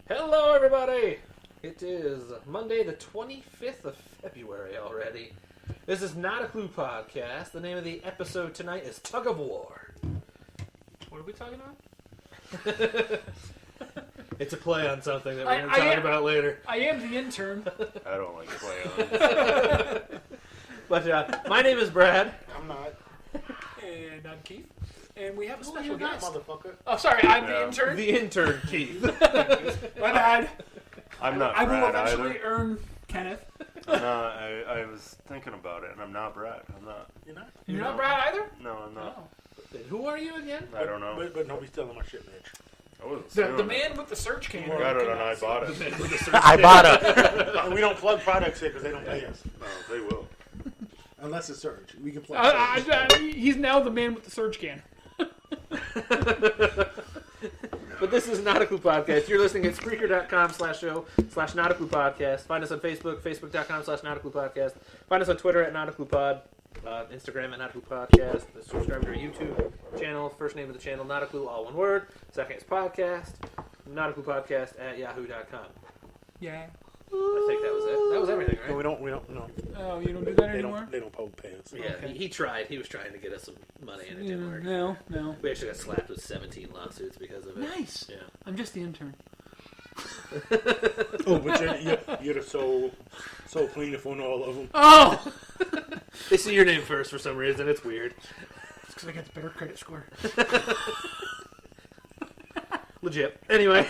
Hello, everybody! It is Monday, the 25th of February already. This is Not a Clue Podcast. The name of the episode tonight is Tug of War. What are we talking about? It's a play on something that we're going to talk about later. I am the intern. I don't like play on. But my name is Brad. I'm not. And I'm Keith. And we have a special You're not, guest. motherfucker. Oh, sorry, I'm the intern. The Intern Keith. My bad. I'm not I will Brad eventually either. earn Kenneth. No, I was thinking about it, and I'm not Brad. I'm not. You're not. You're not Brad either? No, I'm not. Who are you again? I don't know. But nobody's stealing my shit, Mitch. I wasn't The stealing man with the search it. can. I got it, and I bought it. I bought it. We don't plug products here because they don't pay us. No, they will. Unless it's Surge. We can plug Surge. He's now the man with the surge can. But this is Not a Clue Podcast. You're listening at Spreaker.com/show/Not a Clue Podcast. Find us on Facebook, Facebook.com/Not a Clue Podcast. Find us on Twitter at Not a Clue Pod. Instagram at Not a Clue Podcast. Subscribe to our YouTube channel. First name of the channel, Not a Clue, all one word. Second is podcast. Not a Clue Podcast at yahoo.com. Yeah. I think that was it. That was everything, right? No, we don't, no. Oh, you don't do that They anymore? don't pay us. Yeah, Okay. he tried. He was trying to get us some money and it didn't work. No. We actually got slapped with 17 lawsuits because of it. Nice. Yeah. I'm just the intern. Oh, but you're the sole cleaner on all of them. Oh! They see your name first for some reason. It's weird. It's because I got the better credit score. Legit. Anyway.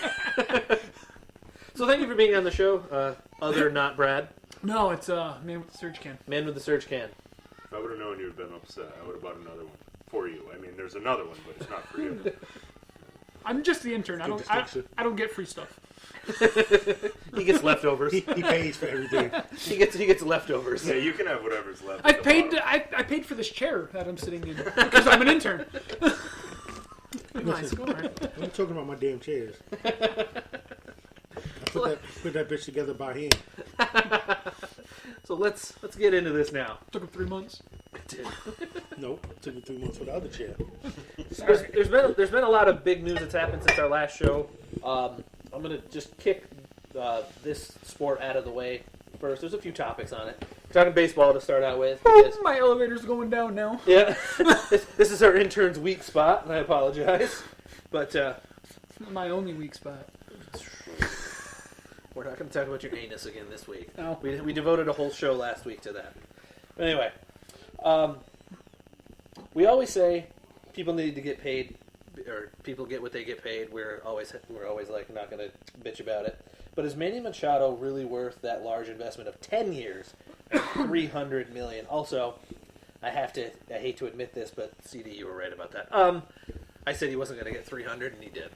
So thank you for being on the show. Other not Brad. No, it's man with the surge can. Man with the surge can. If I would have known you'd have been upset, I would have bought another one for you. I mean, there's another one, but it's not for you. I'm just the intern. I don't get free stuff. He gets leftovers. He pays for everything. He gets leftovers. Yeah, you can have whatever's left. I at the paid. bottom. I paid for this chair that I'm sitting in because I'm an intern. Nice score. I'm talking about my damn chairs. I put that bitch together by hand. So let's get into this now. Took him 3 months. Nope. It took me 3 months for the other chair. There's been a lot of big news that's happened since our last show. I'm gonna just kick this sport out of the way first. There's a few topics on it. We're talking baseball to start out with. Because, My elevator's going down now. yeah, this is our intern's weak spot, and I apologize. But My only weak spot. we're not going to talk about your anus again this week. No. We devoted a whole show last week to that. But anyway, we always say people need to get paid, or people get what they get paid. We're always like not going to bitch about it. But is Manny Machado really worth that large investment of 10 years, and $300 million? Also, I hate to admit this, but CD, you were right about that. I said he wasn't going to get 300, and he did.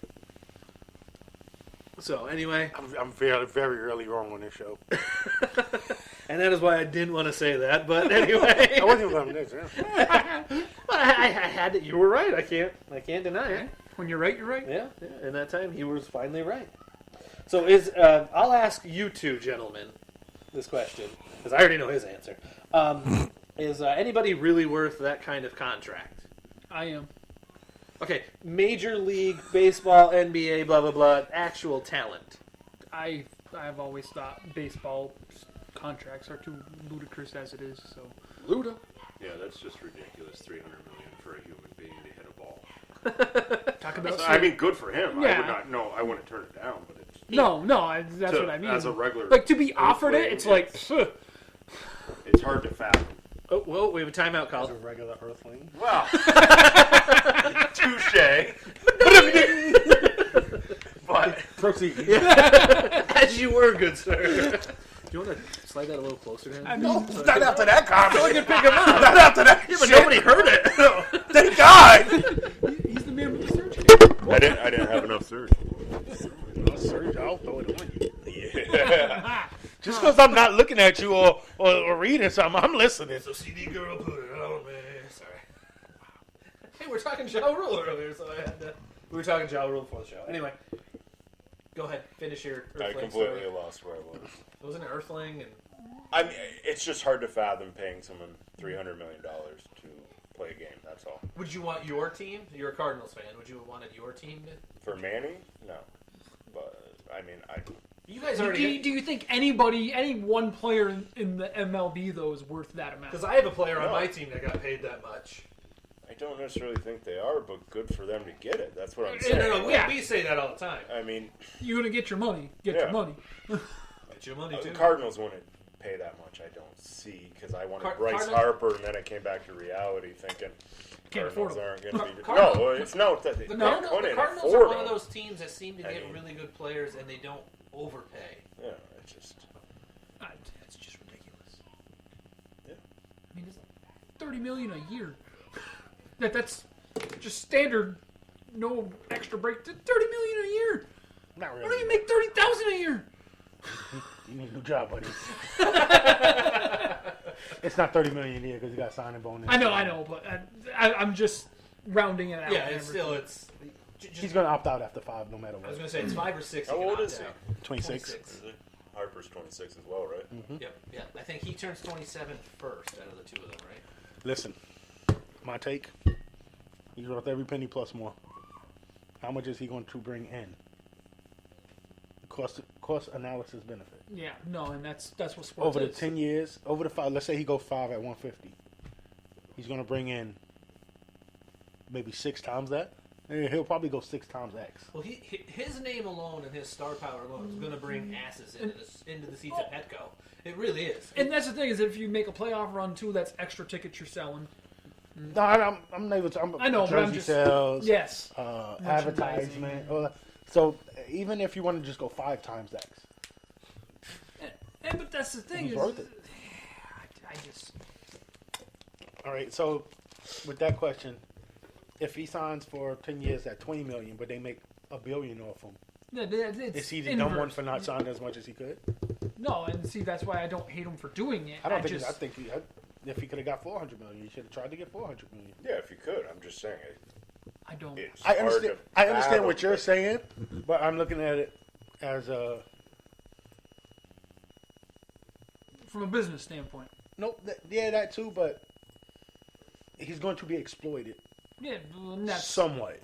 So anyway, I'm very, very early wrong on this show. and that is why I didn't want to say that. But anyway, I wasn't going to this. But I had it. You were right. I can't deny it. When you're right, you're right. Yeah. In that time, he was finally right. So I'll ask you two gentlemen this question because I already know his answer. Is anybody really worth that kind of contract? I am. Okay, Major League Baseball, NBA, blah blah blah, actual talent. I've always thought baseball contracts are too ludicrous as it is. So Luda. Yeah, that's just ridiculous. $300 million for a human being to hit a ball. talk about. I mean, good for him. Yeah. I would not. No, I wouldn't turn it down. But it's that's what I mean. As a regular, like to be offered it, it's like. it's hard to fathom. Oh, whoa, we have a timeout As call. a regular earthling. Well, touche. But Proceed. As you were, good sir. Do you want to slide that a little closer to him? I mean, Not after that comment. So I can pick him up. Not after that. Yeah, but nobody heard it. Thank God. he's the man with the surge can. I didn't have enough surge. Surge, I'll throw it on you. Yeah. Just because I'm not looking at you or reading something, I'm listening. So CD girl put it on me. Sorry. Hey, we're talking Ja Rule earlier, so I had to. We were talking Ja Rule before the show. Anyway, go ahead, finish your Earthling I completely story. lost where I was. Wasn't it Earthling and? I mean, it's just hard to fathom paying someone $300 million to play a game. That's all. Would you want your team? You're a Cardinals fan. Would you have wanted your team to? For Manny, no. But You guys Do already. you think any one player in the MLB though is worth that amount? Because I have a player on No. my team that got paid that much. I don't necessarily think they are, but good for them to get it. That's what I'm No, saying. no, Yeah. we say that all the time. I mean, You're gonna get your money. Get Yeah. your money. Get your money the too. Cardinals wouldn't pay that much. I don't see because I wanted Bryce Cardinals- Harper, and then I came back to reality thinking Can't afford Cardinals him. aren't going to be. Cardinals- No, it's no. They The couldn't Cardinals are afford one of them. those teams that seem to I get mean- really good players and they don't overpay. Yeah, it's just. That's just ridiculous. Yeah. I mean, it's $30 million a year. That's just standard. No extra break. $30 million a year. Not Why really. don't you make $30,000 a year? You need a new job, buddy. It's not $30 million a year because you got signing bonus. I know, but I'm just rounding it out. Yeah, and it's everything. still it's. He's going to opt out after 5 no matter I was what. going to say it's 5 or 6. How you can old opt is he? out. 26. Harper's 26 as well, right? Yep, yeah. I think he turns 27 first out of the two of them, right? Listen, my take. He's worth every penny plus more. How much is he going to bring in? Cost analysis benefit. Yeah, no, and that's what sports Over the is. 10 years, over the 5, let's say he goes 5 at 150. He's going to bring in maybe 6 times that. And he'll probably go 6 times X. Well, his name alone and his star power alone is going to bring asses into the seats at Petco. It really is. And that's the thing is, if you make a playoff run too, that's extra tickets you're selling. No, I'm not even. I know, but I'm jersey just sales, yes. advertisement. All that. So even if you want to just go 5 times X, But that's the thing He's is, worth it. I just all right. So with that question, if he signs for 10 years at $20 million, but they make $1 billion off him, it's is he the dumb one inverse. for not signing as much as he could? No, and see that's why I don't hate him for doing it. I think if he could have got $400 million, he should have tried to get $400 million. Yeah, if you could. I'm just saying I don't. it's I hard understand. to I understand fathom, what you're but- saying, but I'm looking at it as a From a business standpoint. that too. But he's going to be exploited Yeah, and that's somewhat.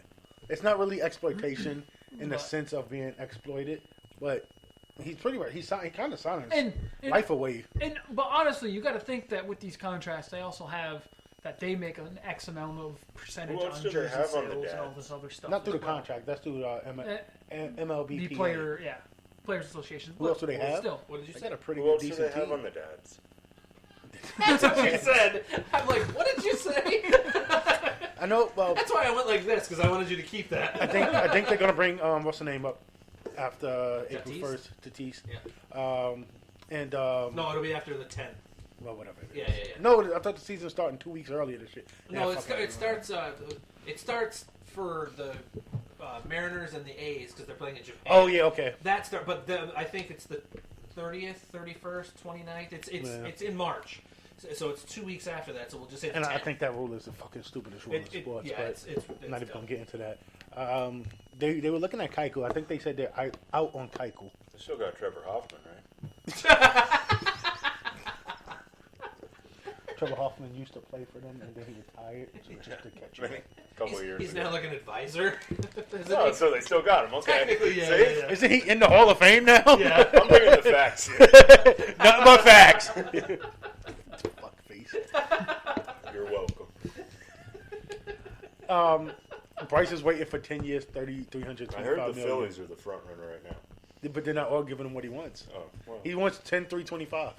It's not really exploitation in the But- sense of being exploited, but he's pretty right. He kind of signing and life away. but honestly, you got to think that with these contracts, they also have that they make an X amount of percentage Who else on do they jersey have sales on the and all dads? this other stuff. Not through as the well. contract. That's through MLB. The player, yeah, players association. Who else do they But have? Still, What did you They say? got a pretty Who good, else do they decent have team. on the dads? That's what you said. I'm like, what did you say? I know. Well, That's why I went like this because I wanted you to keep that. I think they're gonna bring what's the name up after April Tatis? 1st. Tatis. Yeah. No, it'll be after the 10th. Well, whatever. Yeah. No, I thought the season started 2 weeks earlier. This shit. No, Yeah, fuck it starts. It starts for the Mariners and the A's because they're playing in Japan. Oh yeah, okay. That start, but I think it's the 30th, 31st, 29th. It's in March, so it's 2 weeks after that. So we'll just say the And 10th. I think that rule is the fucking stupidest rule in sports. yeah, but it's I'm not even dumb. gonna get into that. They were looking at Keuchel. I think they said they're out on Keuchel. They still got Trevor Hoffman, right? Trevor Hoffman used to play for them, and then he retired. So it's just to catch him. A couple years He's ago. now like an advisor. Isn't No, he? so they still got him. Okay. Technically, yeah, See? yeah. Isn't he in the Hall of Fame now? Yeah. I'm bringing the facts here. Nothing but facts. Fuck face. You're welcome. Bryce is waiting for 10 years, 325 I heard the million. Phillies are the front runner right now. But they're not all giving him what he wants. Oh, well. He wants 10, 325.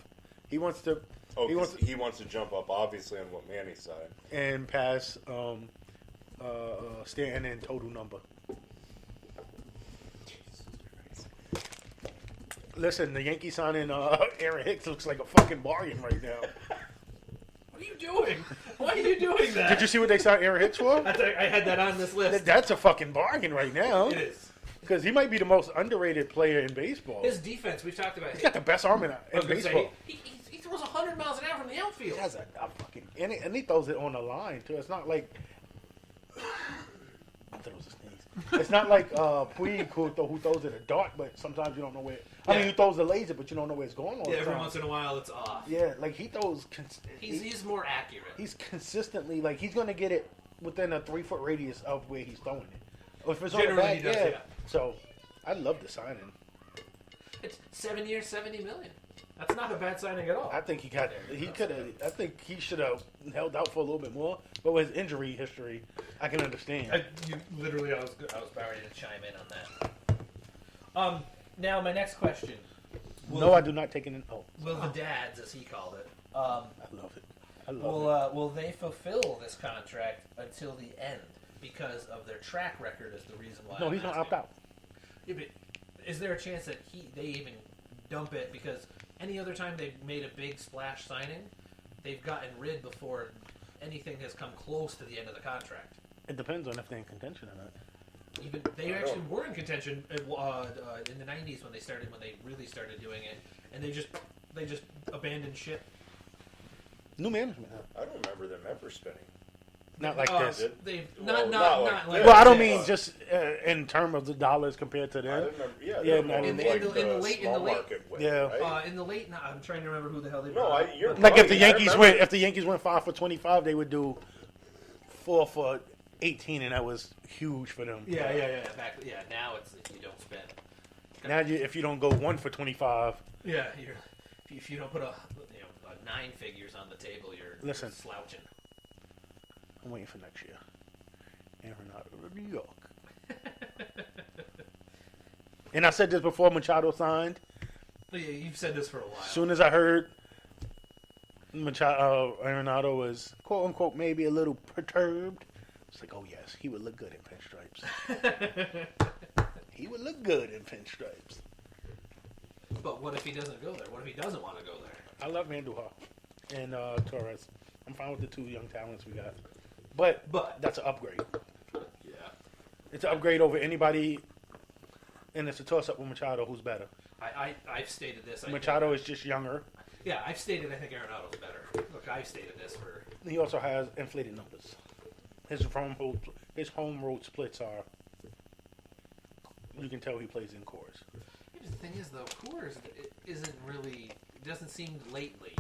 He wants to Oh, he 'cause wants he wants to jump up, obviously, on what Manny said. and pass Stanton in total number. Listen, the Yankees signing Aaron Hicks looks like a fucking bargain right now. What are you doing? Why are you doing that? Did you see what they signed Aaron Hicks for? I had that on this list. That's a fucking bargain right now. It is. Because he might be the most underrated player in baseball. His defense, we've talked about. He's got the best arm in I was gonna baseball. say, he throws 100 miles an hour from the outfield. He has a fucking and he throws it on the line too. It's not like I thought it was a sneeze. It's not like Puig who throws it a dart, but sometimes you don't know where. I mean, he throws the laser, but you don't know where it's going. All Yeah, the every time. once in a while it's off. Yeah, like he throws. He's more accurate. He's consistently like he's gonna get it within a 3 foot radius of where he's throwing it. Or if it's on the Generally back, he does, yeah. yeah. So I love the signing. It's 7 years, $70 million. That's not a bad signing at all. I think he could have. I think he should have held out for a little bit more. But with his injury history, I can understand. I was about ready to chime in on that. Now my next question. No, I do not take it in. Oh, Will the dads, as he called it, I love it. I love will they fulfill this contract until the end because of their track record? Is the reason why? it. No, I'm he's gonna asking. opt out. Yeah, but is there a chance that they even dump it? Because any other time they've made a big splash signing, they've gotten rid before anything has come close to the end of the contract. It depends on if they're in contention or not. Even they actually were in contention in the '90s when they really started doing it, and they just abandoned ship. New management. I don't remember them ever spending. Not like this. They've Well, not not like like Well, I don't this. mean just in terms of the dollars compared to I them. remember, Yeah, they're no, more in the- like in the late- small in the late- market way, Yeah. right? In the late, I'm trying to remember who the hell they. No, brought. you're Like if right. the I Yankees remember. went 5 for 25, they would do 4 for 18, and that was huge for them. Yeah. Now it's if you don't spend. Now, if you don't go 1 for 25, Yeah, if you don't put a 9 figures on the table, you're Listen. slouching. I'm waiting for next year. And Renato to New York. And I said this before Machado signed. Yeah, you've said this for a while. As soon as I heard Arenado was quote unquote maybe a little perturbed, it's like, oh yes, he would look good in pinstripes. He would look good in pinstripes. But what if he doesn't go there? What if he doesn't want to go there? I love Andujar and Torres. I'm fine with the 2 young talents we got, but that's an upgrade. Yeah. It's an upgrade over anybody, and it's a toss-up with Machado, who's better. I've stated this. Machado is just younger. Yeah, I've stated I think Arenado's better. Look, I've stated this for. He also has inflated numbers. His home road splits are. You can tell he plays in cores. The thing is, though, Coors isn't really. It doesn't seem lately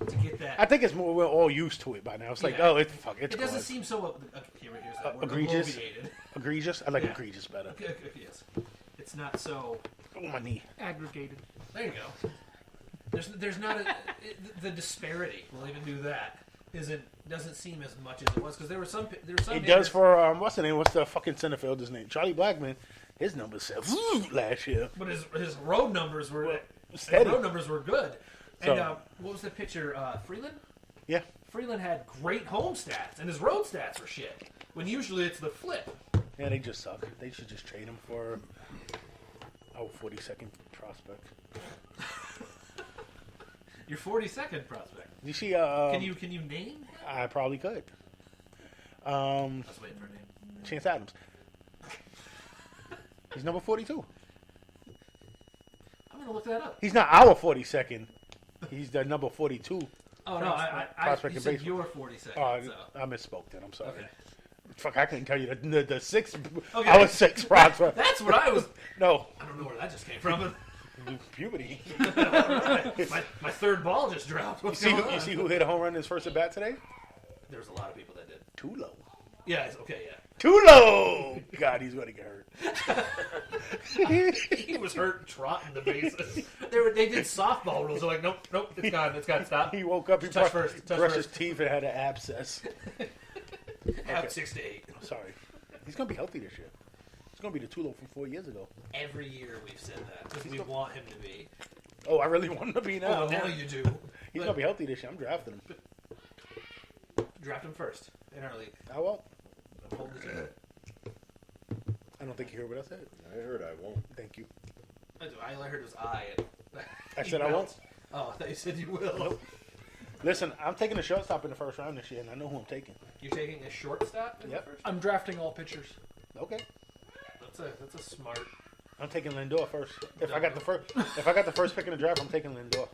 to get that. I think it's more we're all used to it by now. It's like, Yeah. oh, it's It doesn't Coors. seem so. Here's that word, Egregious? abbreviated. Egregious. I like Yeah. egregious better. Yes, it's not so. Oh, my knee. Aggregated. There you go. There's not the disparity. We'll even do that. Doesn't seem as much as it was because there were some. It does for what's the name? What's the fucking center fielder's name? Charlie Blackmon. His numbers said last year. But his road numbers were steady. His road numbers were good. So- And what was the pitcher? Freeland. Yeah. Freeland had great home stats, and his road stats were shit. When usually it's the flip. Yeah, they just suck. They should just trade him for 42nd prospect. Your 42nd prospect. You see, Can you name him? I probably could. I was waiting for a name. Chance Adams. He's number 42. I'm gonna look that up. He's not our 42nd. He's the number 42. Oh no, I prospect you in said baseball. your 42nd. Oh, so. I misspoke then. I'm sorry. Okay. Fuck, I couldn't tell you the 6th. Okay. I was 6th prospect. That's what I was. No, I don't know where that just came from. puberty. my third ball just dropped. What's You going on? see who hit a home run in his first at bat today? There was a lot of people that did. Too low. Yeah. Okay. Yeah. Too low. God, he's going to get hurt. He was hurt trotting the bases. They did softball rules. They're like, nope, it's gone, stop. He woke up, he Touch brushed first. his teeth and had an abscess. Out 6 to 8. Sorry. He's going to be healthy this year. He's going to be the Tulo from 4 years ago. Every year we've said that because we want him to be. Oh, I really want him to be now. Oh, now you do. He's going to be healthy this year. I'm drafting him. Draft him first in our league. I won't. Hold the team. I don't think you heard what I said. I heard I won't. Thank you. I heard it was I. And I said I won't. Oh, I thought you said you will. Nope. Listen, I'm taking a shortstop in the first round this year, and I know who I'm taking. You're taking a shortstop in Yep. the first? I'm drafting all pitchers. Okay. That's a smart. I'm taking Lindor first. If I got the first pick in the draft, I'm taking Lindor.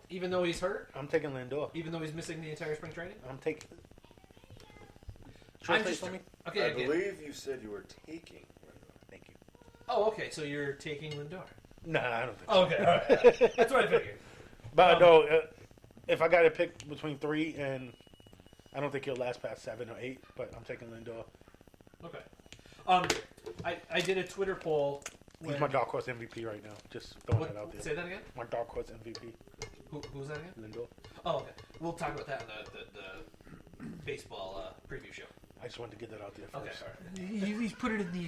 Even though he's hurt, I'm taking Lindor. even though he's missing the entire spring training. I'm taking. I'm Translate just. for me. Okay. I okay. believe you said you were taking. Thank you. Oh, okay. So you're taking Lindor. Nah, I don't think. Oh, okay. All right. That's what I figured. But no, if I got to pick between 3 and I don't think he'll last past 7 or 8, but I'm taking Lindor. Okay. I did a Twitter poll He's my dark horse MVP right now. Just throwing it out there. Say that again? My dark horse MVP. Who's that again? Lindor. Oh, okay. We'll talk about that in the baseball preview show. I just wanted to get that out there first. Okay. He's put it in the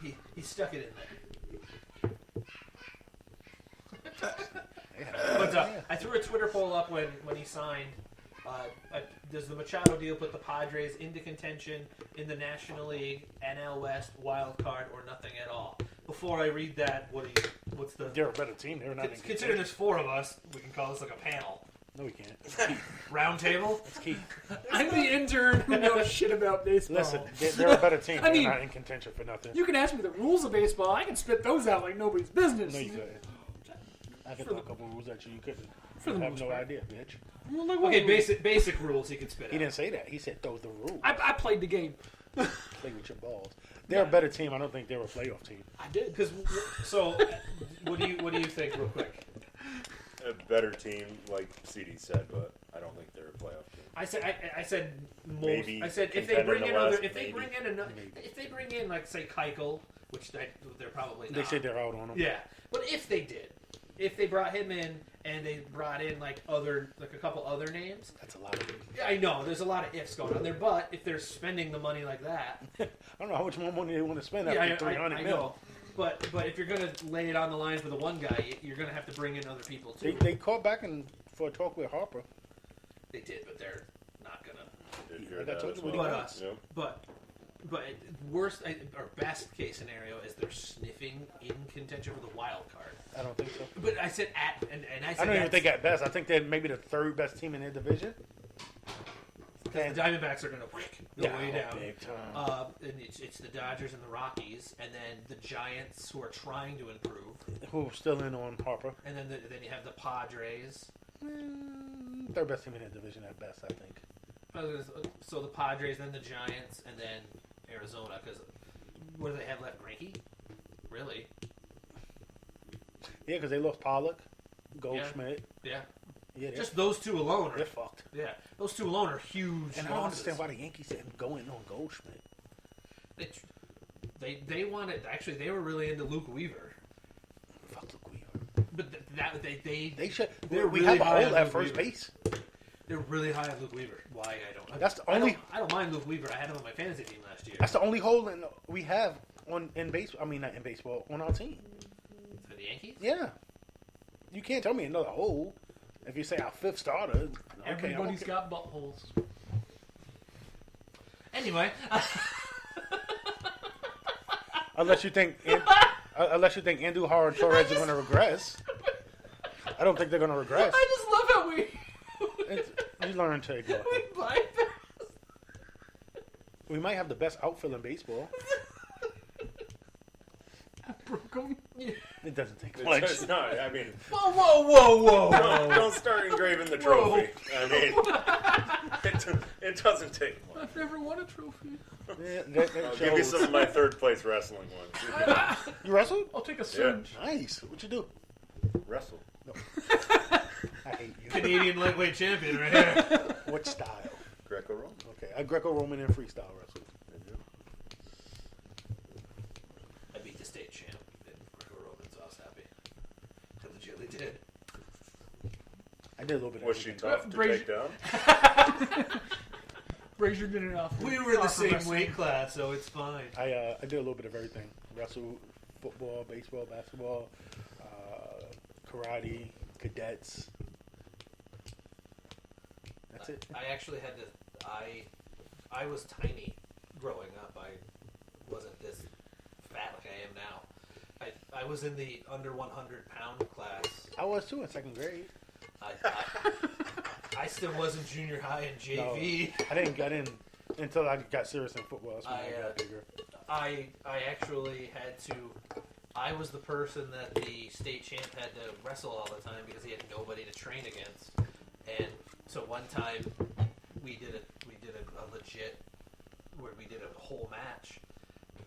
air. He stuck it in there. But I threw a Twitter poll up when he signed. Does the Machado deal put the Padres into contention in the National League, NL West, wild card, or nothing at all? Before I read that, what's the... They're a better team. They're not in Considering contention. there's 4 of us, we can call this like a panel. No, we can't. Round table? It's Keith. I'm the intern who knows shit about baseball. Listen, they're a better team. I mean, they're not in contention for nothing. You can ask me the rules of baseball. I can spit those out like nobody's business. No, you couldn't. I could throw a couple rules at you. You couldn't. For the You have most no part. idea, bitch. Okay, basic rules he can spit He out. didn't say that. He said throw the rules. I played the game. Play with your balls. They're a better team. I don't think they're a playoff team. I did. What do you think, real quick? A better team, like CD said, but I don't think they're a playoff team. I said most. Maybe I said if they contender bring in in the other, West, if they maybe. bring in another, if they bring in like say Keuchel, which they're probably not. They said they're out on them. Yeah, but if they did, if they brought him in and they brought in like a couple other names, That's a lot of it. yeah, I know there's a lot of ifs going on there. But if they're spending the money like that, I don't know how much more money they want to spend yeah, after I 300 mil. know. But if you're gonna lay it on the line for the one guy, you're gonna have to bring in other people too. They called back for a talk with Harper. They did, but they're not gonna. Did hear Like I that told as you, well. But wants. Yeah. but worst or best case scenario is they're sniffing in contention for the wild card. I don't think so. But I said and I said I don't even that's- think at best. I think they're maybe the third best team in their division. because the Diamondbacks are gonna go way down. Big time. And it's the Dodgers and the Rockies, and then the Giants who are trying to improve, Who's still in on Harper? and then then you have the Padres. Third best team in their division at best, I think. So the Padres, then the Giants, and then Arizona. Because what do they have left? Greinke? Really? Yeah, because they lost Pollock, Goldschmidt. Yeah. Yeah, Just those two alone they're are. fucked. Yeah, those two alone are huge. And I don't losses. understand why the Yankees didn't go in on Goldschmidt. They wanted. Actually, they were really into Luke Weaver, Fuck Luke Weaver. but They should. They're We really have a high hole on at Luke first Weaver. base. They're really high on Luke Weaver. Why I don't. That's the only. I don't mind Luke Weaver. I had him on my fantasy team last year. That's the only hole we have in baseball. I mean, not in baseball, on our team. For the Yankees. Yeah, you can't tell me another hole. If you say our fifth starter, okay, Everybody's okay. got buttholes. Anyway, Unless you think Andrew Howard Torres is going to regress. I don't think they're going to regress. I just love how You learn to ignore. we bypass. We might have the best outfield in baseball. Broke him. It doesn't take It's much. just not. I mean, Whoa! don't start engraving the trophy. I mean, it doesn't take much. I've never won a trophy. Yeah, that I'll give you shows. some of my third place wrestling ones. You wrestled? I'll take a surge. Nice. What you do? Wrestle. I hate you. Canadian lightweight champion right here. What style? Greco-Roman. Okay, I Greco-Roman and freestyle wrestle. I beat the state champ in Greco-Roman, so I was happy. I legitimately did. I did a little bit of Was she everything. tough to Brazier- take down? Brazier did it off. We were in the same weight class, so it's fine. I did a little bit of everything. Wrestle, football, baseball, basketball, karate, cadets. That's it. I actually had to. I was tiny growing up. I wasn't this fat like I am now. I was in the under 100-pound class. I was too in second grade. I still was in junior high and JV. I didn't until I got serious in football. That's when I got bigger. I actually had to. I was the person that the state champ had to wrestle all the time because he had nobody to train against. And so one time we did a legit where we did a whole match,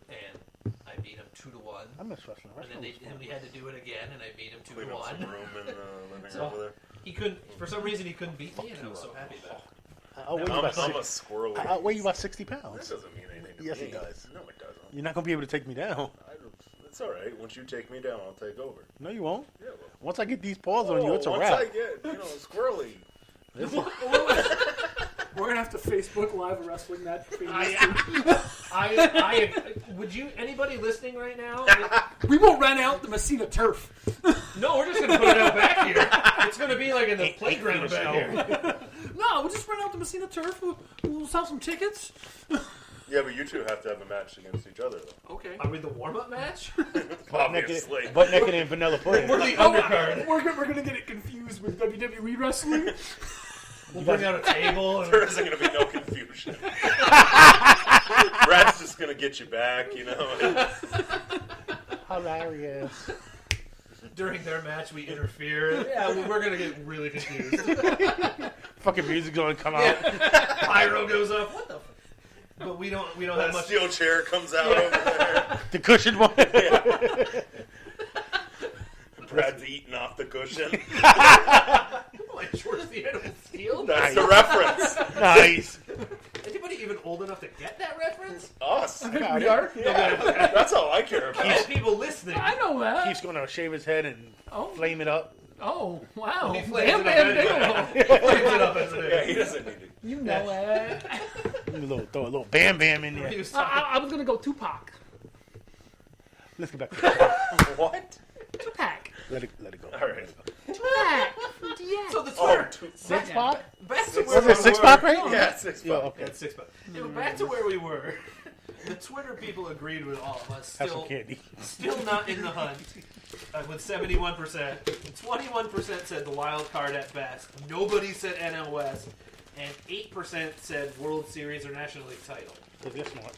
and I beat him 2-1. I miss wrestling. And then we had to do it again, and I beat him Clean up some 2-1. room in the living So- over there. He couldn't. For some reason, he couldn't beat me, and I was so happy about it. I'll weigh you about I'm a six. squirrely. I'll weigh you about 60 That pounds. doesn't mean anything to Yes, me. it does. No, it doesn't. You're not gonna be able to take me down. I don't, It's all right. Once you take me down, I'll take over. No, you won't. Yeah, well. Once I get these paws on you, it's a once wrap. I get, squirrely. We're gonna have to Facebook Live a wrestling match between these Would you? Anybody listening right now? two. We will rent out the Messina turf. No, we're just gonna put it out back here. It's gonna be like in the playground feet of back here. No, we'll just rent out the Messina turf. We'll sell some tickets. Yeah, but you two have to have a match against each other, though. Okay. Are we the warm-up match? Obviously. Butt naked and vanilla pudding. We're the undercard. We're gonna get it confused with WWE wrestling. We'll bring out a table. There isn't going to be no confusion. Brad's just going to get you back, Hilarious. During their match, we interfere. Yeah, we're going to get really confused. Fucking music's gonna come out. Pyro goes up. What the fuck? But we don't have That much. steel chair comes out over there. The cushion one. Brad's eating off the cushion. Like George the Animal Steel? That's the reference. Nice. Anybody even old enough to get that reference? Us. We are. Yeah, that's all I care about. Oh, people listening. I know that. He's gonna shave his head and flame it up. Oh, wow. He flames Bam, it bam, up Bigelow. Flames it up as it Yeah, is. he doesn't need it. You know it. Throw a little bam bam in He there. was talking- I was gonna go Tupac. Let's get back to it. What? Tupac. Let it go. All right. Tupac. Yeah. So the Oh, Twitter. Six pack? Back to where Was we it six were. pack, right? Yeah, 6 Yeah, bucks. okay. Yeah, 6 bucks. Yeah, but back to where we were. The Twitter people agreed with all of us. Have some Still, candy. still not in the hunt. With 71%. 21% said the wild card at best. Nobody said NL West. And 8% said World Series or National League title. Because they're smart.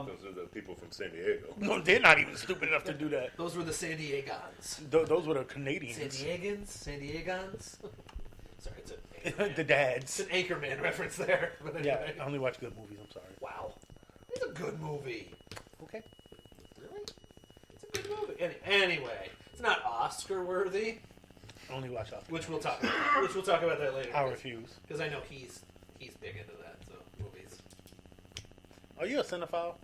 Those are the people from San Diego. No, they're not even stupid enough to do that. Those were the San Diegans. Those were the Canadians. San Diegans? Sorry, it's The it's dads. an Anchorman reference there. But Yeah, anyway. I only watch good movies. I'm sorry. Wow. It's a good movie. Okay. Really? It's a good movie. Anyway, it's not Oscar worthy, I only watch Oscar. which we'll talk about. Which we'll talk about that later. I refuse. Because I know he's big into that. So movies. Are you a cinephile?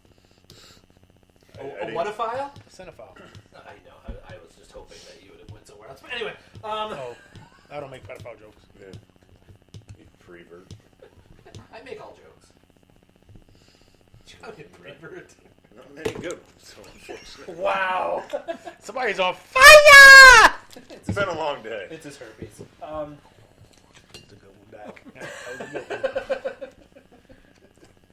A what-a-file? Cinephile. I know. I was just hoping that you would have went somewhere else. But anyway, Oh, I don't make pedophile jokes. Yeah. You prevert. I make all jokes. Johnny Prevert. Not many good ones, so unfortunately. Wow. Somebody's on fire! It's been a long day. It's his herpes. It's a good one back. That was a good one.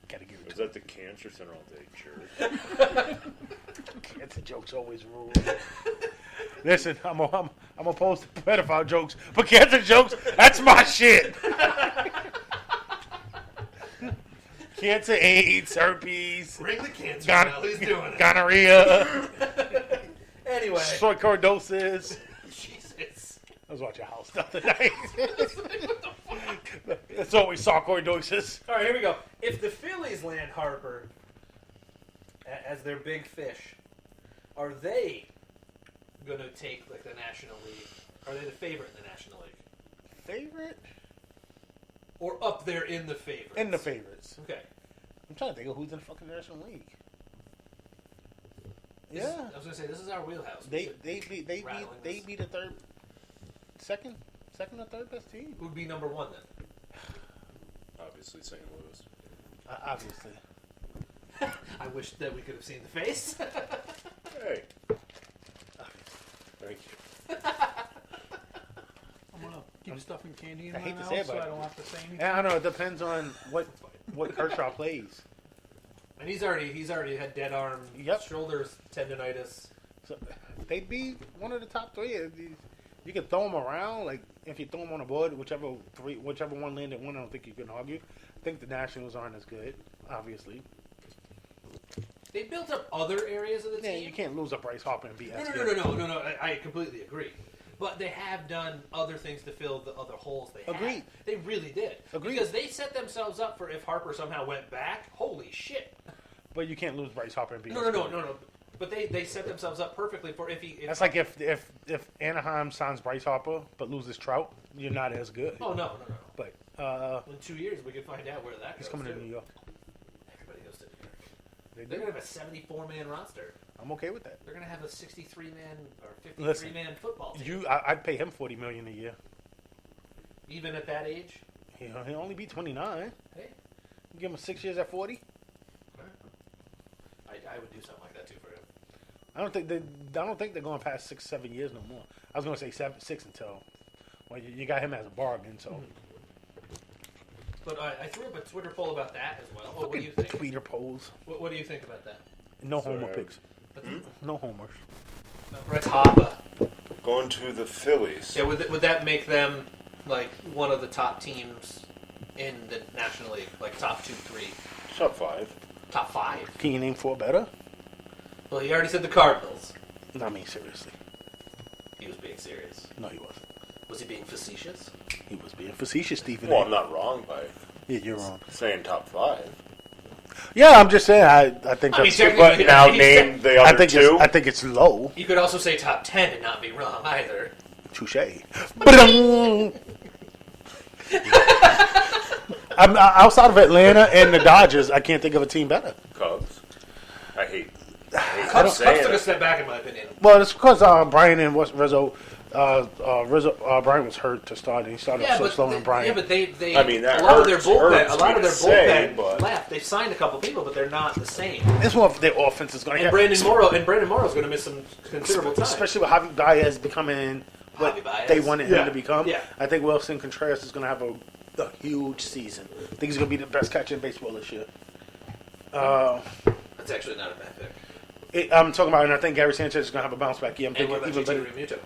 Gotta give it Was to at the Cancer Center all day, church. Cancer jokes always rule. Listen, I'm opposed to pedophile jokes, but cancer jokes, that's my shit. Cancer, AIDS, herpes, Bring the cancer now. He's doing it. gonorrhea, Anyway. sarcoidosis. Jesus. I was watching House the other night. It's always sarcoidosis. All right, here we go. If the Phillies land Harper as their big fish, are they going to take like the National League? Are they the favorite in the National League, Favorite? or up there in the favorites? In the favorites. Okay. I'm trying to think of who's in the fucking National League. This- Yeah. I was going to say this is our wheelhouse. They be Rattling this. the second or third best team. Who'd be number one then? Obviously, St. Louis. Obviously. I wish that we could have seen the face. Hey. Thank you. I'm gonna keep stuffing candy in I my hate to mouth say it, so but- I don't have to say anything. I don't know. It depends on what Kershaw plays. And he's already had dead arm, Yep. shoulders tendonitis. So they'd be one of the top three. You can throw them around. Like if you throw them on the board, whichever one landed one, I don't think you can argue. I think the Nationals aren't as good, obviously. They built up other areas of the Yeah, team. you can't lose a Bryce Harper and be as No. good. I completely agree. But they have done other things to fill the other holes they had. Agreed. They really did. Agreed. Because they set themselves up for if Harper somehow went back, holy shit. But you can't lose Bryce Harper and be No. as good. But they set themselves up perfectly for if he... That's like if Anaheim signs Bryce Harper but loses Trout, you're not as good. Oh, no. But In 2 years, we could find out where that he's goes coming to. to New York. Everybody goes to New York. They They're do. gonna have a 74-man roster. I'm okay with that. They're gonna have a 63-man or Listen, 53-man football team. I'd pay him $40 million a year. Even at that age. He'll only be 29. Hey, You give him 6 years at 40. I would do something like that too for him. I don't think they're going past 6, 7 years no more. I was going to say 6 until. Well, you got him as a bargain, so. But I threw up a Twitter poll about that as well. What do you think? Tweeter polls. What do you think about that? No Sorry. homer picks. No homers. Brett Hoppa. Going to the Phillies. Yeah, would that make them like one of the top teams in the National League, like top 2, 3, Top 5. top 5? Can you name 4 better? Well, he already said the Cardinals. No, I mean seriously. He was being serious. No, he wasn't. Was he being facetious? He was being facetious, Stephen. Well, I'm not wrong by Yeah, you're wrong. saying top 5. Yeah, I'm just saying. I think I mean, that's. technically- But now he name said- the I other think two. I think it's low. You could also say top 10 and not be wrong either. Touche. I'm outside of Atlanta and the Dodgers. I can't think of a team better. Cubs. I hate Cubs saying took a it. step back in my opinion. Well, it's because Brian and Rizzo. Brian was hurt to start, and he started off so slow. And Brian. Yeah, but they I mean, that a lot of their hurts bullpen, a lot me of their to say, bullpen but- left. They've signed a couple people, but they're not the same. This one, their offense is going to And Brandon Morrow's going to miss some considerable time. especially with Javi Baez becoming what Javi Baez. they wanted him Yeah. to become. Yeah. I think Wilson Contreras is going to have a huge season. I think he's going to be the best catcher in baseball this year. That's actually not a bad pick. I'm talking about, and I think Gary Sanchez is going to have a bounce back year. I'm And thinking what about even JT better. Realmuto?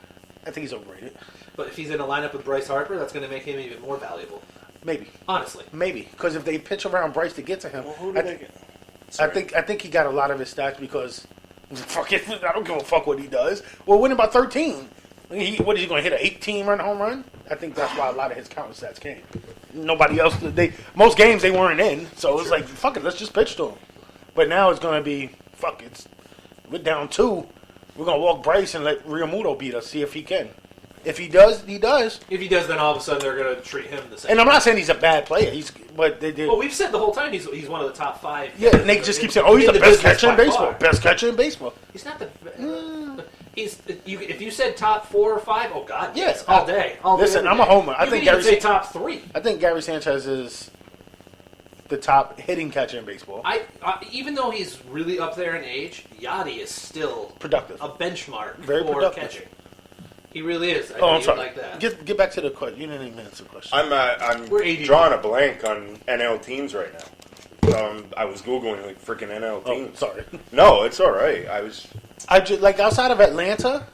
I think he's overrated. But if he's in a lineup with Bryce Harper, that's going to make him even more valuable. Maybe, Honestly. because if they pitch around Bryce to get to him, Well, who do they get? I think he got a lot of his stats because fuck it, I don't give a fuck what he does. We're winning by 13. What is he going to hit, an 18-run home run? I think that's why a lot of his counter stats came. Nobody else. Most games they weren't in, so it's like fuck it, let's just pitch to him. But now it's going to be fuck it. We're down 2. We're going to walk Bryce and let Realmuto beat us. See if he can. If he does, he does. If he does, then all of a sudden they're going to treat him the same. And I'm not saying he's a bad player. But they did. Well, we've said the whole time he's one of the top 5. Yeah, and they just keep saying, "Oh, he's the best catcher in baseball. Far. Best catcher in baseball." He's not the. He's. If you said top 4 or 5, oh god, yes, Yeah. all day. All day, Listen, every I'm a day. homer. I You think could even Gary say top 3. I think Gary Sanchez is the top hitting catcher in baseball. Even though he's really up there in age, Yachty is still Productive. a benchmark Very for productive. catching. He really is. I Oh, I'm mean, sorry. like that. Get back to the question. You didn't even answer the question. I'm We're 80. drawing a blank on NL teams right now. I was googling like freaking NL Oh, teams. sorry. No, it's all right. I just like outside of Atlanta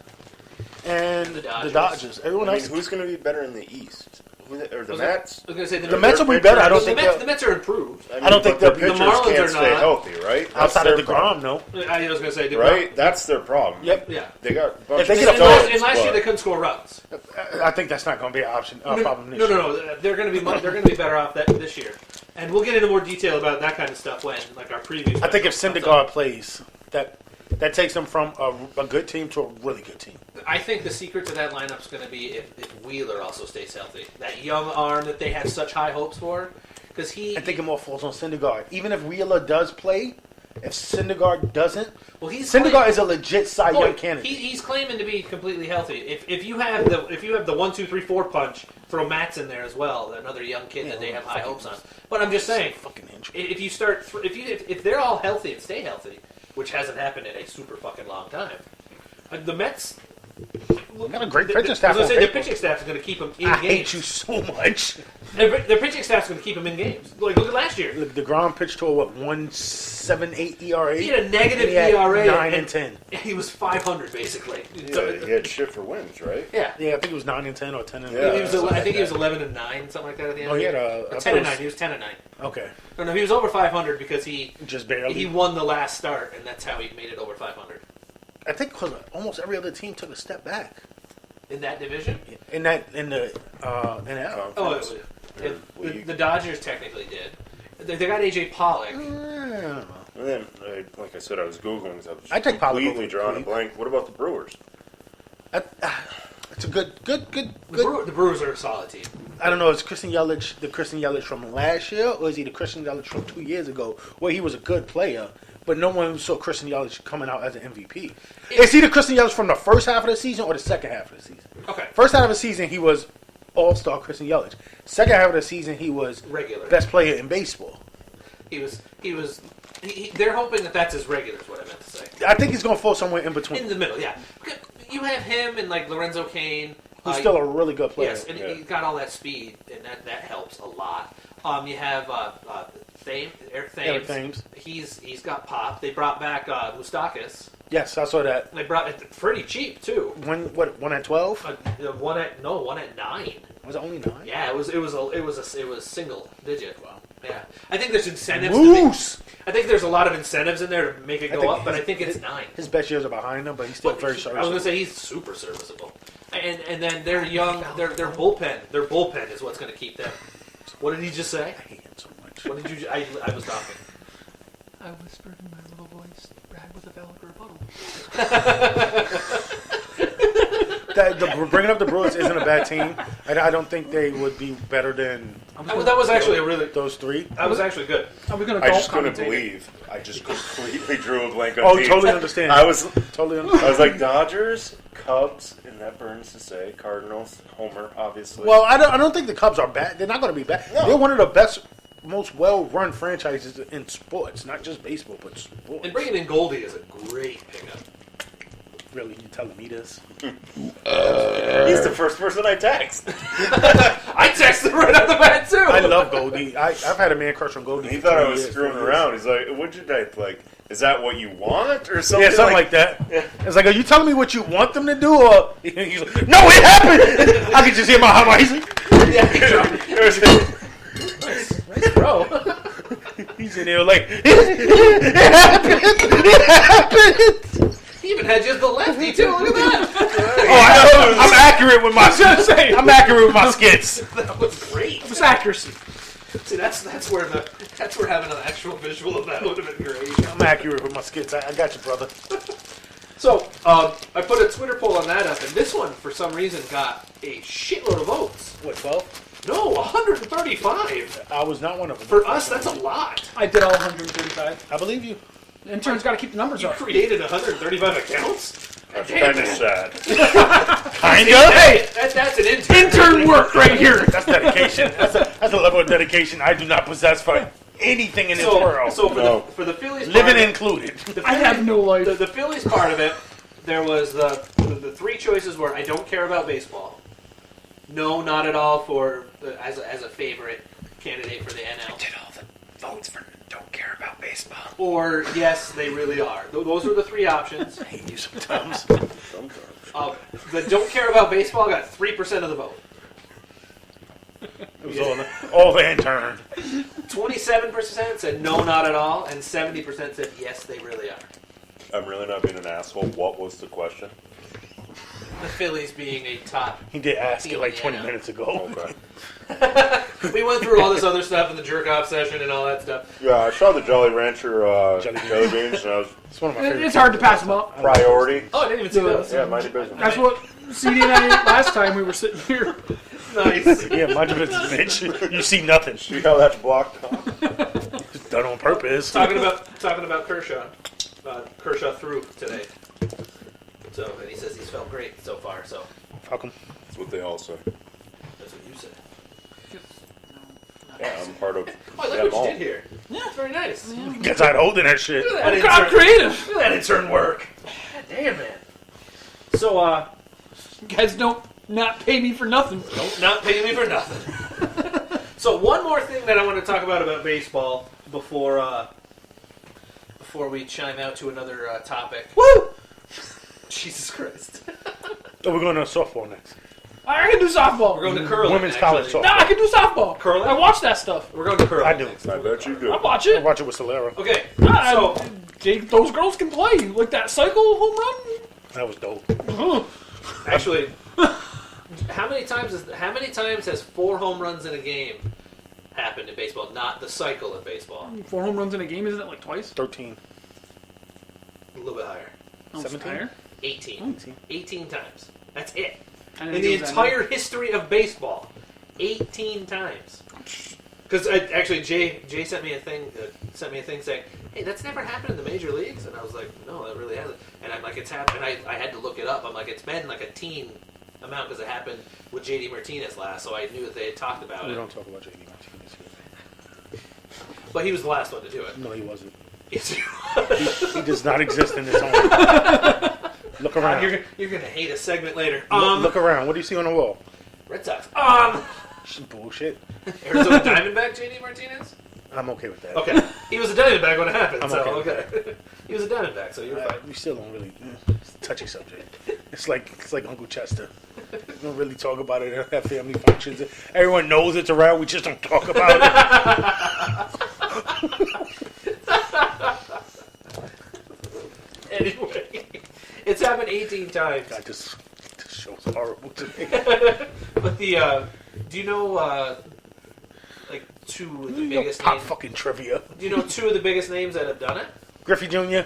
and The the Dodgers. Dodgers. Everyone I mean, else. who's going to be better in the East? Or the I was Mets? going to say The Mets will be better. I don't the think Mets, they'll- the Mets are improved. mean, I don't think but they'll the be- pitchers the Marlins can't are stay not. healthy, right? That's Outside of their DeGrom, problem. no. I was going to say, Right? That's their problem. Yep. Yeah. They got a bunch If they of get a studs, And last year but- they couldn't score runs. I think that's not going to be an option. Problem. No. They're going to be better off this year, and we'll get into more detail about that kind of stuff when like our previews. I think if comes up. Syndergaard plays, that takes them from a good team to a really good team. I think the secret to that lineup's going to be if Wheeler also stays healthy. That young arm that they have such high hopes for, because I think it more falls on Syndergaard. Even if Wheeler does play, if Syndergaard doesn't, Syndergaard is a legit Cy Young candidate. He's claiming to be completely healthy. If you have the 1, 2, 3, 4 punch, throw Matz in there as well. Another young kid that they have high hopes on. But I'm just saying, fucking injury. if you start, if they're all healthy and stay healthy, which hasn't happened in a super fucking long time, the Mets. They got a great pitching staff. I was on going to say, paper. their pitching staff is going to keep them in I games. hate you so much. Their pitching staff is going to keep them in games. Like, look at last year. DeGrom pitched to a 1.78 ERA. He had a negative and he had ERA. 9 and 10. He was 500, basically. Yeah, he had shit for wins, right? Yeah. Yeah, I think it was 9 and 10 or 10 and Yeah. He was, I think he was 11 and 9, something like that at the end. Oh, he of had the year. a- Or 10 and 9. He was 10 and 9. Okay, No, he was over 500 because he just barely. he won the last start, and that's how he made it over 500 I think because almost every other team took a step back in that division. in the NL. Oh, the Dodgers technically did. They got AJ Pollock. I don't know. And then, like I said, I was googling. So I was I take Pollock completely over drawing a Cleveland. blank. What about the Brewers? It's a good. The Brewers are a solid team. I don't know. Is Christian Yelich the Christian Yelich from last year, or is he the Christian Yelich from 2 years ago, where he was a good player, but no one saw Christian Yelich coming out as an MVP. It's either Christian Yelich from the first half of the season or the second half of the season. Okay. First half of the season, he was all-star Christian Yelich. Second half of the season, he was Regular. best player in baseball. They're hoping that that's his regular, is what I meant to say. I think he's going to fall somewhere in between. In the middle, yeah. You have him and like Lorenzo Cain. Who's still a really good player. Yes, and he's got all that speed, and that helps a lot. You have Eric Thames. He's got pop. They brought back Moustakis. Yes, I saw that. They brought it pretty cheap too. One at 12? One at 9. Was it only 9? Yeah, it was single digit. Wow. Yeah, I think there's incentives. Moose! I think there's a lot of incentives in there to make it go up, but I think it's 9. His best years are behind him, but he's still very serviceable. I was going to say he's super serviceable, and then they're young. Their bullpen is what's going to keep them. What did he just say? I hate him so much. What did you? I was talking. I whispered in my little voice, Brad with a valid rebuttal. Bringing up the Brewers isn't a bad team. I don't think they would be better than That was actually a really. those three. That was actually good. Are we going I to just couldn't believe. I just completely drew a blank on Oh, teams. totally understand. I was Totally understand. I was like Dodgers, Cubs, and that burns to say Cardinals, Homer, obviously. Well, I don't think the Cubs are bad. They're not going to be bad. No. They're one of the best, most well-run franchises in sports, not just baseball, but sports. And bringing in Goldie is a great pickup. Really, you telling me this? he's the first person I text. I texted right off the bat too. I love Goldie. I've had a man crush on Goldie. He for thought I 20 was years, screwing 40 years. around. He's like, "What'd you type? Like, is that what you want or something?" Yeah, something like that. Yeah. It's like, are you telling me what you want them to do, or he's like, no, it happened. I could just hear my heart. He's like, Nice bro. he's in there like, it happened. It happened. He even had just the lefty too. Look at that. Oh, I'm accurate with my. I'm accurate with my skits. That was great. It was accuracy. See, that's where having an actual visual of that would have been great. I'm accurate with my skits. I got you, brother. So I put a Twitter poll on that up, and this one for some reason got a shitload of votes. What, 12? No, 135. I was not one of them. For us, that's a lot. I did all 135. I believe you. The intern's got to keep the numbers You up. created 135 accounts? That's Damn, kind of man. sad. Kinda. Hey, that's an intern. Intern work right here. That's dedication. That's a level of dedication I do not possess for anything in this world. So No. for the Phillies, Living part of it- included. the I have no life. The Phillies part of it, there was the three choices were I don't care about baseball. No, not at all for as a favorite candidate for the NL. Did all the votes for don't care about baseball. Or yes, they really are. Those were the three options. I hate you sometimes. The don't care about baseball got 3% of the vote. It was all the intern. 27% said no, not at all, and 70% said yes, they really are. I'm really not being an asshole. What was the question? The Phillies being a top. He did ask it like 20 Yeah. minutes ago. Okay. We went through all this other stuff in the jerk off session and all that stuff. Yeah, I saw the Jolly Rancher Jelly jelly beans, and I was It's one of my favorite. It's hard to pass them up. priority. Oh, I didn't even see those. Yeah, mind your business. That's what CD and I did last time we were sitting here. Nice. Yeah, mind your business, bitch. You see nothing. See how that's blocked off? It's done on purpose. talking about Kershaw. Kershaw threw today. So, and he says he's felt great so far. So Fuck him. That's what they all say. that's what you said. Yeah, I'm part of Oh, I like them what all. you did here. Yeah, it's very nice. Gets tired of holding that shit. Look at I'm that intern. creative. Look at that intern work. God damn, man. So, You guys don't not pay me for nothing. don't not pay me for nothing. So, one more thing that I want to talk about baseball before we chime out to another topic. Woo! Jesus Christ. Oh, we're going to softball next. I can do softball. We're going to curling. Women's college actually. softball. No, I can do softball. Curling? I watch that stuff. We're going to curling. I do. next. I bet you do. I watch I it. watch it with Solera. Okay, Ah, so those girls can play. Like that cycle home That was dope. run. actually, how many times has 4 home runs in a game happened in baseball? Not the cycle of baseball. 4 home runs in a game, isn't it like twice? 13. A little bit higher. Oh, 17? higher? 18. 18 times. That's it. I didn't In think the it was that entire history of baseball, 18 times. Because actually, Jay sent me a thing saying hey, that's never happened in the major leagues. And I was like, no, that really hasn't. And I'm like, it's happened. And I had to look it up. I'm like, it's been like a teen amount because it happened with J.D. Martinez last, so I knew that they had talked about We it. don't talk about J.D. Martinez here. But he was the last one to do it. No, he wasn't. Yes, He does not exist in this home. Look around. you're gonna hate a segment later. Look around. What do you see on the wall? Red Sox. Bullshit. Arizona Diamondback, J.D. Martinez. I'm okay with that. Okay, he was a Diamondback when it happened. I'm so okay okay, he was a Diamondback, so you're fine. We still don't really. It's a touchy subject. It's like Uncle Chester. We don't really talk about it at family functions. Everyone knows it's around. We just don't talk about it. Anyway, it's happened 18 times. God, this show's horrible to me. But the do you know like two of the biggest Pop names? fucking trivia. Do you know two of the biggest names that have done it? Griffey Jr. No,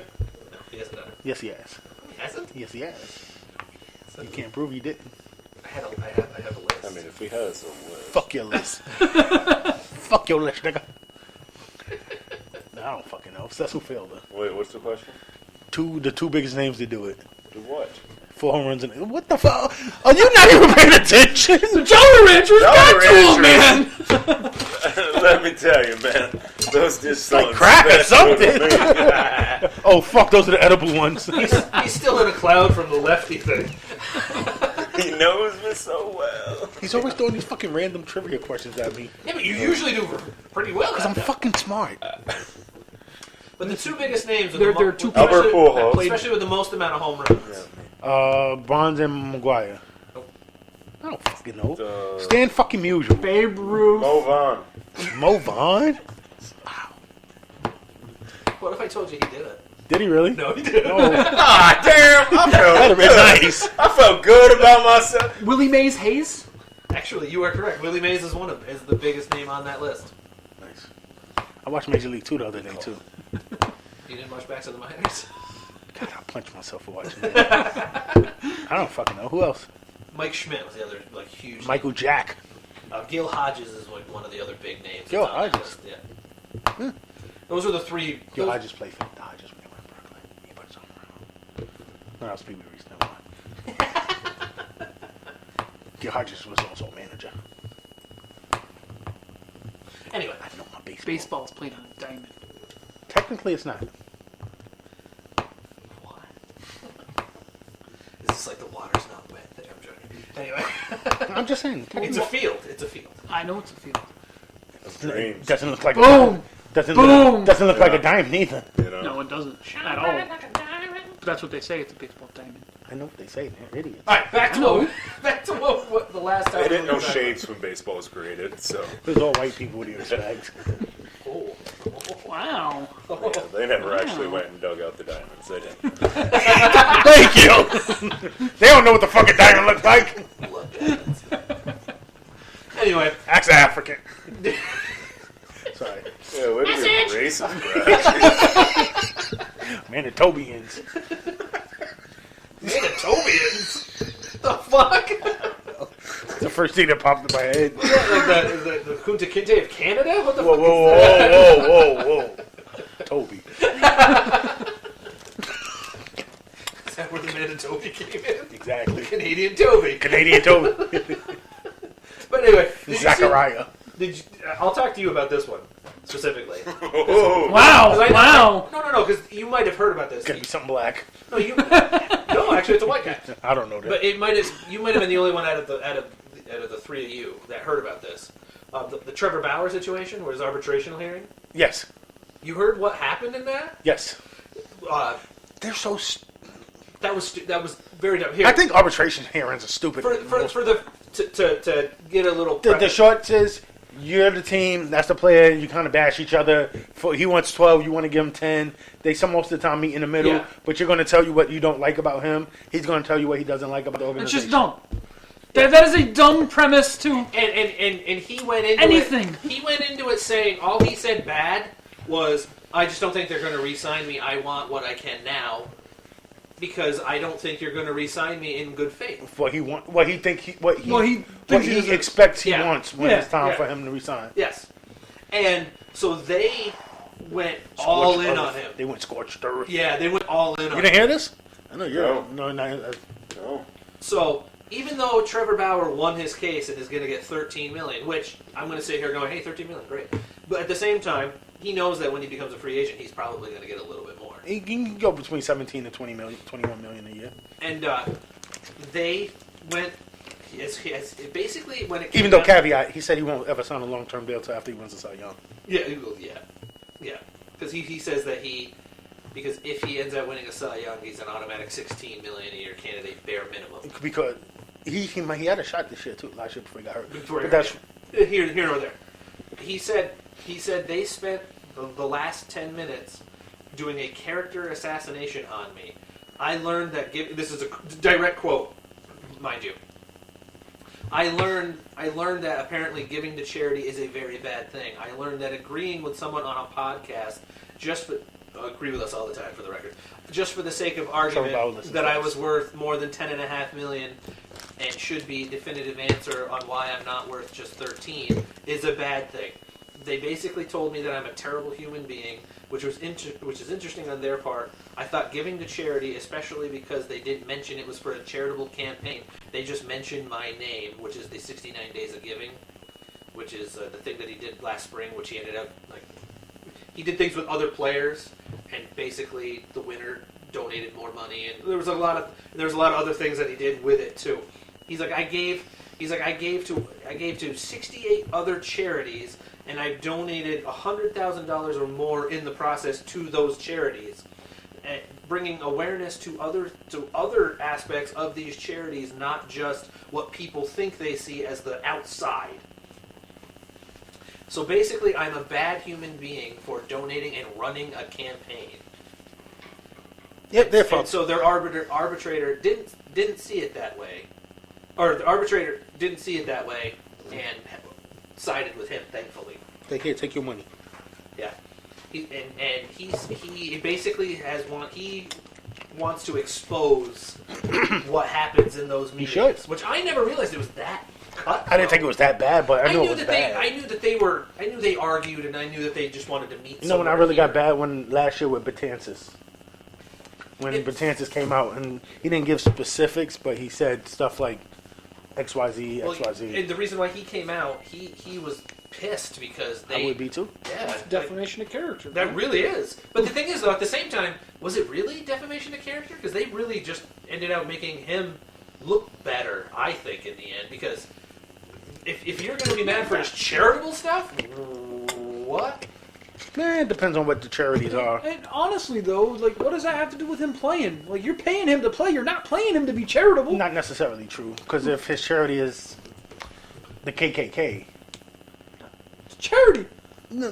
he hasn't done it. Yes, he has. He hasn't. Yes, he has. You can't prove he didn't. I have a list. I mean, if he has a list. Fuck your list. Fuck your list, nigga. I don't fucking know. That's who failed it. Wait, what's the question? The two biggest names to do it. Do what? 4 home runs and what the fuck? Are you not even paying attention? Jolly Ranchers got to him, man! Let me tell you, man. Those just like sound crack or special to something. me. Oh fuck, those are the edible ones. He's still in a cloud from the lefty thing. He knows me so well. He's always throwing these fucking random trivia questions at me. Yeah, but you usually do pretty well. Because I'm fucking smart. But the two biggest names are There are two people Albert Pujols. especially with the most amount of home runs. Bonds and McGuire. I don't fucking know. The- Stan fucking Musial. Babe Ruth. Mo Vaughn. Mo Vaughn? What if I told you he did it? Did he really? No, he didn't. Oh, Ah, damn! I that'd have felt been good. nice. I felt good about myself. Willie Mays Hayes. Actually, you are correct. Willie Mays is is the biggest name on that list. Nice. I watched Major League 2 the other day, too. You didn't watch Back to the Minors? God, I punched myself for watching that. I don't fucking know. Who else? Mike Schmidt was the other huge. Michael Jack. Gil Hodges is one of the other big names. Gil that's on that Hodges? list, Yeah. Those are the three. Yo, those- I just played for the Dodgers when they were in Brooklyn. He put something around. No, that was Pee Wee Reese. Never mind. Gil Hodges was also a manager. Anyway, I know my baseball. Baseball's played on a diamond. Technically, it's not. what? Is this like the water's not wet? I'm joking. Anyway, I'm just saying. it's a field. It's a field. I know it's a field. Dreams. Doesn't look like Boom! Doesn't Boom! look, doesn't look like Yeah. a diamond either. You know? No, it doesn't at all. But that's what they say. It's a baseball diamond. I know what they say. They're idiots. All right, back to No. what the last time. They didn't we know were talking shapes when baseball was created, so It was all white people. What do you expect? about. Oh. Wow. yeah, they never actually went and dug out the diamonds. They didn't. Thank you. They don't know what the fucck a diamond looks like. Blood diamonds. Anyway, Ask an African. Sorry. Yeah, what are you racist, bro? Manitobians. Manitobians. The fuck? It's the first thing that popped in my head. Is that the Kunta Kinte of Canada? What the Whoa, fuck whoa, is whoa, whoa, whoa. Toby. Is that where the Manitobi came in? Exactly. Canadian Toby. Canadian Toby. But anyway, Zachariah. I'll talk to you about this one specifically. Oh, Wow. 'Cause Wow. No, because you might have heard about this. It's gonna be something black. No, actually, it's a white guy. I don't know that. But you might have been the only one out of the three of you that heard about this. The Trevor Bauer situation, where his arbitrational hearing. Yes. You heard what happened in that? Yes. They're so. That was very dumb. Here, I think arbitration hearings are stupid. for the to get a little. The short says you're the team, that's the player. You kind of bash each other. He wants 12, you want to give him 10. They most of the time meet in the middle, Yeah. but you're going to tell you what you don't like about him. He's going to tell you what he doesn't like about the It's organization. just dumb. That is a dumb premise to And he went into anything. He went into it saying all he said bad was, I just don't think they're going to re-sign me. I want what I can now, because I don't think you're going to re-sign me in good faith. What he expects he Yeah. wants when Yeah. it's time Yeah. for him to resign. Yes, and so they went all in on him. They went scorched earth. Yeah, they went all in on You him. didn't hear this? I know you're. No. No. No. So even though Trevor Bauer won his case and is going to get $13 million, which I'm going to sit here going, hey, $13 million, great. But at the same time, he knows that when he becomes a free agent, he's probably going to get a little bit more. He can go between 17 and 20 million, 21 million a year. And they went. Basically, when it came Even though down- caveat, he said he won't ever sign a long-term deal until after he wins the Cy Young. Yeah. Because he says that because if he ends up winning a Cy Young, he's an automatic $16 million a year candidate, bare minimum. Because he had a shot this year too, last year before he got hurt. Before he But got that's Here nor there. He said they spent the last 10 minutes doing a character assassination on me. I learned that this is a direct quote, mind you. I learned that apparently giving to charity is a very bad thing. I learned that agreeing with someone on a podcast agree with us all the time for the record, just for the sake of argument that I was worth more than $10.5 million and should be definitive answer on why I'm not worth just 13 is a bad thing. They basically told me that I'm a terrible human being, which is interesting on their part. I thought giving to charity, especially because they didn't mention it was for a charitable campaign, they just mentioned my name, which is the 69 Days of Giving, which is the thing that he did last spring, which he ended up he did things with other players, and basically the winner donated more money, and there was a lot of other things that he did with it too. He's like, I gave to 68 other charities, and I've donated $100,000 or more in the process to those charities, and bringing awareness to other aspects of these charities, not just what people think they see as the outside. So basically, I'm a bad human being for donating and running a campaign. Yep, they're And fucked. so their arbitrator didn't see it that way, or the arbitrator didn't see it that way, and sided with him, thankfully. Take your money. Yeah, he basically he wants to expose what happens in those meetings, should. which I never realized it was that cut. I didn't think it was that bad, but I knew it was that bad. I knew they argued, and I knew that they just wanted to meet. You know when I somewhere really here. got bad when last year with Betances. When Betances came out and he didn't give specifics, but he said stuff like XYZ, Well, XYZ. and the reason why he came out, he was pissed because they. I would be too. Yeah, Defamation of character. that man. really is. But the thing is, though, at the same time, was it really defamation of character? Because they really just ended up making him look better, I think, in the end. Because if you're going to be mad for his charitable stuff, what? Man, it depends on what the charities are. And honestly, though, like, what does that have to do with him playing? Like, you're paying him to play. You're not paying him to be charitable. Not necessarily true, because if his charity is the KKK, It's charity. Yeah,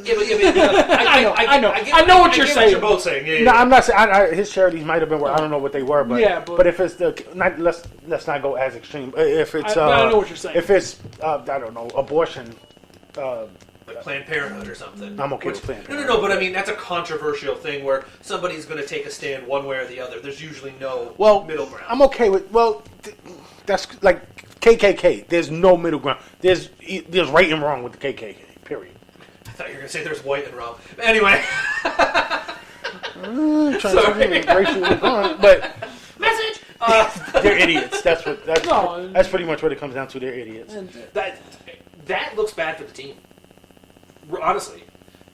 I know what you're saying. You're both saying. Yeah, no, I'm not saying his charities might have been where I don't know what they were, but Yeah, but- if it's let's not go as extreme. If it's I know what you're saying. If it's I don't know, abortion, like Planned Parenthood or something. I'm okay with Planned No, Parenthood. but I mean that's a controversial thing where somebody's going to take a stand one way or the other. There's usually no middle ground. I'm okay with that's like KKK. There's no middle ground. There's right and wrong with the KKK. Period. I thought you were going to say there's white and wrong. Anyway. Trying Sorry. to racial wrong, but Message! they're idiots. That's No. that's pretty much what it comes down to. They're idiots. And, that looks bad for the team. Honestly.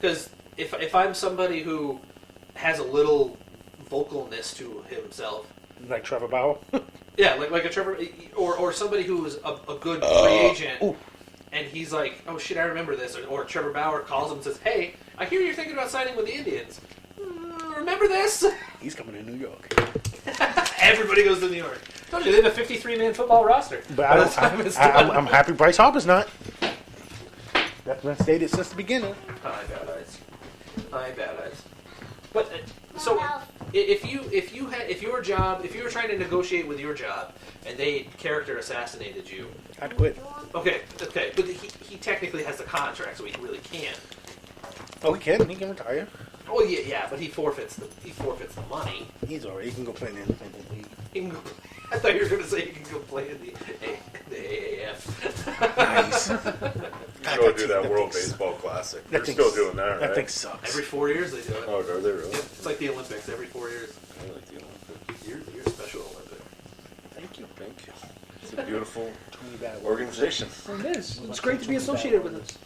Because if I'm somebody who has a little vocalness to himself, Like Trevor Bauer. yeah, like a Trevor, or somebody who is a good free agent, ooh. and he's like, oh shit, I remember this, or Trevor Bauer calls him and says, hey, I hear you're thinking about signing with the Indians. Remember this? He's coming to New York. Everybody goes to New York. Told you, they have a 53-man football roster. But By the time it's done. I'm happy Bryce Harper's not. That's been stated since the beginning. My bad eyes. But so if you were trying to negotiate with your job and they character assassinated you, I'd quit. okay, but he technically has the contract, so he really can. Oh, he can. He can retire. Oh yeah, but he forfeits the money. He's alright. He can go play in the independent league. He can go, I thought you were going to say he can go play in the AAF. Nice. God go that do team- that that World thing Baseball Classic. That They're thing still s- doing that, right? That thing sucks. Every 4 years they do it. Oh, are they really? Yep, it's like the Olympics every 4 years. I like the Olympics. You're a special Olympic. Thank you. Thank you. It's a beautiful Too many bad words. organization. It is. It's great to be associated with us.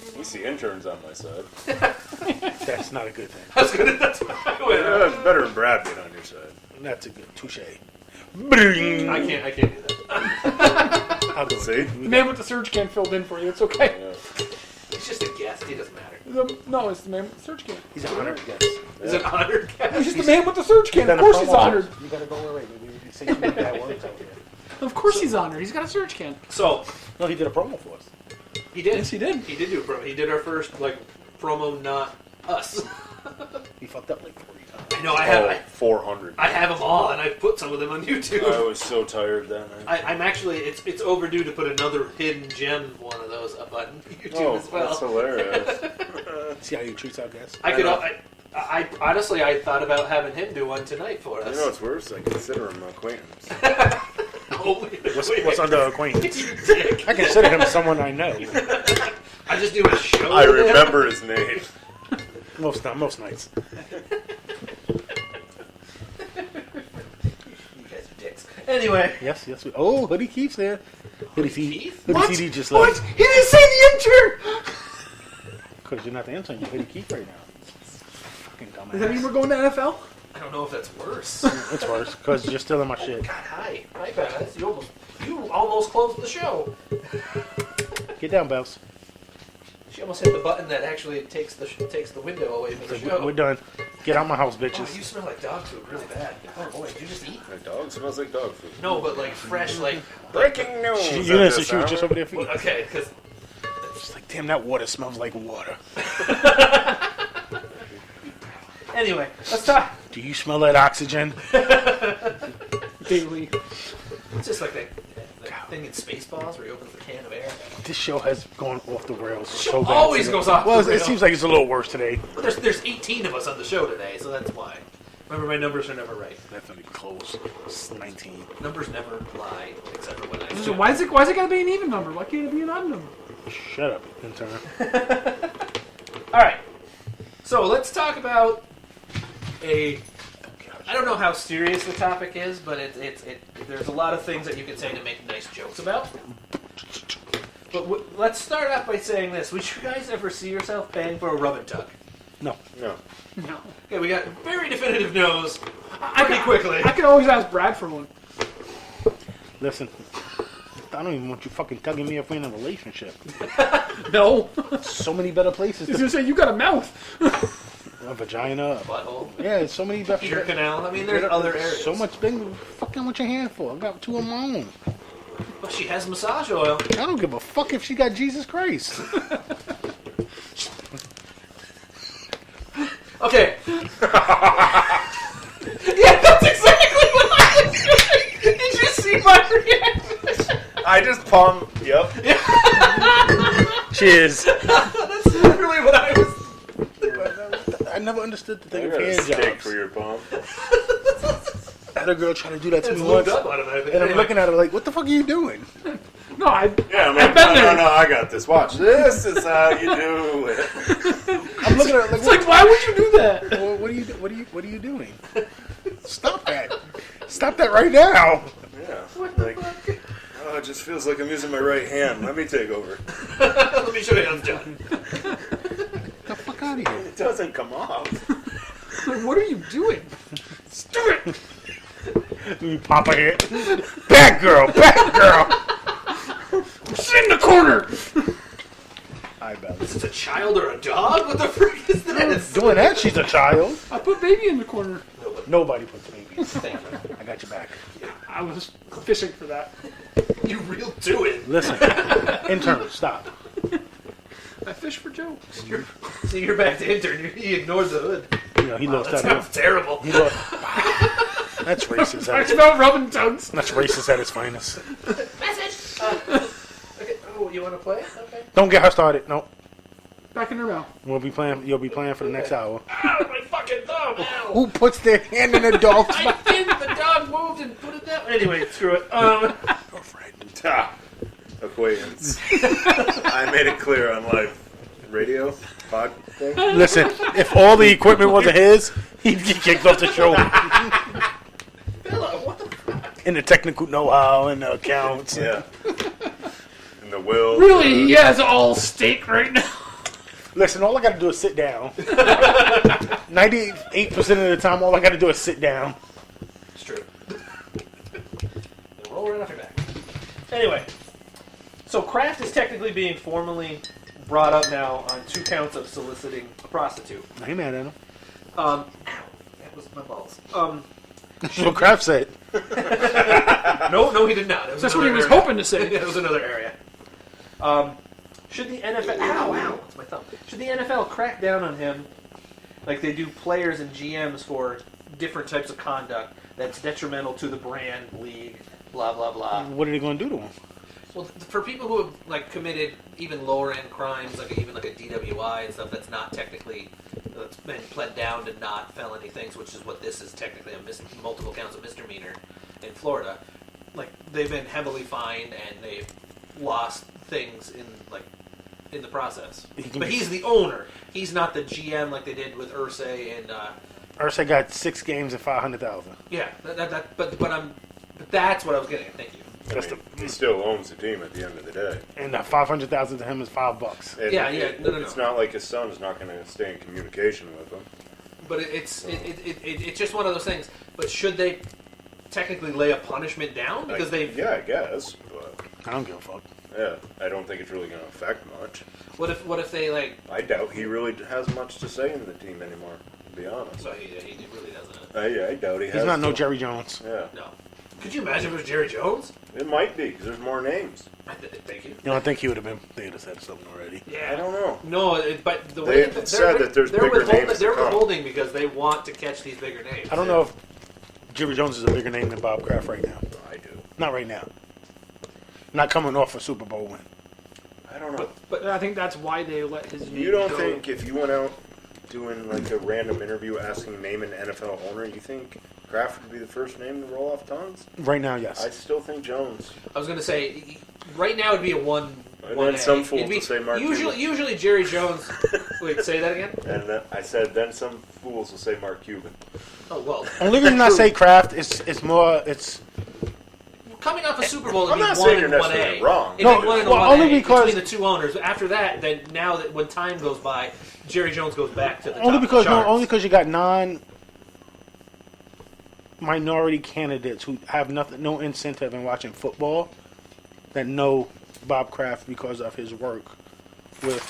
At least the intern's on my side. That's not a good thing. I was gonna. That's why I went. Yeah, it's better than Brad being on your side. That's a good touche. I can't do that. I'll do See? it. The man with the surge can filled in for you. It's okay. Yeah. He's just a guest. He doesn't matter. No, it's the man with the surge can. He's an honored guest. He's an honored guest. He's just the man with the surge can. Of Done a course he's promo. honored. You gotta go away. You say too many bad words out here. Of course he's honored. He's got a surge can. So No, he did a promo for us. he did. Yes, he did. He did do a promo. He did our first promo, not us. He fucked up like 40 times. I know. I have. 400. I have them all, and I've put some of them on YouTube. I was so tired that night. I'm actually. It's overdue to put another hidden gem one of those up on YouTube Oh, as well. that's hilarious. See how he treats our guests? I could. know. I honestly, I thought about having him do one tonight for us. You know what's worse? I consider him an acquaintance. What's under acquaintance? You dick. I consider him someone I know. I just do a show. I with him. remember his name. Most nights. You guys are dicks. Anyway. Yes. Oh, Hoodie Keith's there. Hoodie Keith? Hoodie CD just What? left. He didn't say the intern! Because you're not the intern, you're Hoodie Keith right now. Fucking Does that mean dumbass. we're going to NFL? I don't know if that's worse. It's worse, because you're stealing my shit. God, hi, Baz. You almost closed the show. Get down, Bells. She almost hit the button that actually takes the window away from the show. We're done. Get out my house, Oh, bitches. you smell like dog food really bad. Oh boy, did you just eat? My dog smells like dog food. No, but like fresh, like. Breaking news. You at didn't say this she was hour. just over there for you. Well, okay, because She's like, damn, that water smells like water. anyway, let's talk. Do you smell that oxygen? Daily. It's just like that thing in Spaceballs where he opens the can of air. This show has gone off the rails Show so bad. always today. goes off Well, the it rails. seems like it's a little worse today. But there's 18 of us on the show today, so that's why. Remember, my numbers are never right. That's not even close. It's 19. Numbers never lie, except for when I. So why is it gotta be an even number? Why can't it be an odd number? Shut up, intern. All right. So let's talk about I don't know how serious the topic is, but there's a lot of things that you can say to make nice jokes about. But let's start off by saying this: would you guys ever see yourself paying for a rub and tug? No. No. No. Okay, we got very definitive no's I pretty quickly. I could always ask Brad for one. Listen, I don't even want you fucking tugging me if we're in a relationship. No. So many better places He's to gonna say, you got a mouth. a vagina. Butthole, Yeah, there's so many better. ear canal. I mean, there's other areas. So much big. Fucking what your hand for? I got two of my own. But she has massage oil. I don't give a fuck if she got Jesus Christ. Okay. Yeah, that's exactly what I was doing. Did you see my reaction? I just palm. Yep. Cheers. That's literally what I was. I never understood the I thing of got a hand steak jobs. for your palm. I had a girl trying to do that to It's me lubed once, up automatically. and I'm Anyway. looking at her like, "What the fuck are you doing?" No, I. Yeah, I'm I've like, been no, there. no, I got this. Watch. This is how you do it. I'm looking at her It's like, why would you do that? Well, what are you doing? Stop that! Stop that right now! Yeah. Like, oh, it just feels like I'm using my right hand. Let me take over. Let me show you how it's done. Get the fuck out of here! It doesn't come off. Like, what are you doing? Stupid! You pop a hit. Back girl! Sit in the corner. I bet. Is it a child or a dog? What the frick is this? Doing that, she's a child. I put baby in the corner. Nobody puts babies. Thank you. I got your back. I was fishing for that. You real do it. Listen, intern, stop. I fish for jokes. See, you're back to intern. He ignored the hood. You know, he Wow, lost that that. sounds terrible. He lost. That's racist. I smell rubbing tongues. That's racist at its finest. Message. Okay. Oh, you want to play? Okay. Don't get her started. No, Back in her mouth. we'll be playing. You'll be playing for the next hour. Ow, my fucking thumb. Ow. Who puts their hand in a dog's I mouth? did. The dog moved and put it down. Anyway, screw it. Girlfriend. Ah. acquaintance. I made it clear on live radio pod thing. Listen, if all the equipment wasn't his, he'd get kicked off the show. And the technical know-how and the accounts. Yeah. And the will. Really, he has all stake right now. Listen, all I got to do is sit down. 98% of the time, all I got to do is sit down. It's true. Roll right off your back. Anyway, So Kraft is technically being formally brought up now on 2 counts of soliciting a prostitute. I ain't mad at him. Ow, that was my balls. That's what Kraft said. no, he did not. It was That's what he another was area. hoping to say. It was another area. Should the NFL... Ow, it's my thumb. Should the NFL crack down on him like they do players and GMs for different types of conduct that's detrimental to the brand, league, blah, blah, blah? What are they going to do to him? Well, for people who have like committed even lower end crimes, like even like a DWI and stuff, that's not technically that's been pled down to not felony things, which is what this is technically a multiple counts of misdemeanor in Florida. Like they've been heavily fined and they've lost things in the process. But he's the owner. He's not the GM like they did with Irsay and. Irsay got 6 games and $500,000. Yeah, but that's what I was getting at. Thank you. I mean, he still owns the team at the end of the day. And that $500,000 to him is $5. And Yeah, no. It's not like his son's not going to stay in communication with him. But it's just one of those things. But should they technically lay a punishment down because they've? Yeah, I guess. But I don't give a fuck. yeah, I don't think it's really going to affect much. What if they like? I doubt he really has much to say in the team anymore. To be honest, So he really doesn't. I doubt he has. He's not no to. Jerry Jones. Yeah, No. Could you imagine if it was Jerry Jones? it might be because there's more names. Thank you. You know, I think he would have been. They would have said something already. Yeah. I don't know. No, but the way They said that there's bigger names to They're come. withholding because they want to catch these bigger names. I don't know if Jerry Jones is a bigger name than Bob Kraft right now. I do. Not right now. Not coming off a Super Bowl win. I don't know. But I think that's why they let his name You don't go. think if you went out doing like a random interview asking name an NFL owner, you think Kraft would be the first name to roll off tongues? Right now, yes. I still think Jones. I was going to say, right now it'd be a one. And one then some A. fool It'd be- will say Mark Usually Jerry Jones. Wait, say that again. And then I said, then some fools will say Mark Cuban. Oh well. Only reason I say Kraft is more. It's Coming off a Super Bowl, I'm it'd not be saying 1 you're and 1A. necessarily wrong. It'd No, be 1 and well, 1A only because- between the two owners. After that, then now that when time goes by, Jerry Jones goes back to the only top because of the charts. only because you got non-minority candidates who have no incentive in watching football that know Bob Kraft because of his work with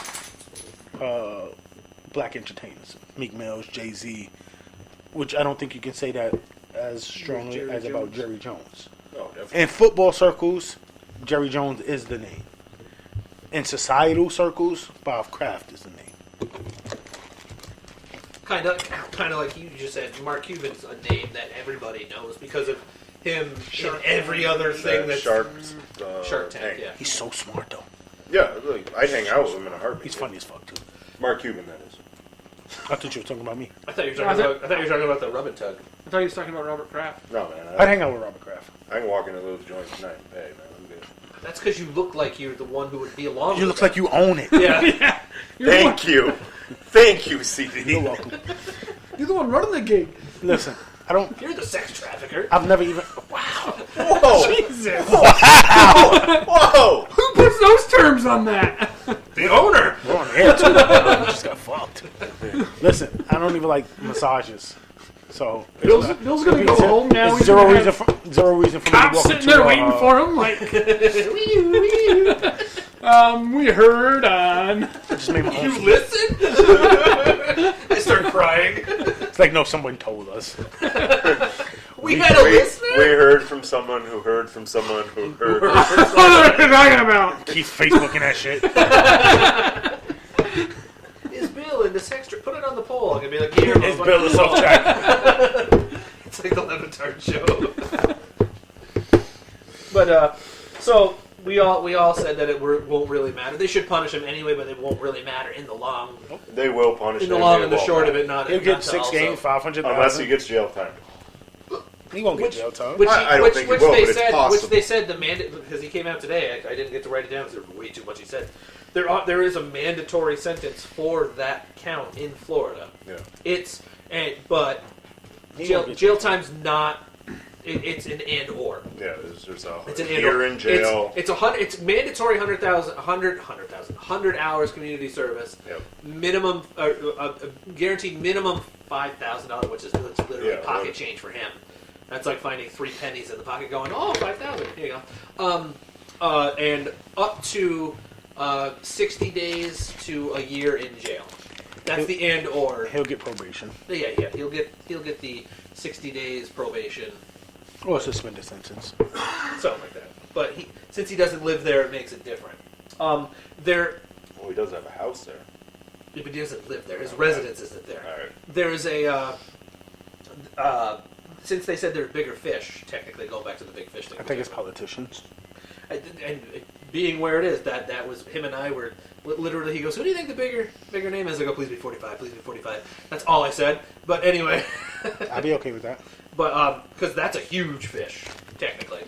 black entertainers, Meek Mills, Jay-Z, which I don't think you can say that as strongly Jerry as about Jones. Jerry Jones. No, definitely. In football circles, Jerry Jones is the name. In societal circles, Bob Kraft is the name. Kind of like you just said, Mark Cuban's a name that everybody knows because of him Shark in every other thing That that's Shark Tank. Yeah. He's so smart, though. Yeah, like, I'd hang out with him in a heartbeat. He's funny as fuck, too. Mark Cuban, that is. I thought you were talking about me. I thought you were talking about the rub and tug. I thought he was talking about Robert Kraft. No, man. I'd hang out with Robert Kraft. I can walk into those joints tonight and pay, man. I'm good. That's because you look like you're the one who would be along. You with look them. like you own it. Yeah. Thank you. Thank you, CD. You're welcome. You're the one running the gig. Listen, I don't. You're the sex trafficker. I've never even. Wow. Whoa! Jesus. Whoa! Who puts those terms on that? The owner. We're on air too. I just got fucked. Listen, I don't even like massages, so Bill's gonna go home now. It's He's zero gonna reason. have Zero reason for me to cops walk sitting into there waiting for him. Like, we heard on. I just made my You own. listen? I start crying. It's like no, someone told us. We had a listener. We heard from someone who heard from someone who heard. What are you talking about? Keith Facebooking that shit. Is Bill in the sex tra- Put it on the poll. I can be like, here. It's Bill the self track. It's like the Levitard show. But so we all said that it won't really matter. They should punish him anyway, but it won't really matter in the long, They will punish in the him. long They and the won't short of matter. it. Not He'll not get to 6 also- games, Unless he $500,000. gets jail time. He won't get jail time. I don't think he will, but it's possible. Which they said the because he came out today. I didn't get to write it down because there was way too much he said. There is a mandatory sentence for that count in Florida. Yeah. But jail time's not. It's an and or. Yeah, there's a it's an year in jail. It's mandatory 100 hours community service. Yep. Minimum, guaranteed minimum $5,000, which is literally pocket change for him. That's like finding 3 pennies in the pocket, going, oh, 5,000. Here you go. And up to 60 days to a year in jail. That's the and or. He'll get probation. Yeah. He'll get the 60 days probation. Or a suspended sentence. Something like that. But since he doesn't live there, it makes it different. Well, he does have a house there. But he doesn't live there. His residence isn't there. All right. There's a... since they said there's bigger fish, technically, going back to the big fish thing. I think it's politicians. And being where it is, that was... Him and I were... Literally, he goes, who do you think the bigger name is? I go, please be 45, please be 45. That's all I said. But anyway... I'd be okay with that. But because that's a huge fish, technically.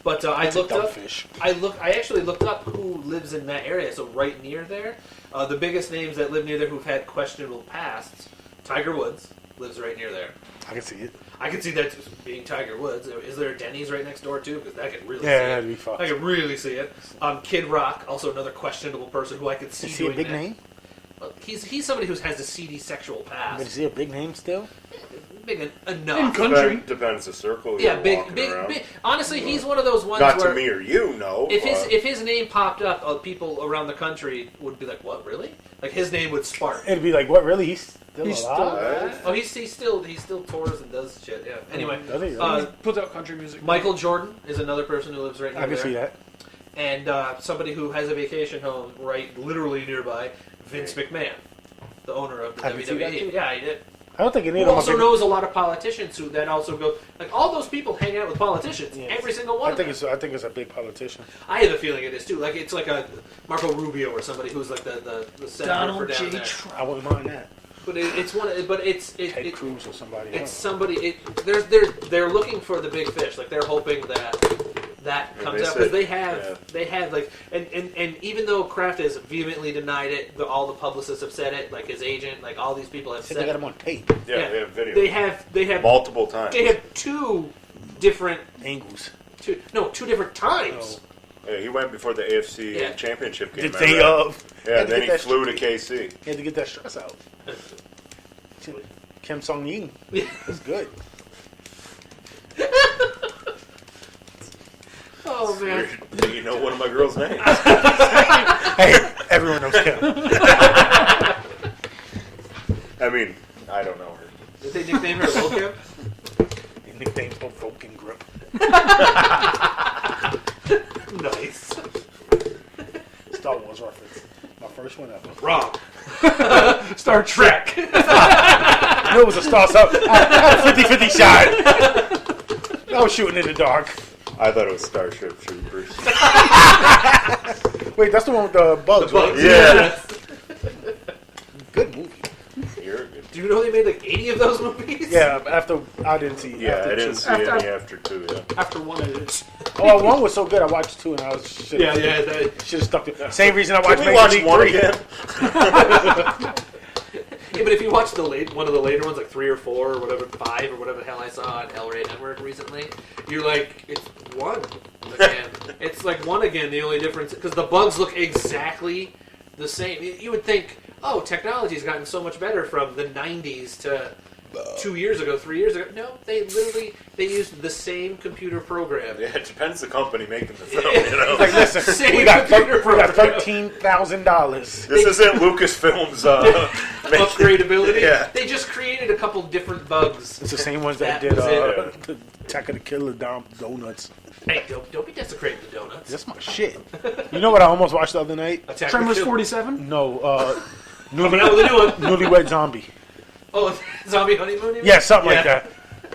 But I looked up. Fish. I actually looked up who lives in that area. So right near there, the biggest names that live near there who've had questionable pasts. Tiger Woods lives right near there. I can see it. I can see that being Tiger Woods. Is there a Denny's right next door too? Because I could really see that'd it. be fun. I could really see it. Kid Rock, also another questionable person who I could see. Is he a big name? Well, he's somebody who has a seedy sexual past. But is he a big name still? Big enough. In country. Depends the circle. Yeah, you're walking around. big. Honestly, he's one of those ones Not where to me or you, no. if his name popped up, people around the country would be like, "What, really?" Like his name would spark. It'd be like, what, really? He's still He's alive? Oh, he still tours and does shit. Yeah. Anyway, Does he? He puts out country music. Michael Jordan is another person who lives right near I can there. see that. And somebody who has a vacation home literally nearby, Vince McMahon, the owner of the I can see that WWE. too. Yeah, he did. I don't think any Who of them also are big. knows a lot of politicians who then also go like all those people hang out with politicians. Yeah. Every single one. I think of them. it's a big politician. I have a feeling it is too. Like it's like a Marco Rubio or somebody who's like the senator Donald for down J. there. Trump. I wouldn't mind that. But it's one. But Ted Cruz or somebody it's else. somebody. They're looking for the big fish. Like they're hoping that comes out because they have like and even though Kraft has vehemently denied it, all the publicists have said it. Like his agent, like all these people have Said said they got it. him on tape. Yeah, they have video. They have multiple times. They have two different Angles. two different times. Yeah, he went before the AFC Yeah. Championship game. The day of. Yeah, then he flew to KC. He had to get that stress out. Kim Song Ying. That's good. Oh man. Do you know one of my girls' names? Hey, everyone knows Kim. I mean, I don't know her. Did they nickname her Lil Kim? He nicknamed her Broken Grip. Nice. Star Wars reference. My first one ever. Wrong. Star Trek. I knew it was a Star Wars. I had a 50-50 shot. I was shooting in the dark. I thought it was Starship Troopers. Wait, that's the one with the bugs, right? Yeah. Good movie. You're good. Do you know they made like 80 of those movies? Yeah, after I didn't see. Yeah, after I didn't two. see any after 2, yeah. After one of it. Oh, one was so good. I watched 2 and I was should Yeah. have stuck to. Same reason I Can watched we Major watch League 1 3. again? Yeah, but if you watch one of the later ones, like 3 or 4 or whatever, 5 or whatever the hell I saw on El Rey Network recently, you're like, it's 1 again. It's like 1 again. The only difference because the bugs look exactly the same. You would think, oh, technology's gotten so much better from the 90s to 2 years ago, 3 years ago. No, they used the same computer program. Yeah, it depends the company making the film, you know. Like, listen, Same we got computer program. $13,000. This isn't Lucasfilm's Upgradability. Yeah. They just created a couple different bugs. It's the same ones that did was it. the Attack of the Killer Donuts. Hey, don't be desecrating the donuts. That's my shit. You know what I almost watched the other night? Attack Tremors the Kill- 47. No, Coming out with a new one. Newlywed Zombie. Oh, Zombie Honeymoon? Yeah, something like Yeah.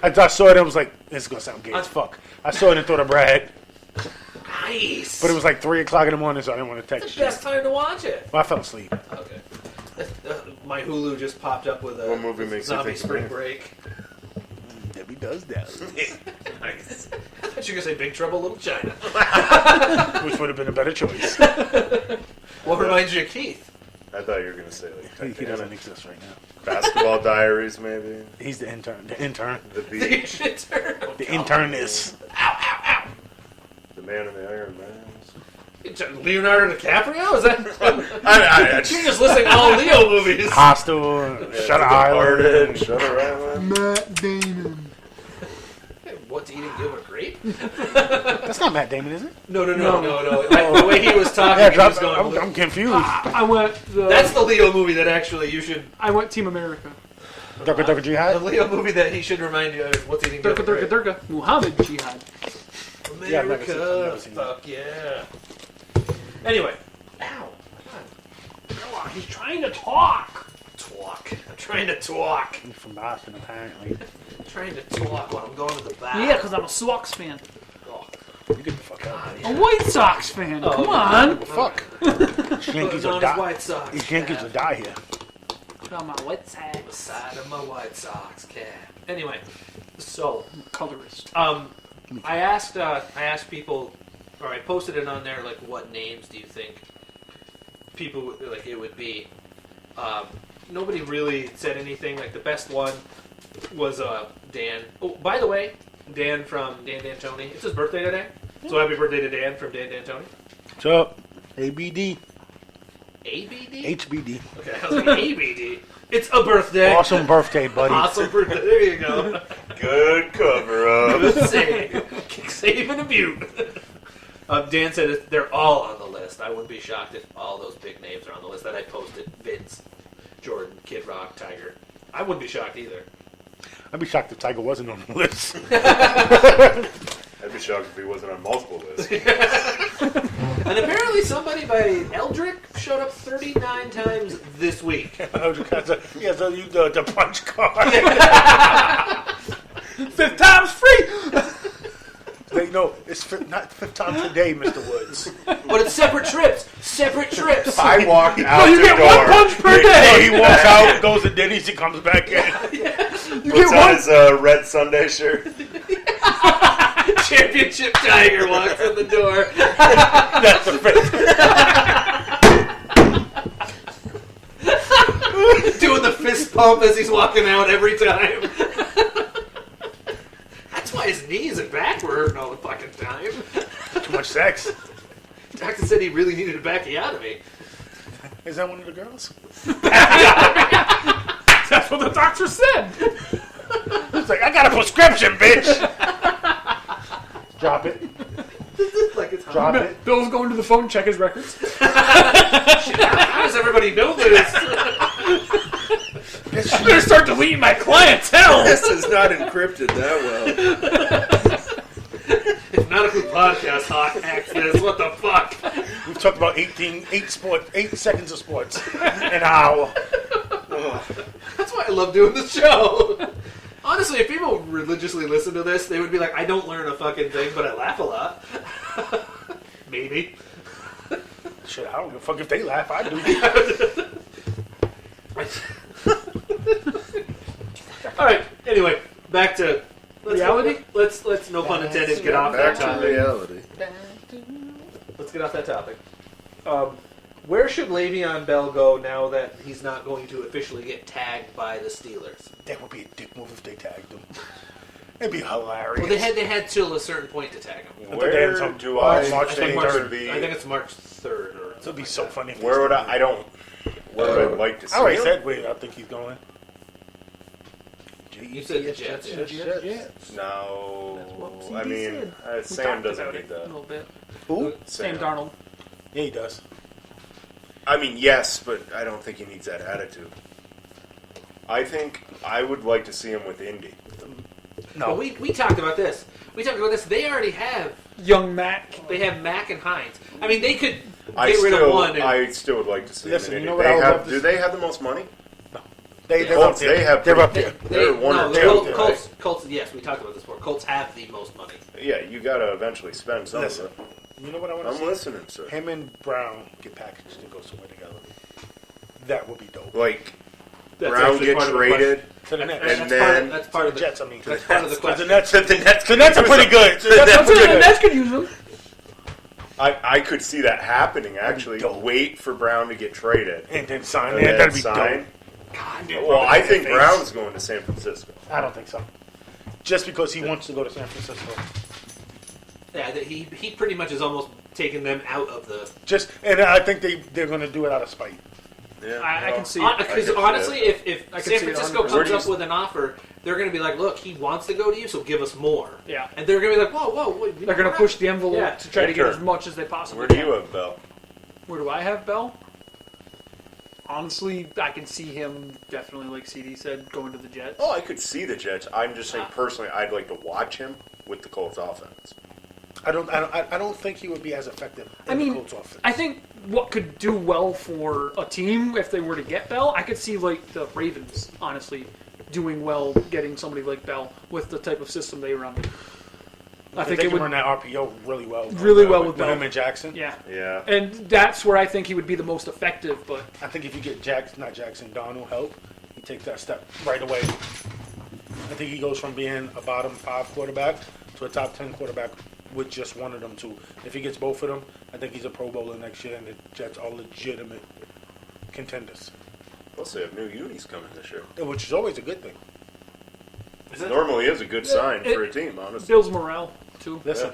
that. I saw it and was like, this is going to sound gay as fuck. I saw it and thought of Brad. Nice. But it was like 3 o'clock in the morning, so I didn't want to text It's the you. best time to watch it. Well, I fell asleep. Okay. My Hulu just popped up with a What movie makes you Zombie think Spring of Break. Debbie does that. Nice. I thought you were going to say Big Trouble Little China. Which would have been a better choice. What reminds you of Keith? I thought you were going to say like He doesn't exist right now. Basketball Diaries, maybe. He's the intern. The intern. The Beach. The internist. The Man in the Iron Mask. Leonardo DiCaprio? Is that? I You're just listing all Leo movies. Hostel. Shutter Island. Shutter Island. Matt Damon. What's eating you a grape? That's not Matt Damon, is it? No. The way he was talking, Yeah, he was going. I'm confused. I went. That's the Leo movie that actually you should. I went Team America. Durga The Jihad? Leo movie that he should remind you of is What's Eating You a Grape. Durga. Muhammad Jihad. Yeah, I've never seen- I've America, never seen that. fuck yeah. Anyway, ow, He's trying to talk. I'm trying to talk. He's from Boston, apparently. I'm trying to talk while I'm going to the bar. Yeah, because I'm a Sox fan. Oh, You get the fuck out. A White Sox fan. Oh, Come on. Fuck. These Yankees Putting will on his die. White Sox These Yankees will cap. die here. Put on my White The Sox. side of my White Sox cap. Anyway, so Colorist. I asked people, or I posted it on there, like, what names do you think people like it would be? Nobody really said anything. Like the best one was Dan. Oh, by the way, Dan from Dan D'Antoni. It's his birthday today, so happy birthday to Dan from Dan D'Antoni. What's up? ABD. ABD. HBD. Okay, I was like ABD. It's a birthday. Awesome birthday, buddy. Awesome birthday. There you go. Good cover up. Good save. Kick save and a butte. Dan said they're all on the list. I wouldn't be shocked if all those big names are on the list that I posted. Vince, Jordan, Kid Rock, Tiger. I wouldn't be shocked either. I'd be shocked if Tiger wasn't on the list. I'd be shocked if he wasn't on multiple lists. And apparently somebody by Eldrick showed up 39 times this week. Yeah, so you the punch card. 5th time's free. Like, no, it's not 5th time today, Mr. Woods. But it's separate trips. Separate trips. I walked out you the get door. one punch per Big day. So he walks out, goes to Denny's, he comes back in. Puts on his red Sunday shirt. Championship Tiger walks in the door. That's the 5th. Doing the fist pump as he's walking out every time. That's why his knees and back were hurting all the fucking time. Too much sex. Doctor said he really needed a bacchiotomy. Is that one of the girls? That's what the doctor said. It's like, I got a prescription, bitch. Drop it. Like it's Drop it. Bill's going to the phone, check his records. How does everybody know this? I'm going to start deleting my clientele. This is not encrypted that well. If not a good podcast, Hawk hacks this. What the fuck? We've talked about 8 seconds of sports. An hour. That's why I love doing this show. Honestly, if people religiously listen to this, they would be like, I don't learn a fucking thing, but I laugh a lot. Maybe. Shit, I don't give a fuck if they laugh. I do. All right. Anyway, back to Reality? Let's no pun intended get off that Back to topic. reality. Let's get off that topic. Where should Le'Veon Bell go now that he's not going to officially get tagged by the Steelers? That would be a dick move if they tagged him. It'd be hilarious. Well, they had till a certain point to tag him. I thought they had some- March I think third. March, would be- I think it's March 3rd. Or It'd be so funny. If Where would I don't. Where would I like to see I already him? said where I think he's going. You said the Jets. Yeah. No. what I CD mean, said. Sam doesn't need A that. little bit. Who? Sam Darnold. Yeah, he does. I mean, yes, but I don't think he needs that attitude. I think I would like to see him with Indy. No. Well, we talked about this. They already have. Young Mac. They have Mack and Hines. I mean, they could I get rid of one. And, still would like to see Listen, him in you Indy. know what I would love to Do see? they have the most money? They're Colts, up there. they have They're up pretty- there. They're one or two, right? Colts. Yes, we talked about this before. Colts have the most money. Yeah, you got to eventually spend some Listen, of it. you know what I want to I'm see? listening, sir. Him and Brown get packaged and go somewhere together. That would be dope. Like, That's Brown actually get part of the traded, To the Nets. and then That's part of the Jets, I mean. That's part of the The question. Nets, the Nets. the Nets are pretty good. The Nets are That's pretty it. The good. Nets could use them. I could see that happening. Actually, dope. wait for Brown to get traded And then sign. and Yeah, then that'd be sign. dope. God, dude, Well, I Brown think face. Brown's going to San Francisco. I don't think so. Just because he wants to go to San Francisco. Yeah, he pretty much is almost taking them out of the. And I think they're going to do it out of spite. Yeah, I can see it. Because I can honestly, see if I can San see it Francisco 100%. comes up with an offer, they're going to be like, "Look, he wants to go to you, so give us more." Yeah. And they're going to be like, "Whoa, wait, They're going to push the envelope Yeah. to try to get Intern. as much as they possibly Where do can. you have Bell? Where do I have Bell? Honestly, I can see him definitely, like CD said, going to the Jets. Oh, I could see the Jets. I'm just saying personally, I'd like to watch him with the Colts offense. I don't think he would be as effective in I mean, the Colts offense. I think what could do well for a team if they were to get Bell, I could see like the Ravens, honestly, doing well getting somebody like Bell with the type of system they run. I think they it can would run that RPO really well. really well with him Bell. and Jackson. Yeah, Yeah. and that's where I think he would be the most effective. But I think if you get Donald help, he takes that step right away. I think he goes from being a bottom 5 quarterback to a top 10 quarterback with just one of them two. If he gets both of them, I think he's a Pro Bowler next year, and the Jets are legitimate contenders, Plus, they have new unis coming this year. which is always a good thing. Normally is a good sign for a team, honestly. Bill's morale too. Listen,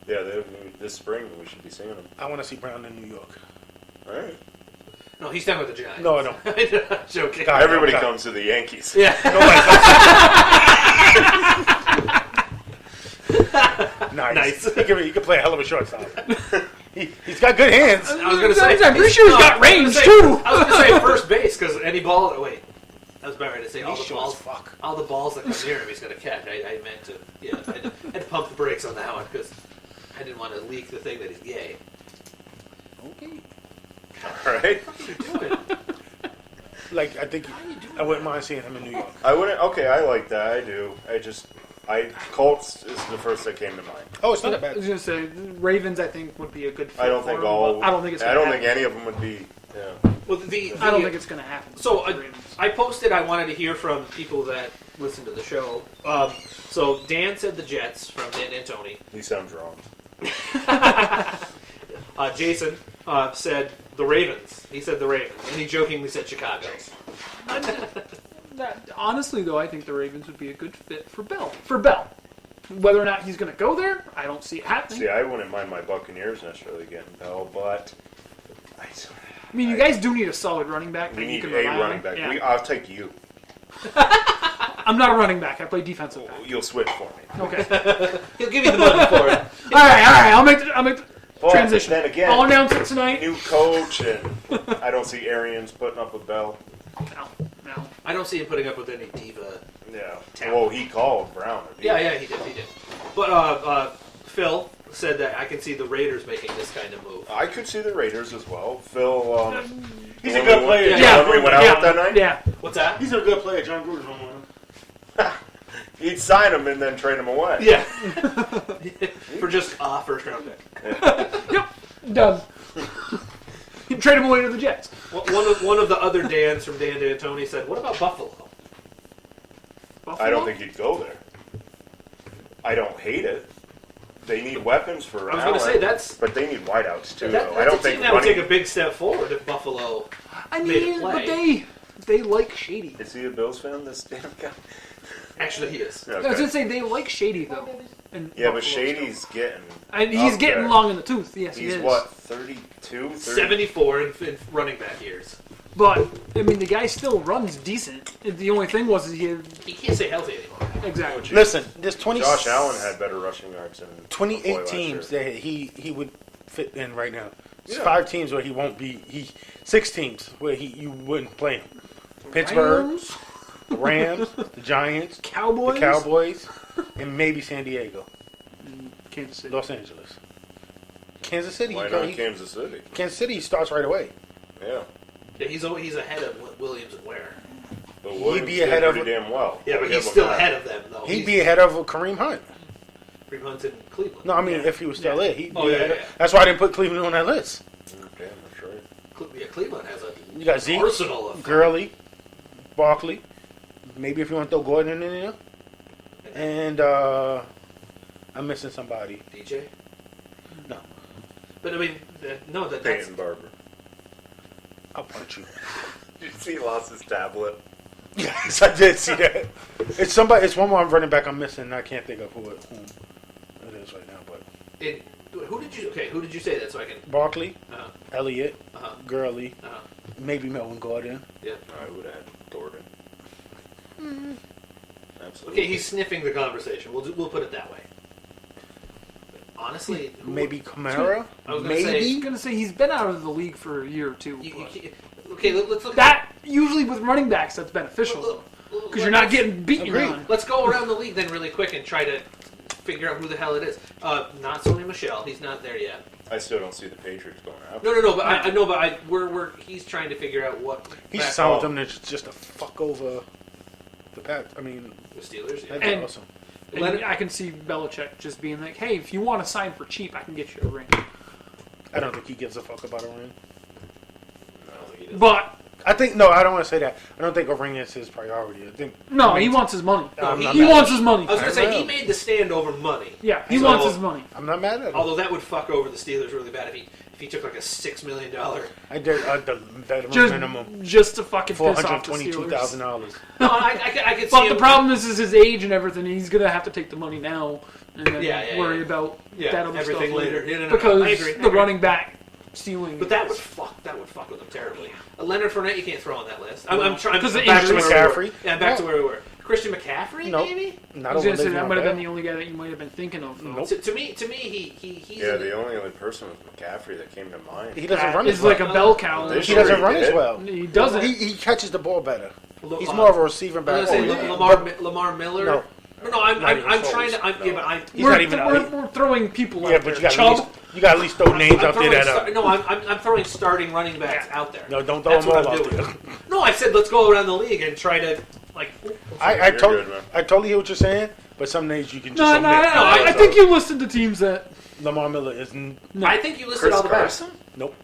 Yeah, they have new, this spring we should be seeing them. I want to see Brown in New York. All right. No, he's down with the Giants. No, I don't. Joking. God, Everybody okay. comes to the Yankees. Yeah. Nice. Nice. He can play a hell of a shortstop. He's got good hands. I was going to say. I'm pretty sure he's got range I too. was going to say first base because any ball. Wait, I was about ready to say all He's the short balls. as fuck. All the balls that come near him, he's going to catch. I meant to. Yeah, I had to pump the brakes on that one because I didn't want to leak the thing that he's gay. Okay. All right. What are you doing? Like, I think I wouldn't mind seeing him in New York. I wouldn't. Okay, I like that. I do. Colts is the first that came to mind. Oh, it's not a I bad. was gonna say Ravens. I think would be a good fit. I don't for think him, all. but I don't think it's. I Gonna don't happen. think any of them would be. Yeah. Well, I don't think it's gonna happen. So with the Ravens. I posted. I wanted to hear from people that listen to the show. So Dan said the Jets from Dan and Tony. He sounds wrong. Jason said the Ravens. He said the Ravens, and he jokingly said Chicago. Honestly, though, I think the Ravens would be a good fit for Bell. For Bell, whether or not he's going to go there, I don't see it happening. See, I wouldn't mind my Buccaneers necessarily getting Bell, but I mean, you guys do need a solid running back. we that you need can a rely on. running back. Yeah. I'll take you. I'm not a running back. I play defensive back. You'll switch for me. Okay. He'll give you the money for it. all right. I'll make the But transition. then again, I'll announce it tonight. new coach, and I don't see Arians putting up with Bell. No. I don't see him putting up with any diva. Yeah. Talent. Well, he called Brown. Yeah, he did. But Phil said that I can see the Raiders making this kind of move. I could see the Raiders as well. Phil. He's a good player. Yeah. When we went out that night, Yeah. What's that? He's a good player. John Gruden's don't want him. he'd sign him and then trade him away. Yeah. For just a first round pick. Done. You trade him away to the Jets. One of the other Dans from Dan D'Antoni said, "What about Buffalo?" Buffalo? I don't think he'd go there. I don't hate it. They need weapons for I was going to Allen, say that's but they need wideouts too. that's though. I don't a think team that would running. take a big step forward if Buffalo. I made a mean, but play. they like Shady. Is he a Bills fan? This damn guy. Actually, he is. I was Okay. gonna say they like Shady though. And Yeah, but Buffalo Shady's getting. and he's up getting there. long in the tooth. Yes, he He's is. what, 32? 30? 74 in running back years. But I mean, the guy still runs decent. The only thing was he He can't stay healthy anymore. exactly. Listen, there's 20. Josh Allen had better rushing yards than 28 last teams year. that he would fit in right now. There's Yeah. 5 teams where he won't be. 6 teams where you wouldn't play him. Pittsburgh, Rams, the Rams, the Giants, Cowboys, the Cowboys, and maybe San Diego, Kansas City. Los Angeles, Kansas City. Why not Kansas City? Kansas City starts right away. Yeah. Yeah, he's ahead of Williams and Ware. But He'd Williams be did ahead of- pretty damn well. Yeah, I'll but give he's him still that. ahead of them, though. He'd be ahead of Kareem Hunt. Kareem Hunt's in Cleveland. No, I mean Yeah. if he was still there, he'd be Oh, yeah, ahead of- yeah. That's why I didn't put Cleveland on that list. Damn, that's right. Cleveland has a You got Zeke, arsenal of Gurley, Barkley. Maybe if you want to throw Gordon in there. And I'm missing somebody. DJ. No. But I mean, no, that's Peyton Barber. I'll punch you. Did you see he lost his tablet? Yes, I did see that. It's somebody. It's one more running back I'm missing. And I can't think of whom it is right now. But who did you say that so I can? Barkley, Uh-huh. Elliott, Uh-huh. Gurley, Uh-huh. maybe Melvin Gordon. Yeah. I would add Gordon. Absolutely. Okay, he's sniffing the conversation. We'll put it that way. Honestly, Maybe Kamara. I was gonna I say- was gonna say he's been out of the league for a year or two. You but can't- okay, let's look. that usually with running backs, that's beneficial because you're not getting beaten Agreed. on. Let's go around the league then really quick and try to figure out who the hell it is. Not Sony Michel. He's not there yet. I still don't see the Patriots going out. No. But I know. But we're he's trying to figure out what He back- should sign with them just to fuck over the Pats. I mean, the Steelers. Yeah. that'd be And- awesome. And I can see Belichick just being like, "Hey, if you want to sign for cheap, I can get you a ring." I don't think he gives a fuck about a ring. I don't think he does. But I think no, I don't want to say that. I don't think a ring is his priority. I think no, he wants his money. No, I'm not He mad wants at his money. I was gonna say I he will. made the stand over money. Yeah, he So- wants his money. I'm not mad at him. Although that would fuck over the Steelers really bad if he took like a $6 million. I did the veteran Just, minimum just to fucking piss off the $422,000. Steelers. No, I could see. But the him- problem is his age and everything. He's gonna have to take the money now and then Yeah, worry yeah. about Yeah, that other everything stuff later. No, because I agree, I the agree. running back ceiling. But that would fuck with him terribly. Leonard Fournette, you can't throw on that list. I'm trying. Because I'm of back to injuries. where we were. McCaffrey? Yeah, back to No. where we were. Christian McCaffrey, Nope. maybe. Not I was over gonna say that Le'Veon might have Bell. been the only guy that you might have been thinking of. Though. Nope. To me, he's Yeah, the only other person was McCaffrey that came to mind. He doesn't run Is as well. like a bell cow. This He year doesn't he run as did. well. He doesn't. He catches the ball better. Look, He's more of a receiving I back. was gonna say Oh, yeah. Lamar Miller. No. No, I'm Not even trying close. to. Yeah, but I'm. He's not even out. we're throwing people Yeah, out but there. you got Chubb, at least throw names out there that No, I'm throwing starting running backs out there. no, don't throw That's them what all I'm out doing. there. No, I said let's go around the league and try to like. I You're good, man. totally hear what you're saying, but some names you can just no, omit. I think you listed the teams that. Lamar Miller isn't. I think you listed Chris all the backs. Carson? Nope.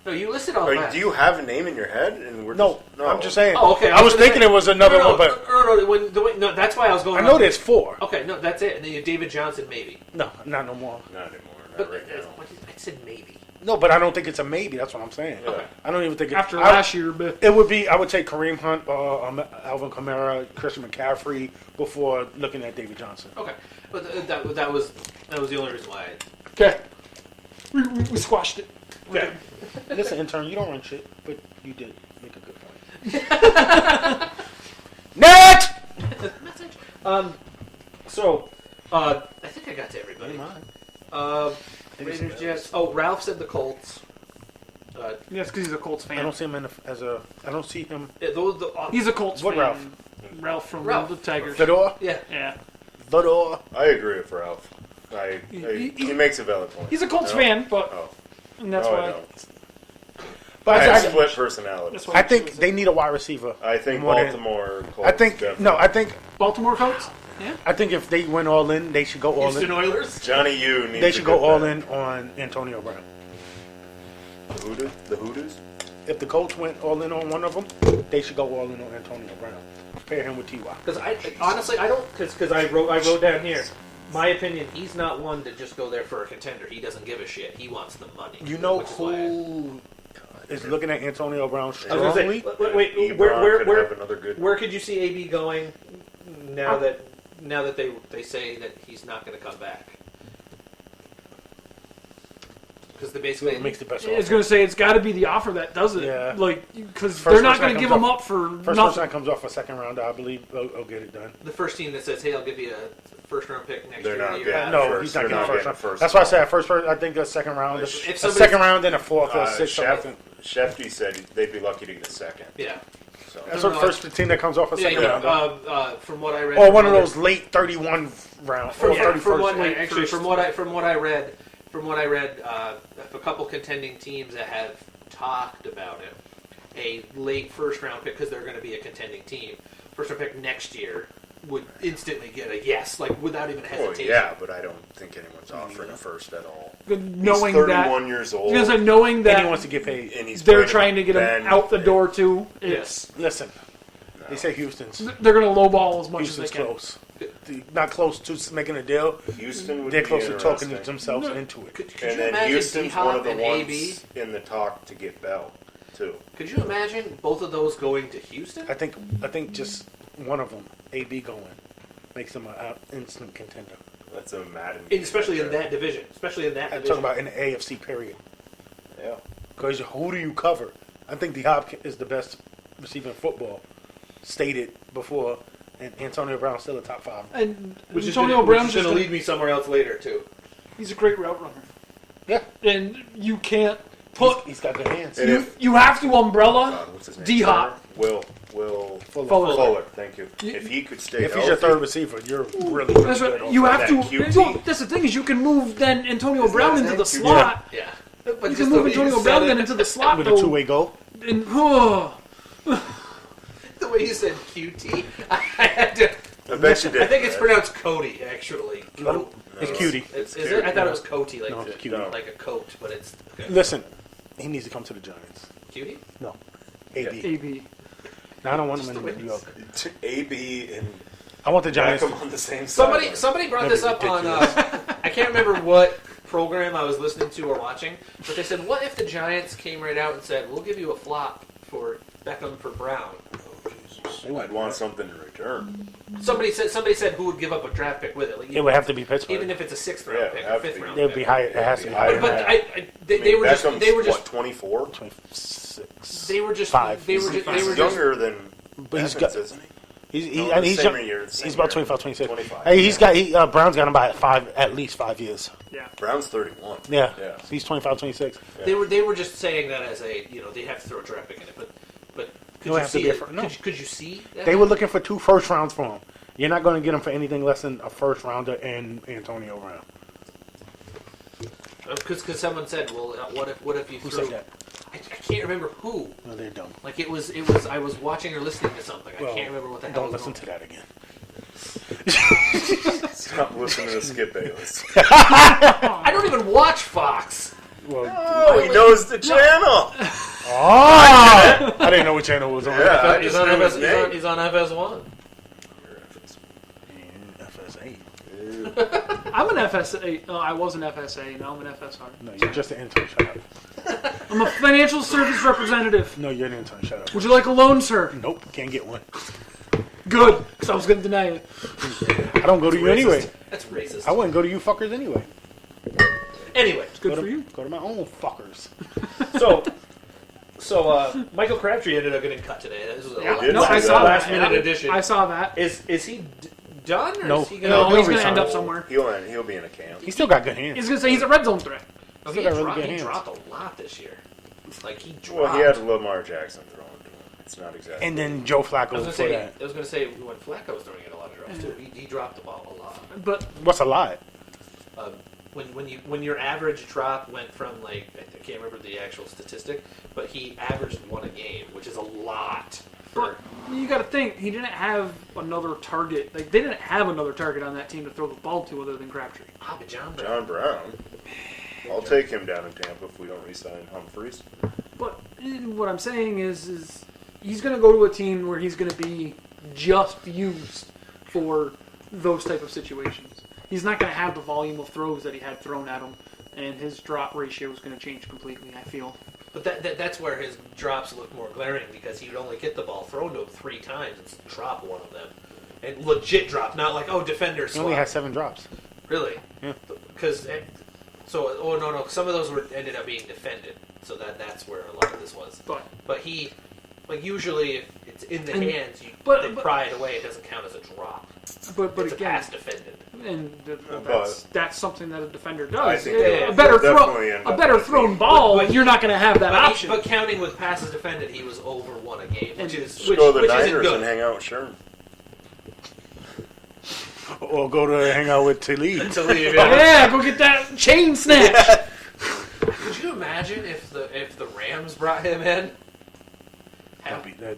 No, you listed all the backs. Do you have a name in your head? And we're No, just, I'm just saying. Oh, okay. I was gonna thinking say- it was another no, one, but no, that's why I was going. I know on. there's 4. Okay, no, that's it. And then you have David Johnson, maybe. No, not no more. Not anymore. Not But right now. I said maybe. No, but I don't think it's a maybe. That's what I'm saying. Yeah. I don't even think it, After I- last year, but It would be. I would take Kareem Hunt, Alvin Kamara, Christian McCaffrey before looking at David Johnson. Okay, but that was the only reason why. okay, we squashed it. Yeah. Listen, intern, you don't run shit, but you did make a good point. Next. So, I think I got to everybody. Mine. Raiders, Jets. Oh, Ralph said the Colts. Yes, because he's a Colts fan. I don't see him as a. I don't see him. He's a Colts What fan. Ralph? Ralph from Ralph. the Tigers. Fedor. yeah. Yeah, Fedor. I agree with Ralph. He makes a valid point. he's a Colts No? fan, but Oh, and that's no, I why. don't. But I I, have split personality. That's why I he think was they need a wide receiver. I think more than- Baltimore. Colts I think definitely. no. I think Baltimore Colts. Yeah, if they went all in, they should go all Houston in. Oilers. Johnny U needs. They a should good go all bet. in on Antonio Brown. The Hoodoos. If the Colts went all in on one of them, they should go all in on Antonio Brown. Pair him with Ty. Because honestly, I don't. Because I wrote down here. My opinion, he's not one to just go there for a contender. He doesn't give a shit. He wants the money. You know which is why who is looking at Antonio Brown I was gonna say, strongly? wait, Ebron where could have another good. where could you see AB going now that they say that he's not going to come back? Because they basically It makes the best I was offer. gonna say it's got to be the offer that does it. Yeah. Like because First they're not person going that to give comes him up- up for First person nothing. that comes off a second round, I believe, will get it done. the first team that says, "Hey, I'll give you a first round pick next They're year." not year getting after." No, first. he's not They're getting not first getting round. first. That's why I said first. I think a second round, If a somebody's- second round, then a fourth or sixth. Shefty said they'd be lucky to get second. Yeah. So That's No, what no, first team that comes off a Yeah, second yeah. round. From what I read, Or from one of other- those late 31 round or From 31st. what late actually first. from what I read, a couple contending teams that have talked about it, a late first round pick because they're going to be a contending team. First round pick next year would instantly get a yes, like without even Well, hesitation. yeah, but I don't think anyone's offering a first at all. Knowing he's that, 31 years I old. was gonna say knowing And he that wants to get paid. and he's they're playing trying to get him Ben out the and- door too. Yes. Listen, They say Houston's. They're going to lowball as much Houston's as they can. close. Not close to making a deal. Houston would They're be close to talking interesting. themselves into it. Could And you then imagine Houston's D-Hop one of the and ones AB? in the talk to get Bell, too. Could you imagine both of those going to Houston? I think just one of them, AB going, makes them an instant contender. That's a Madden. Especially in that division. Especially in that I'm division. talking about in the AFC period. Yeah. Because who do you cover? I think D-Hop is the best receiver in football, stated before, and Antonio Brown's still a top 5. And Which Antonio is Brown's going just to lead me somewhere else later, too. he's a great route runner. Yeah. And you can't put... He's got good hands. And if- You have to umbrella What's his name? D-Hop. Will Fuller. Thank you. You- If he could stay If healthy, he's your third receiver, you're really, really That's good. right. You have that to... QT. No, that's the thing is you can move then Antonio Isn't Brown that into his the name? slot. Yeah. But You just can the move way you Antonio said Brown it- then into the slot, with a though. two-way goal. And, The way you said QT, I had to... I bet you did. I think it's right? pronounced Cody, actually. No, it's No, cutie. Is It's it? I cute. thought it was Coty, like, No, it's cutie. like a coat, but it's okay. Listen, he needs to come to the Giants. Cutie? No, AB. AB. Now, I don't want him Just in the way New York. AB and I want the Giants. Beckham on the same side. Somebody brought That'd this be up on. ridiculous. I can't remember what program I was listening to or watching, but they said, "What if the Giants came right out and said, we'll give you a flop for Beckham for Brown?" I'd want something in return. Somebody said who would give up a draft pick with it? Like, It would have to be Pittsburgh. even if it's a 6th round Yeah, pick it'd or have to 5th be. round It would pick. be higher. It has to be But- higher. But than that. they were just 24. 26. they were just Five. they were just He's younger than But he's Evans, got. isn't he? He's No, and the he's same young- year, the same he's about year. 25, 26. 25, Hey, he's yeah. got Brown's got him by at least 5 years. Brown's 31. Yeah, Yeah. he's 25, 26. They were just saying that as a they have to throw a draft pick in it, but could It would you have to see be a it? fir- no. Could you see that? They were looking for 2 first rounds for him. You're not going to get him for anything less than a first rounder and Antonio Brown. Because someone said, well, what if you Who threw? said that? I can't remember who. No, they're dumb. Like it was. I was watching or listening to something. I Well, can't remember what the hell. Don't was listen going to that again. Stop listening to Skip Bayless. I don't even watch Fox. Well, Oh, he knows the channel. I didn't know what channel it was on. Yeah, I He's just on, knew his FS, name. he's on FS1. FSA. I'm an FSA. I was an FSA. Now I'm an FSR. No, you're just an intern. Shut up. I'm a financial service representative. No, you're an intern. Shut up. Would you like a loan, sir? Nope, can't get one. Good, because I was going to deny it. I don't go to you anyway. That's racist. I wouldn't go to you fuckers anyway. Anyway, Good go for to, you. Go to my own fuckers. so Michael Crabtree ended up getting cut today. This was a Yeah. did No, see I that. saw last that. minute Yeah. addition. I saw that. Is he done or No. is he No, gonna? he's going to resign. end up somewhere. He'll be in a camp. He's still got good hands. He's going to say he's a red zone threat. Oh, Still he, got really good he hands. dropped a lot this year. Like he dropped. Well, he had Lamar Jackson throwing to him. It's not exactly. And then Joe I Flacco was before gonna that. say when Flacco was throwing in a lot of drops too. He dropped the ball a lot. But What's a lot? When your average drop went from like I can't remember the actual statistic, but he averaged 1 a game, which is a lot. But you got to think he didn't have another target. Like they didn't have another target on that team to throw the ball to other than Crabtree. But John Brown. John Brown. I'll take him down in Tampa if we don't re-sign Humphreys. But what I'm saying is he's going to go to a team where he's going to be just used for those type of situations. He's not going to have the volume of throws that he had thrown at him, and his drop ratio is going to change completely, I feel. But that's where his drops look more glaring because he would only get the ball thrown to him 3 times and drop one of them. And legit drop, not like, defender He swap. only has 7 drops. Really? Yeah. Because, no, some of those ended up being defended. So that's where a lot of this was. But he, like usually if it's in the hands, they pry it away, it doesn't count as a drop. But it's again, a pass defended. And But- that's something that a defender I does. think they'll A better definitely end a up better with thrown being- ball, but you're not going to have that option. But counting with passes defended, he was over 1 a game, which is Just go to the which isn't Niners good. and hang out with Sherman. Or go to hang out with Talib. To leave, Yeah, go get that chain snatch. Could you imagine if the Rams brought him in?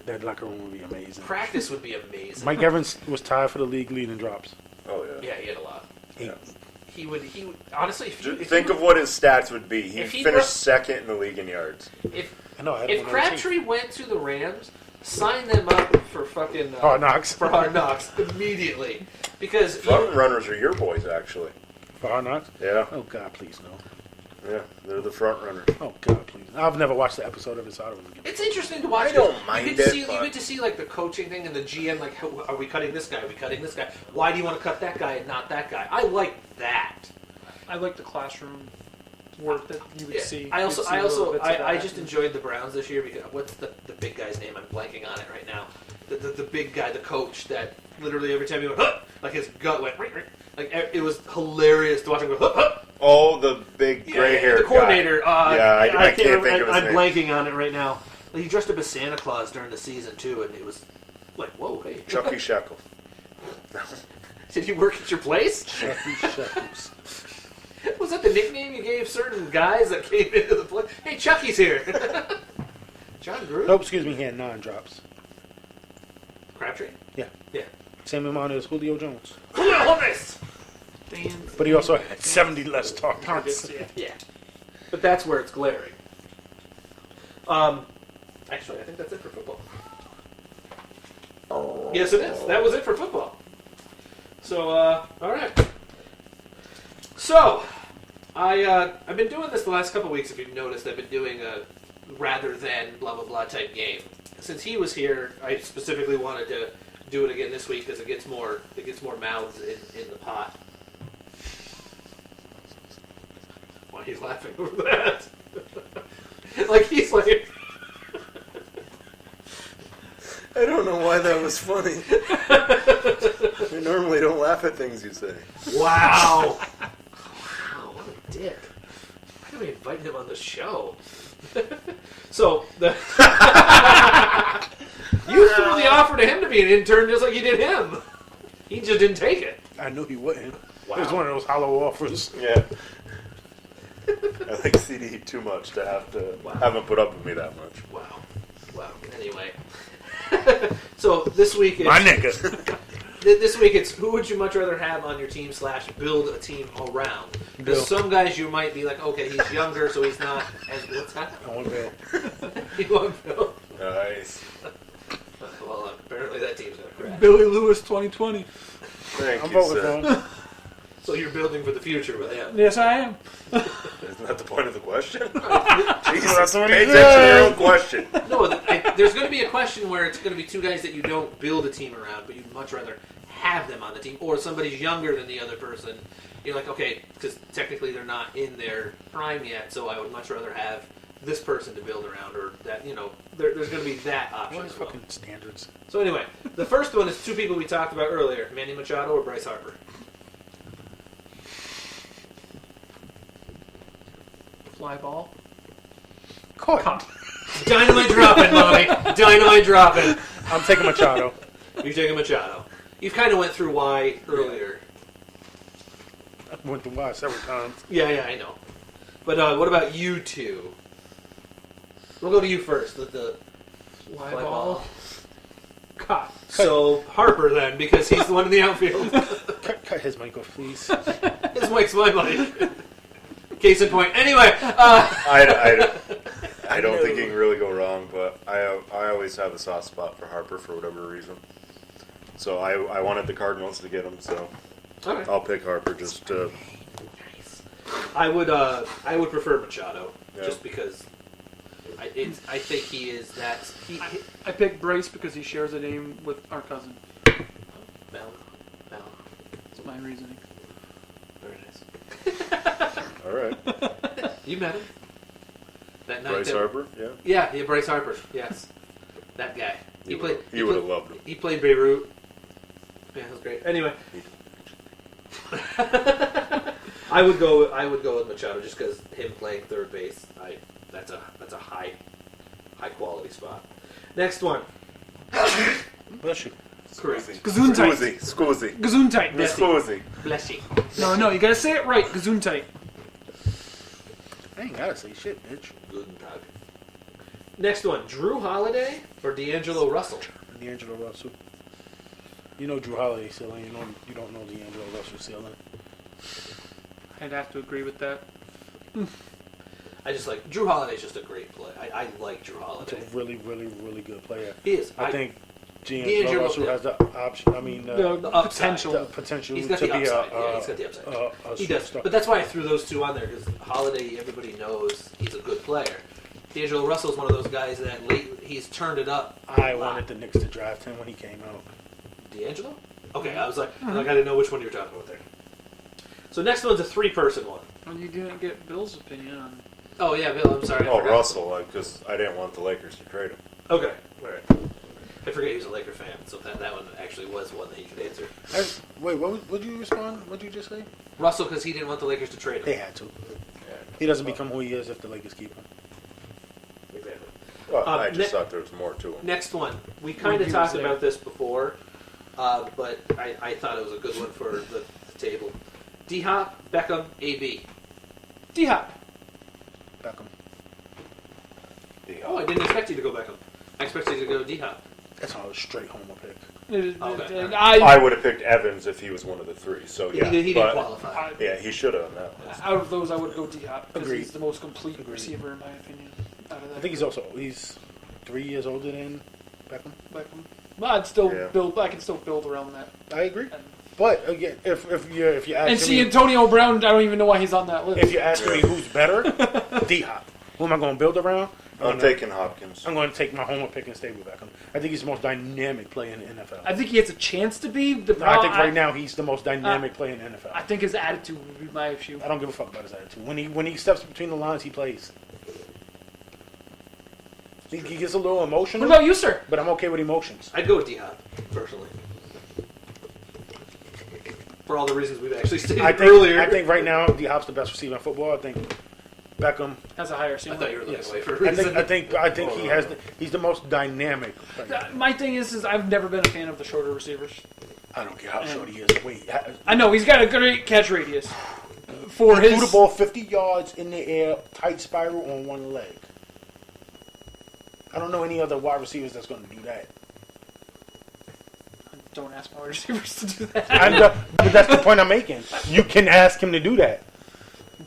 That locker room would be amazing. Practice would be amazing. Mike Evans was tied for the league lead in drops. Oh yeah. Yeah, he had a lot. Yeah. He would honestly. Think of what his stats would be. He'd if he finish brought- second in the league in yards. If I know. I had if one on the team. Crabtree went to the Rams, sign them up for fucking Hard Knocks. for Hard Knocks immediately, because Front runners are your boys, actually. For Hard Knocks? Yeah, Oh, God, please, no. yeah, they're the front runners. Oh, God, please. I've never watched the episode of it, so I don't really give a it's interesting to watch. I don't 'cause mind you get to it, see, but- you get to see like the coaching thing and the GM, like, how, are we cutting this guy? Are we cutting this guy? Why do you want to cut that guy and not that guy? I like that. I like the classroom work that you would Yeah. see. I also, You'd see little bits of I that. just enjoyed the Browns this year because what's the big guy's name? I'm blanking on it right now. The big guy, the coach that literally every time he went, huh, like his gut went, "Rink, rink." Like it was hilarious to watch him go, huh, huh. Oh, the big gray-haired the coordinator. Yeah, I can't think of his I'm name. blanking on it right now. Like, he dressed up as Santa Claus during the season too, and it was like, whoa, hey, guy. Chucky Shekel. did you work at your place? Chucky Shekels. Was that the nickname you gave certain guys that came into the place? Hey, Chucky's here. John Groove? Oh, excuse me, he had 9 drops. Crabtree? Yeah. Yeah. Same amount as Julio Jones. Julio Jones! Dan But he also had 70 less targets. targets. Yeah. Yeah. But that's where it's glaring. Actually, I think that's it for football. Yes, it is. That was it for football. So, all right. So, I've been doing this the last couple weeks. If you've noticed, I've been doing a rather than blah blah blah type game. Since he was here, I specifically wanted to do it again this week because it gets more mouths in the pot. Why he's laughing over that? Like he's like. I don't know why that was funny. I normally don't laugh at things you say. Wow. Wow, what a dick. Why do we invite him on the show? So, you threw the offer to him to be an intern just like you did him. He just didn't take it. I knew he wouldn't. Wow. It was one of those hollow offers. Yeah. I like CD too much to have him put up with me that much. Wow. Wow. Anyway. So, this week My it's, nigga. this week it's who would you much rather have on your team / build a team around? Bill. Because some guys you might be like, okay, he's younger, so he's not as... What's that? I want Bill. You want Bill? Nice. Well, apparently that team's going to crash. Billy Lewis 2020. Thank I'm you, voting sir. for him. So you're building for the future with him. Yes, I am. Isn't that the point of the question? That's Jesus, what he pay attention to said. your own question. No, there's going to be a question where it's going to be two guys that you don't build a team around, but you'd much rather have them on the team, or somebody's younger than the other person. You're like, okay, because technically they're not in their prime yet, so I would much rather have this person to build around, or that, there's going to be that option What is as well. fucking standards? So anyway, the first one is two people we talked about earlier, Manny Machado or Bryce Harper. Fly ball. Caught. Dynamite dropping, Bobby. Dynamite dropping. I'm taking Machado. You're taking Machado. You kind of went through why earlier. I went to watch several times. Yeah, I know. But what about you two? We'll go to you first. The Fly fly ball. God. So Harper then, because he's the one in the outfield. Cut his mic off, please. His mic's my mic. Case in point. Anyway, I don't think you can really go wrong, but I always have a soft spot for Harper for whatever reason. So I wanted the Cardinals to get him, so okay. I'll pick Harper just to... I would prefer Machado Yeah. just because I think he is that. I picked Bryce because he shares a name with our cousin. Valid. That's my reasoning. Very nice. All right. You met him. That night. Bryce Harper, Yeah, Bryce Harper. Yes, that guy. He would have loved him. He played Beirut. Yeah, that was great. Anyway, I would go with Machado just because him playing third base. That's a high quality spot. Next one. Bless you. Correct. Gesundheit. Scusi. Gesundheit. Scusi. Bless you. No, you gotta say it right. Gesundheit. I ain't gotta say shit, bitch. Guten Tag. Next one. Drew Holiday or D'Angelo Russell? D'Angelo Russell. You know Drew Holiday ceiling. You don't know D'Angelo Russell ceiling. I'd have to agree with that. I just like Drew Holiday's just a great play. I like Drew He's Holiday. a really, really, really good player. He is. I think D'Angelo Russell has the option. I mean, The upside. the potential. potential He's got to the be upside. Yeah, he's got the upside. a He does. superstar. But that's why I threw those two on there because Holiday, everybody knows he's a good player. D'Angelo Russell's one of those guys that he's turned it up. I wanted the Knicks to draft him when he came out. D'Angelo? Okay, I was like, I didn't know which one you were talking about there. So next one's a 3-person one. Well, you didn't get Bill's opinion on. Oh yeah, Bill. I'm sorry. I Oh, forgot. Russell, because I didn't want the Lakers to trade him. Okay, all right. I forget he was a Laker fan, so that one actually was one that he could answer. Wait, what would you respond? What did you just say? Russell, because he didn't want the Lakers to trade They him. had to. He doesn't become who he is if the Lakers keep him. Exactly. Well, I Ne- just thought there was more to him. Next one. We kind of Reviews talked there. about this before, but I thought it was a good one for the table. D-Hop, Beckham, AB. D-Hop. Beckham. Oh, I didn't expect you to go Beckham. I expected you to go D-Hop. That's not a straight homer pick. Okay. I would have picked Evans if he was one of the three. So yeah, He didn't but qualify. yeah, he should have on that list. Out of those, I would go D-Hop because Agreed. he's the most complete Agreed. receiver in my opinion. Out of that I think he's 3 years older than Beckham. Beckham. But I'd still Yeah. build. I can still build around that. I agree. But again, if you And ask see, me, Antonio Brown, I don't even know why he's on that list. if you ask me who's better, D-Hop. Who am I going to build around? I'm taking Hopkins. I'm going to take my homer pick and stay with Beckham. I think he's the most dynamic player in the NFL. I think he has a chance to be. The No, I think problem- right now he's the most dynamic player in the NFL. I think his attitude would be my issue. I don't give a fuck about his attitude. When he steps between the lines, he plays. He gets a little emotional, What about you, sir? but I'm okay with emotions. I'd go with D-Hop, personally. For all the reasons we've actually stated earlier. I think right now D-Hop's the best receiver in football. I think Beckham. Has a higher I ceiling. thought you were looking Yes. away for a reason. I think he's the most dynamic. player. My thing is I've never been a fan of the shorter receivers. I don't care how short he is. Wait, I know he's got a great catch radius for he his. threw the ball 50 yards in the air, tight spiral on one leg. I don't know any other wide receivers that's going to do that. Don't ask my wide receivers to do that. But that's the point I'm making. You can ask him to do that.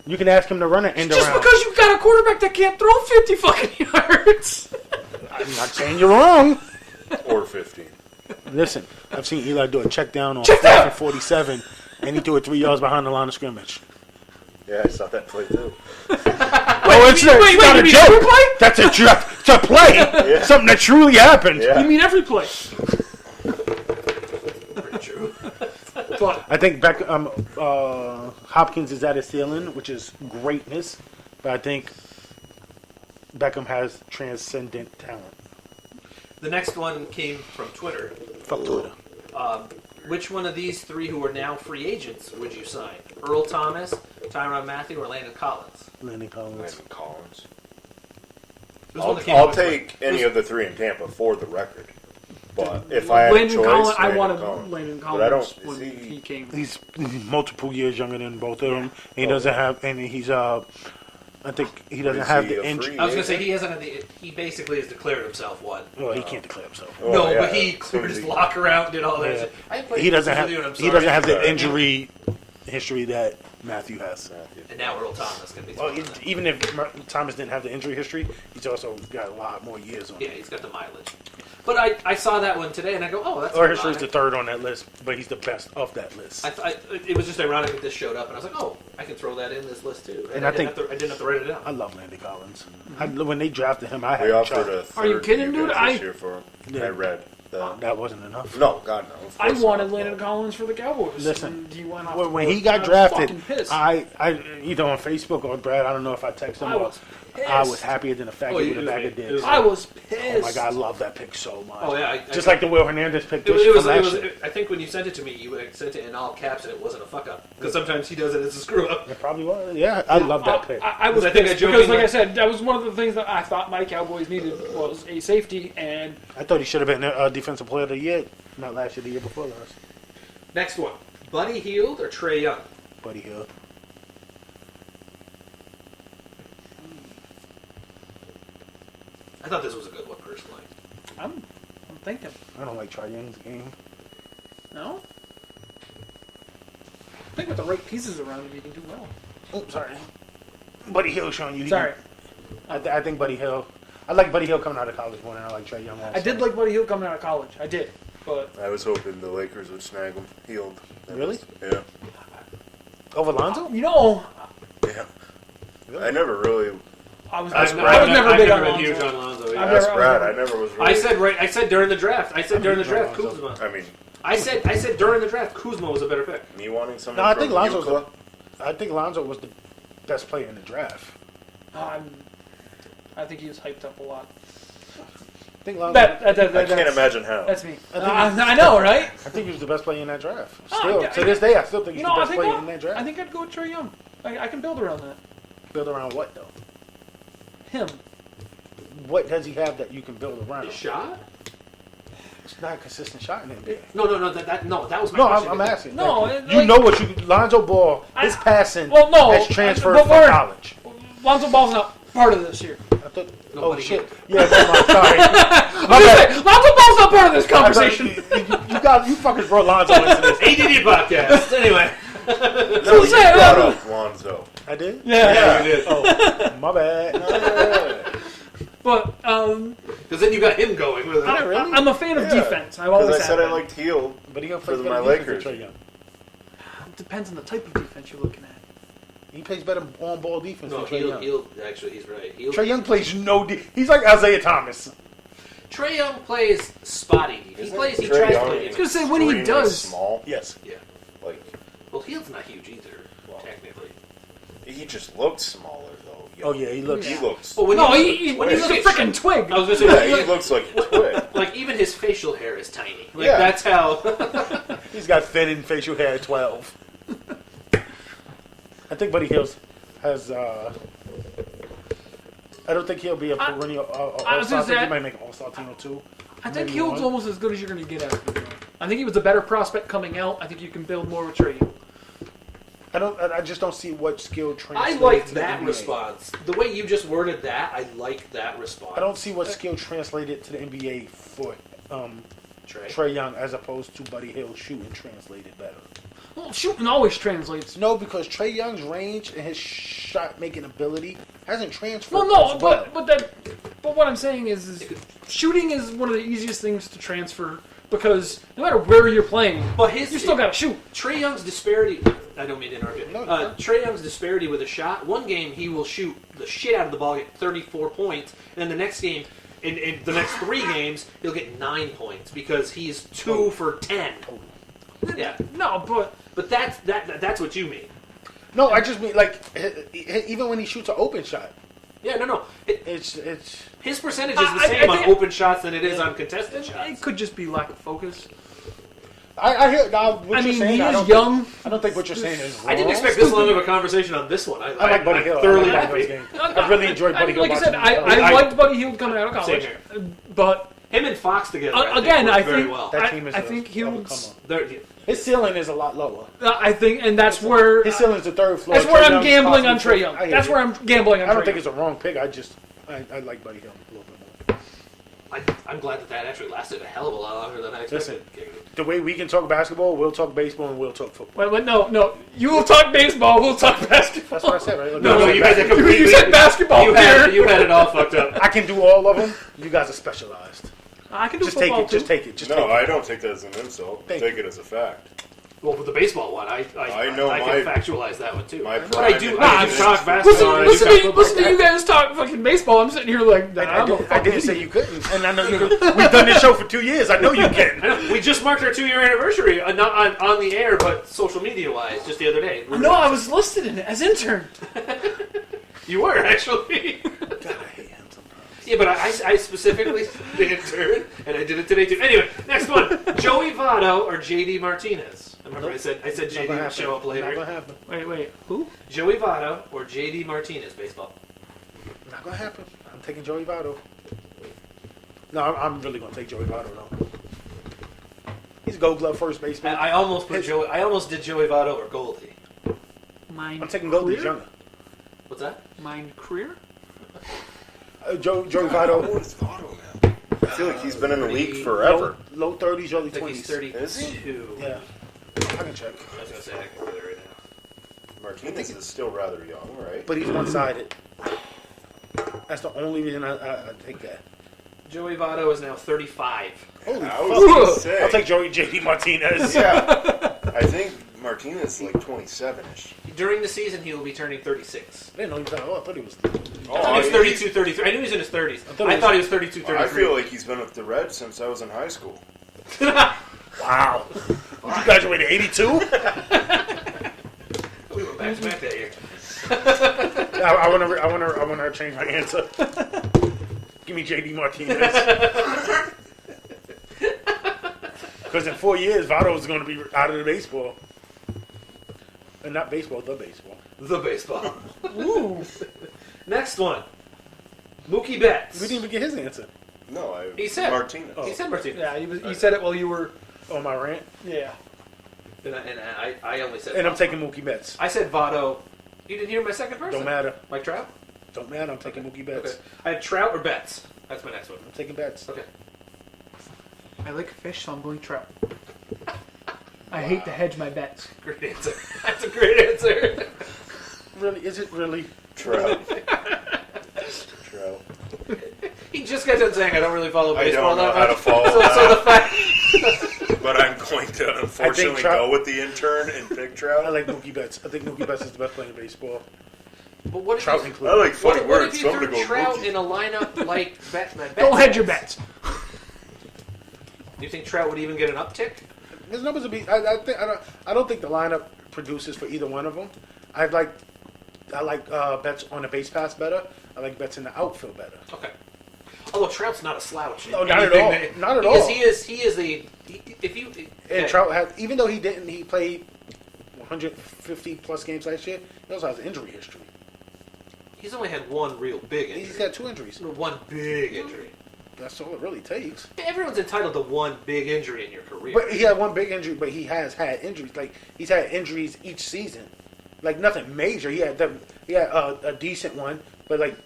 You can ask him to run an end Just around. because you've got a quarterback that can't throw 50 fucking yards. I'm not saying you're wrong. Or 15. Listen, I've seen Eli do a check down on Check 4th down! and 47, and he threw it 3 yards behind the line of scrimmage. Yeah, I saw that play too. It's not you a mean every joke. play? That's it's a play. Something that truly happened. Yeah. You mean every play? Pretty true. But I think Hopkins is at his ceiling, which is greatness, but I think Beckham has transcendent talent. The next one came from Twitter. Fuck Twitter. Which one of these three who are now free agents would you sign? Earl Thomas, Tyrann Mathieu, or Landon Collins? Landon Collins. Landon Collins. This one that came I'll up take with- any of the three in Tampa for the record. But if I had a Landon choice, Collins, I Landon wanted Collins. Landon But Collins I don't. when Is he came. He's multiple years younger than both of them. He doesn't have, and he's I think he doesn't Is have he the a injury. free I was going to say he hasn't. He basically has declared himself one. Well, he can't declare himself. Oh, No, yeah, but he as soon cleared as his he- locker out and did all that Yeah. shit. I played He doesn't with have. you, and I'm He sorry. doesn't have the Sorry. injury history that Matthew has. Matthew. And now Earl Thomas can be. Well, thrown in there. even if Thomas didn't have the injury history, he's also got a lot more years on Yeah, him. he's got the mileage. But I saw that one today, and I go, oh, that's Or history's ironic. the third on that list, but he's the best of that list. It was just ironic that this showed up, and I was like, oh, I can throw that in this list too. And I think- I didn't have to write it down. I love Landon Collins. When they drafted him, I had We a offered child. a Are you third kidding, few dude? bids this year for him. Yeah. I read that. That wasn't enough. No, God no. Of I course wanted not. Landon Collins for the Cowboys. Listen, and he went off When the he board. got I was drafted, fucking pissed. I either on Facebook or Brad, I don't know if I texted him. I was I pissed. was happier than a faggot Oh, with it a was bag me. of It dicks. was- I was pissed. Oh my god, I love that pick so much. Oh yeah, Just like the Will Hernandez pick. It was, from it last was, year. I think when you sent it to me, you sent it in all caps, and it wasn't a fuck up. Because sometimes he does it as a screw up. It probably was. Yeah, I love that pick. I was I think I pissed joked because, in like my- I said, that was one of the things that I thought my Cowboys needed was a safety, and I thought he should have been a defensive player of the year, not last year, the year before last. Next one, Buddy Hield or Trey Young? Buddy Hill. I thought this was a good one personally. I'm thinking. I don't like Trae Young's game. No? I think with the right pieces around him, you can do well. Oh, sorry. Buddy Hill showing you. Sorry. I think Buddy Hill. I like Buddy Hill coming out of college more than I like Trae Young. Also. I did like Buddy Hield coming out of college. I did, but I was hoping the Lakers would snag him. Healed. Really? Yeah. Over Lonzo? you know, Yeah. I never really. I was That's never, Brad. I was never I've big never on been huge Lonzo. on Lonzo. Yeah. I've That's never- Brad. I never was really. I said during the draft. I said during the draft, Lonzo. Kuzma. I mean, I said during the draft, Kuzma was a better pick. me wanting someone No, I from think Lonzo's. UCLA. I think Lonzo was the best player in the draft. I think he was hyped up a lot. I think Lonzo. I can't That's- imagine how. That's me. I think I know, right? I think he was the best player in that draft. Oh, Still, yeah, to this day, I still think he's the best player in that I draft. think I'd go with Trae Young. I can build around that. Build around what though? Him. What does he have that you can build around? His shot? It's not a consistent shot in the NBA. No. That was my No, question. I'm asking. No, Like, it- you like- know what you Lonzo Ball, his passing Well, no, has transferred but from we're- college. Lonzo Ball's not part of this here. I thought, oh Nobody shit! can. Yeah, never mind. Sorry. I'm just saying, Lonzo Ball's not part of this conversation. You fucking brought Lonzo into this. ADD podcast. Anyway. No, you say, brought up Lonzo. I did. Yeah. You did. Oh, my bad. But Because then you got him going with it. really? I'm a fan of Yeah. defense. I've always Because I said have I been. liked Heal. But he gonna For play my better defense Lakers. than Trae Young. It depends on the type of defense you're looking at. He plays better on ball defense No, than Trae Young. he'll actually, he's right. Trae Young plays no He's like Isaiah Thomas. Trae Young plays spotty. He Isn't plays. He Trae tries to Young play I was defense. gonna say when he extremely does. small. Yes. Yeah. Like Well, Hield's not huge either, technically. he just looked smaller though. Oh yeah, he looks. He looks. Well, when No, you when look he's a at freaking twig. I was gonna say, Yeah, when you he look- looks like a twig. like even his facial hair is tiny. Like Yeah. that's how. He's got thin facial hair at 12. I think Buddy Hills has. I don't think he'll be a perennial I was all-star. I gonna think say- he might make an all-star team or two. I think Maybe Hield's one. almost as good as you're going to get out of him. I think he was a better prospect coming out. I think you can build more with Trae Young. I just don't see what skill I translates like to the that NBA. response. The way you just worded that, I like that response. I don't see what skill translated to the NBA for Trae. Trae Young as opposed to Buddy Hill shooting translated better. Well, shooting always translates. No, because Trae Young's range and his shot making ability hasn't transferred. Well, no, as well. but what I'm saying is shooting is one of the easiest things to transfer because no matter where you're playing, But you still got to shoot. Trae Young's disparity. I don't mean to interrupt you. No, you're fine. Trae Young's disparity with a shot. One game he will shoot the shit out of the ball, get 34 points, and then the next game, in the next 3 games, he'll get 9 points because he's 2 for 10. Yeah, No, but that's what you mean. No, I just mean like even when he shoots an open shot, Yeah, no. it's His percentage is the I same on think- open shots than it is on contested it shots. could just be lack of focus. I hear now what I you're mean, saying. he I is don't young. I don't think what you're saying is wrong. I didn't expect this long of a conversation on this one. I like Buddy Hill. thoroughly I like Buddy happy. Hill's game. I really enjoyed Buddy Hill. Like I said, watching him. I liked Buddy Hield coming out of college, Same but Him and Fox together. again, work I very think well. That team is I a- think a Hield's. come on. They're- His ceiling is a lot lower. I think, and that's where His ceiling's the third floor. that's where Trae I'm Young's gambling on possibly Trae Young. fourth. I hear That's you. where I'm gambling on. I don't Trae think Young. it's a wrong pick. I like Buddy Hill a little bit more. I'm glad that actually lasted a hell of a lot longer than I expected. The way we can talk basketball, we'll talk baseball and we'll talk football. Wait, no. You will talk baseball. We'll talk basketball. That's what I said, right? No, you guys are You completely. said basketball You here. had it all fucked up. I can do all of them. You guys are specialized. I can do Just take football it. Just too. take it. Just No, take it. I don't take that as an insult. Thank Take it as a fact. Well, with the baseball one, I know can my- factualize that one too. my But I pride do. in I it do is- talk basketball. and I do Listen talk to football. you guys talk fucking baseball. I'm sitting here like, I I'm a didn't fucking say idiot. you couldn't, and I know you could. We've done this show for 2 years. I know you I can. know, we just marked our 2-year anniversary, not on the air, but social media wise, just the other day. No, I was listed in it as intern. You were actually. God, I hate him sometimes. Yeah, but I specifically did intern, and I did it today too. Anyway, next one: Joey Votto or JD Martinez. Remember, I said Not JD gonna would show up happen. Not later. gonna happen. Wait, who? Joey Votto or JD Martinez, baseball. Not gonna happen. I'm taking Joey Votto. No, I'm really gonna take Joey Votto though. He's a Gold Glove first baseman. I almost put Joey. I almost did Joey Votto or Goldie. Mine. I'm taking Goldie. He's career? younger. What's that? Mine career? Joey Votto. I feel like he's been in the league forever. Low 30s, early I think he's 20s. 32. Is he? Yeah, I can check. I was gonna say I can do it right now. Martinez is still rather young, right? But he's one-sided. That's the only reason I take that. Joey Votto is now 35. Holy I fuck. was gonna say. I'll take JD Martinez. Yeah. I think Martinez is like 27ish. During the season, he will be turning 36. I didn't know he was that old. I thought he was. I thought he was 32, 33. I knew he was in his 30s. I thought he was 32, 33. I feel like he's been with the Reds since I was in high school. Wow. Did you graduate in 82? We went back to back that year. I want to change my answer. Give me JD Martinez. Because in 4 years, Votto is going to be out of the baseball. And not baseball, the baseball. The baseball. Woo. Next one. Mookie Betts. We didn't even get his answer. No, He said- Martinez. He said Martinez. Yeah, he said it while you were. On my rant. Yeah. And I only said And I'm Votto. taking Mookie Betts. I said Votto. You didn't hear my second person? Don't matter. Mike Trout? Don't matter. I'm taking Mookie Betts. Okay. I had Trout or Betts. That's my next one. I'm taking Betts. Okay. I like fish, so I'm going trout. I hate to hedge my bets. Great answer. That's a great answer. Really? Is it really? Trout. He just got done saying I don't really follow I baseball don't know that how to much. follow So the that, fact. but I'm going to unfortunately Trout- go with the intern and pick I Trout. like Mookie Betts. I think Mookie Betts is the best player in baseball. But what if Trout you, included. I like funny what words, if so you I'm going threw to go Trout Mookie. in a lineup like Betts? Don't hedge your bets. Do you think Trout would even get an uptick? His numbers would be. I don't think the lineup produces for either one of them. I like Betts on the base pass better. I like Betts in the outfield better. Okay. Although Trout's not a slouch. in No, not at anything all. that- Not at because all. He is the. If you. And okay. Trout has, even though he played 150 plus games last year. He also has injury history. He's only had one real big injury. He's got 2 injuries. One big injury. That's all it really takes. Everyone's entitled to one big injury in your career. But he had one big injury, but he has had injuries. Like he's had injuries each season, like nothing major. He had a decent one, but like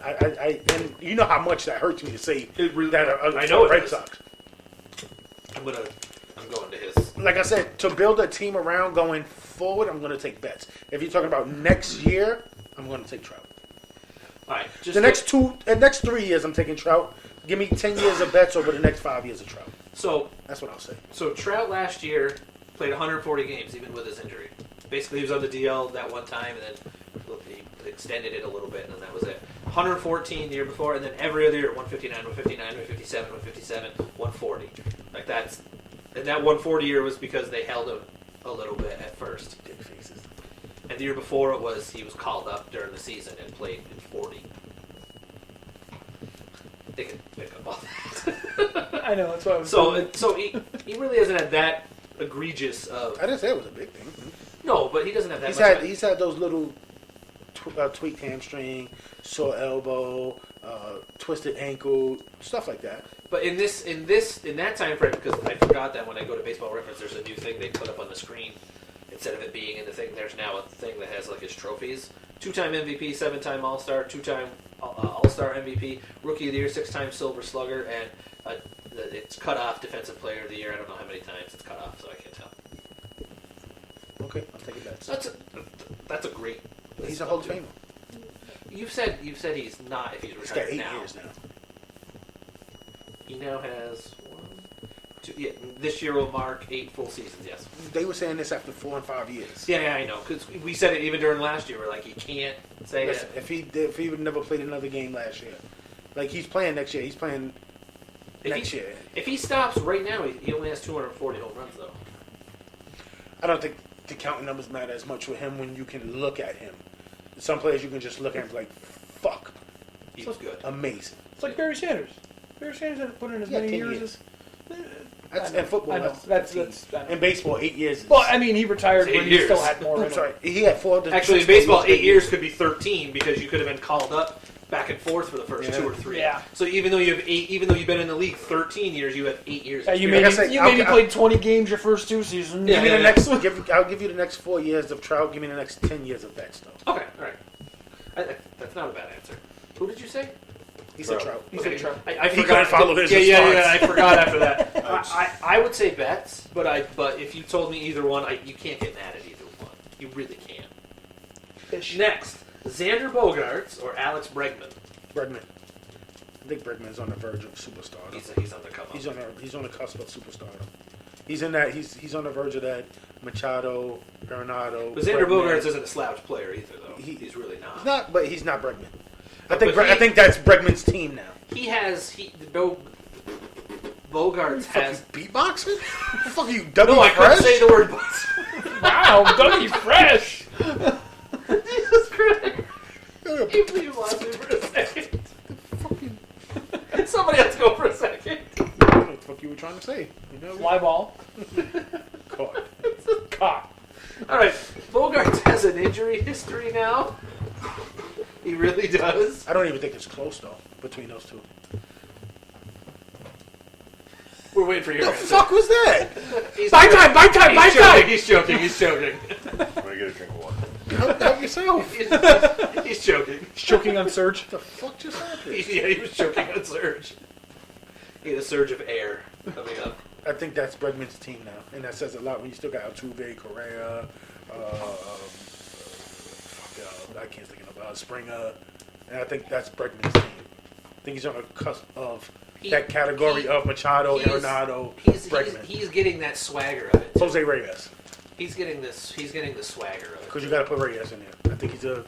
and you know how much that hurts me to say It really- that I know it Red does. Sox. I'm going to his. Like I said, to build a team around going forward, I'm going to take Betts. If you're talking about next year, I'm going to take Trout. All right. Just The next 3 years, I'm taking Trout. Give me 10 years of Betts over the next 5 years of Trout. So That's what I'll say. Trout last year played 140 games, even with his injury. Basically, he was on the DL that one time, and then he extended it a little bit, and then that was it. 114 the year before, and then every other year, 159, 159, 157, 157, 140. Like and that 140 year was because they held him a little bit at first. Dick faces. And the year before he was called up during the season and played in 40. They can pick up all that. I know, that's what I was So he really hasn't had that egregious of... I didn't say it was a big thing. No, but he doesn't have that much... He's had those little tweaked hamstring, sore elbow, twisted ankle, stuff like that. But in that time frame, because I forgot that when I go to Baseball Reference, there's a new thing they put up on the screen. Instead of it being in the thing, there's now a thing that has like his trophies. 2-time MVP, 7-time All-Star, 2-time All-Star MVP, Rookie of the Year, 6-time Silver Slugger, and it's cut off Defensive Player of the Year. I don't know how many times it's cut off, so I can't tell. Okay, I'll take it back. That's a great. He's a Hall of Famer. You've said he's not if he's He's got retired 8 now. years now. He now has 1, 2. Yeah, this year will mark 8 full seasons. Yes. They were saying this after 4 and 5 years. Yeah, I know. Because we said it even during last year. We're like, you can't say Listen, it. if he would never played another game last year, like he's playing next year, he's playing next year. If he stops right now, he only has 240 home runs though. I don't think the counting numbers matter as much with him when you can look at him. Some players you can just look at and be like, fuck, He was good. amazing. It's like Barry Sanders. Barry Sanders had put in as Yeah, many 10 years years. as. That's I know, in football. I know. That's I know. in baseball. 8 years. Well, I mean, he retired It's 8 when he still years. had more. I'm in him. sorry. He had 4. Actually, in baseball, 8 years could be 13 because you could have been called up back and forth for the first Yeah. 2 or 3. Yeah. So even though you've been in the league 13 years, you have 8 years. You experience. maybe played 20 games your first 2 seasons. Yeah, Give me yeah, the yeah. next. I'll give you the next 4 years of Trout. Give me the next 10 years of Betts, though. Okay, all right. That's not a bad answer. Who did you say? He said Trout. Trout. He said Trout. I He forgot. couldn't follow his yeah, response. I forgot after that. I would say Betts, but if you told me either one, you can't get mad at either one. You really can't. Fish. Next, Xander Bogaerts or Alex Bregman. Bregman. I think Bregman's on the verge of superstardom. He's on the come up. He's on the cusp of superstardom. He's in that. He's on the verge of that. Machado, Arenado. But Xander Bregman. Bogaerts isn't a slouch player either, though. He's really not. He's not, but he's not Bregman. But I think that's Bregman's team now. Bogarts Fuck has. you, beatboxing? Fuck you, W No, I couldn't Fresh? say the word. Wow, Dougie Fresh. Jesus Christ! Can you please watch me for a second? Somebody else go for a second. What the fuck you were trying to say? You know? Fly ball. Caught. Caught. All right, Bogarts has an injury history now. He really does. I don't even think it's close though between those two. We're waiting for your The answer. fuck was that? Buy time. He's joking. He's joking. I'm gonna get a drink of water. Help yourself. He's joking. He's choking on Surge. What the fuck just happened? He was choking on Surge. He had a surge of air coming up. I think that's Bregman's team now, and that says a lot when you still got Altuve, Correa, I can't think of Springer, and I think that's Bregman's team. I think he's on the cusp of that category of Machado, Arenado, Bregman. He's getting that swagger of it. Jose Reyes, He's getting the swagger of it. because you got to put Reyes in there. I think he's a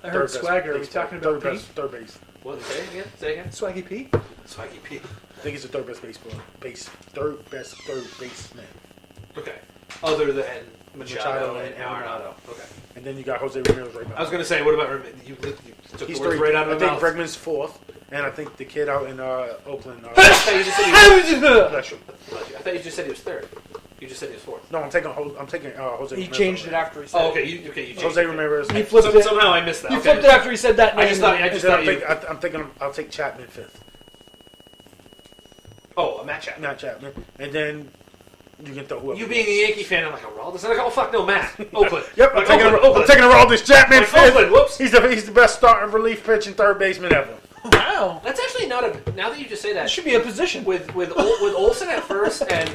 I heard third best swagger. Are we baseball- talking about Pete? third base? What? Say it again. Say it again. Swaggy P? Swaggy Pete. I think he's the third best third baseman. Okay. Other than Machado Machado and and Arenado. Okay. And then you got Jose Ramirez right now. I was going to say, what about you took He's the words three. right out of I my think mouth. Bregman's fourth, and I think the kid out in Oakland. I thought you just said he was, Bless you. I thought you just said he was third. You just said he was fourth. No, I'm taking Jose. He Ramirez changed over it after he said Oh, it. okay. You changed Jose it. Ramirez. He flipped it. Somehow I missed that. He Okay. flipped it after he said that name. I just thought And you. then I'm thinking I'll take Chapman fifth. Oh, a matchup. Not Chapman. And then you can throw whoever. You being a Yankee fan, I'm like, Aroldis? And I go, oh, fuck no, Matt. Oakland. Yep, I'm Like, taking Oakland. Aroldis Chapman Like, fifth. Oakland, whoops. He's the best starting relief pitching third baseman ever. Wow. That's actually not a. Now that you just say that, That should be a position. with Olsen at first and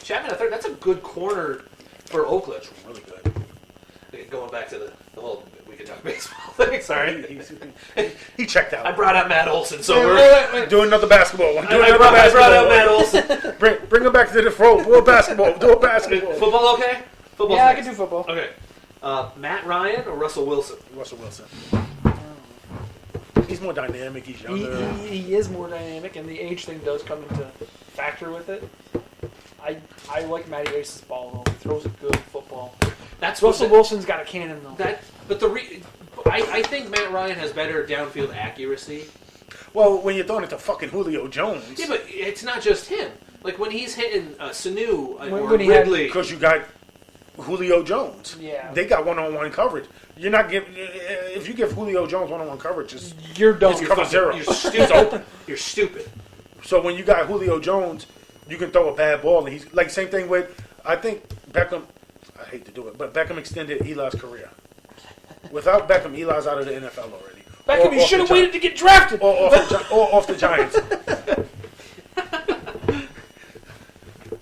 Chapman at third, that's a good corner for Oakland. Really good. Going back to the whole we could talk baseball thing. Sorry, He checked out. I brought out Matt Olsen, so we're. Do another basketball one. Do I another brought basketball out one. Matt Olsen. Bring him back to the throw. Do a basketball. Do a basketball. Football okay? Football's Yeah, I next. can do football. Okay. Matt Ryan or Russell Wilson? Russell Wilson. He's more dynamic. He's younger. He is more dynamic, and the age thing does come into factor with it. I like Matty Ice's ball, though. He throws a good football. That's Russell Wilson's got a cannon, though. I think Matt Ryan has better downfield accuracy. Well, when you're throwing it to fucking Julio Jones. Yeah, but it's not just him. Like when he's hitting Sanu or when he had- Ridley. Because you got Julio Jones. Yeah. They got one-on-one coverage. You're not giving. If you give Julio Jones one-on-one coverage, You're done. It's cover zero. You're stupid. You're stupid. so when you got Julio Jones, you can throw a bad ball, and he's like same thing with. I think Beckham. I hate to do it, but Beckham extended Eli's career. Without Beckham, Eli's out of the NFL already. Beckham, he should have waited to get drafted. Or off the Giants.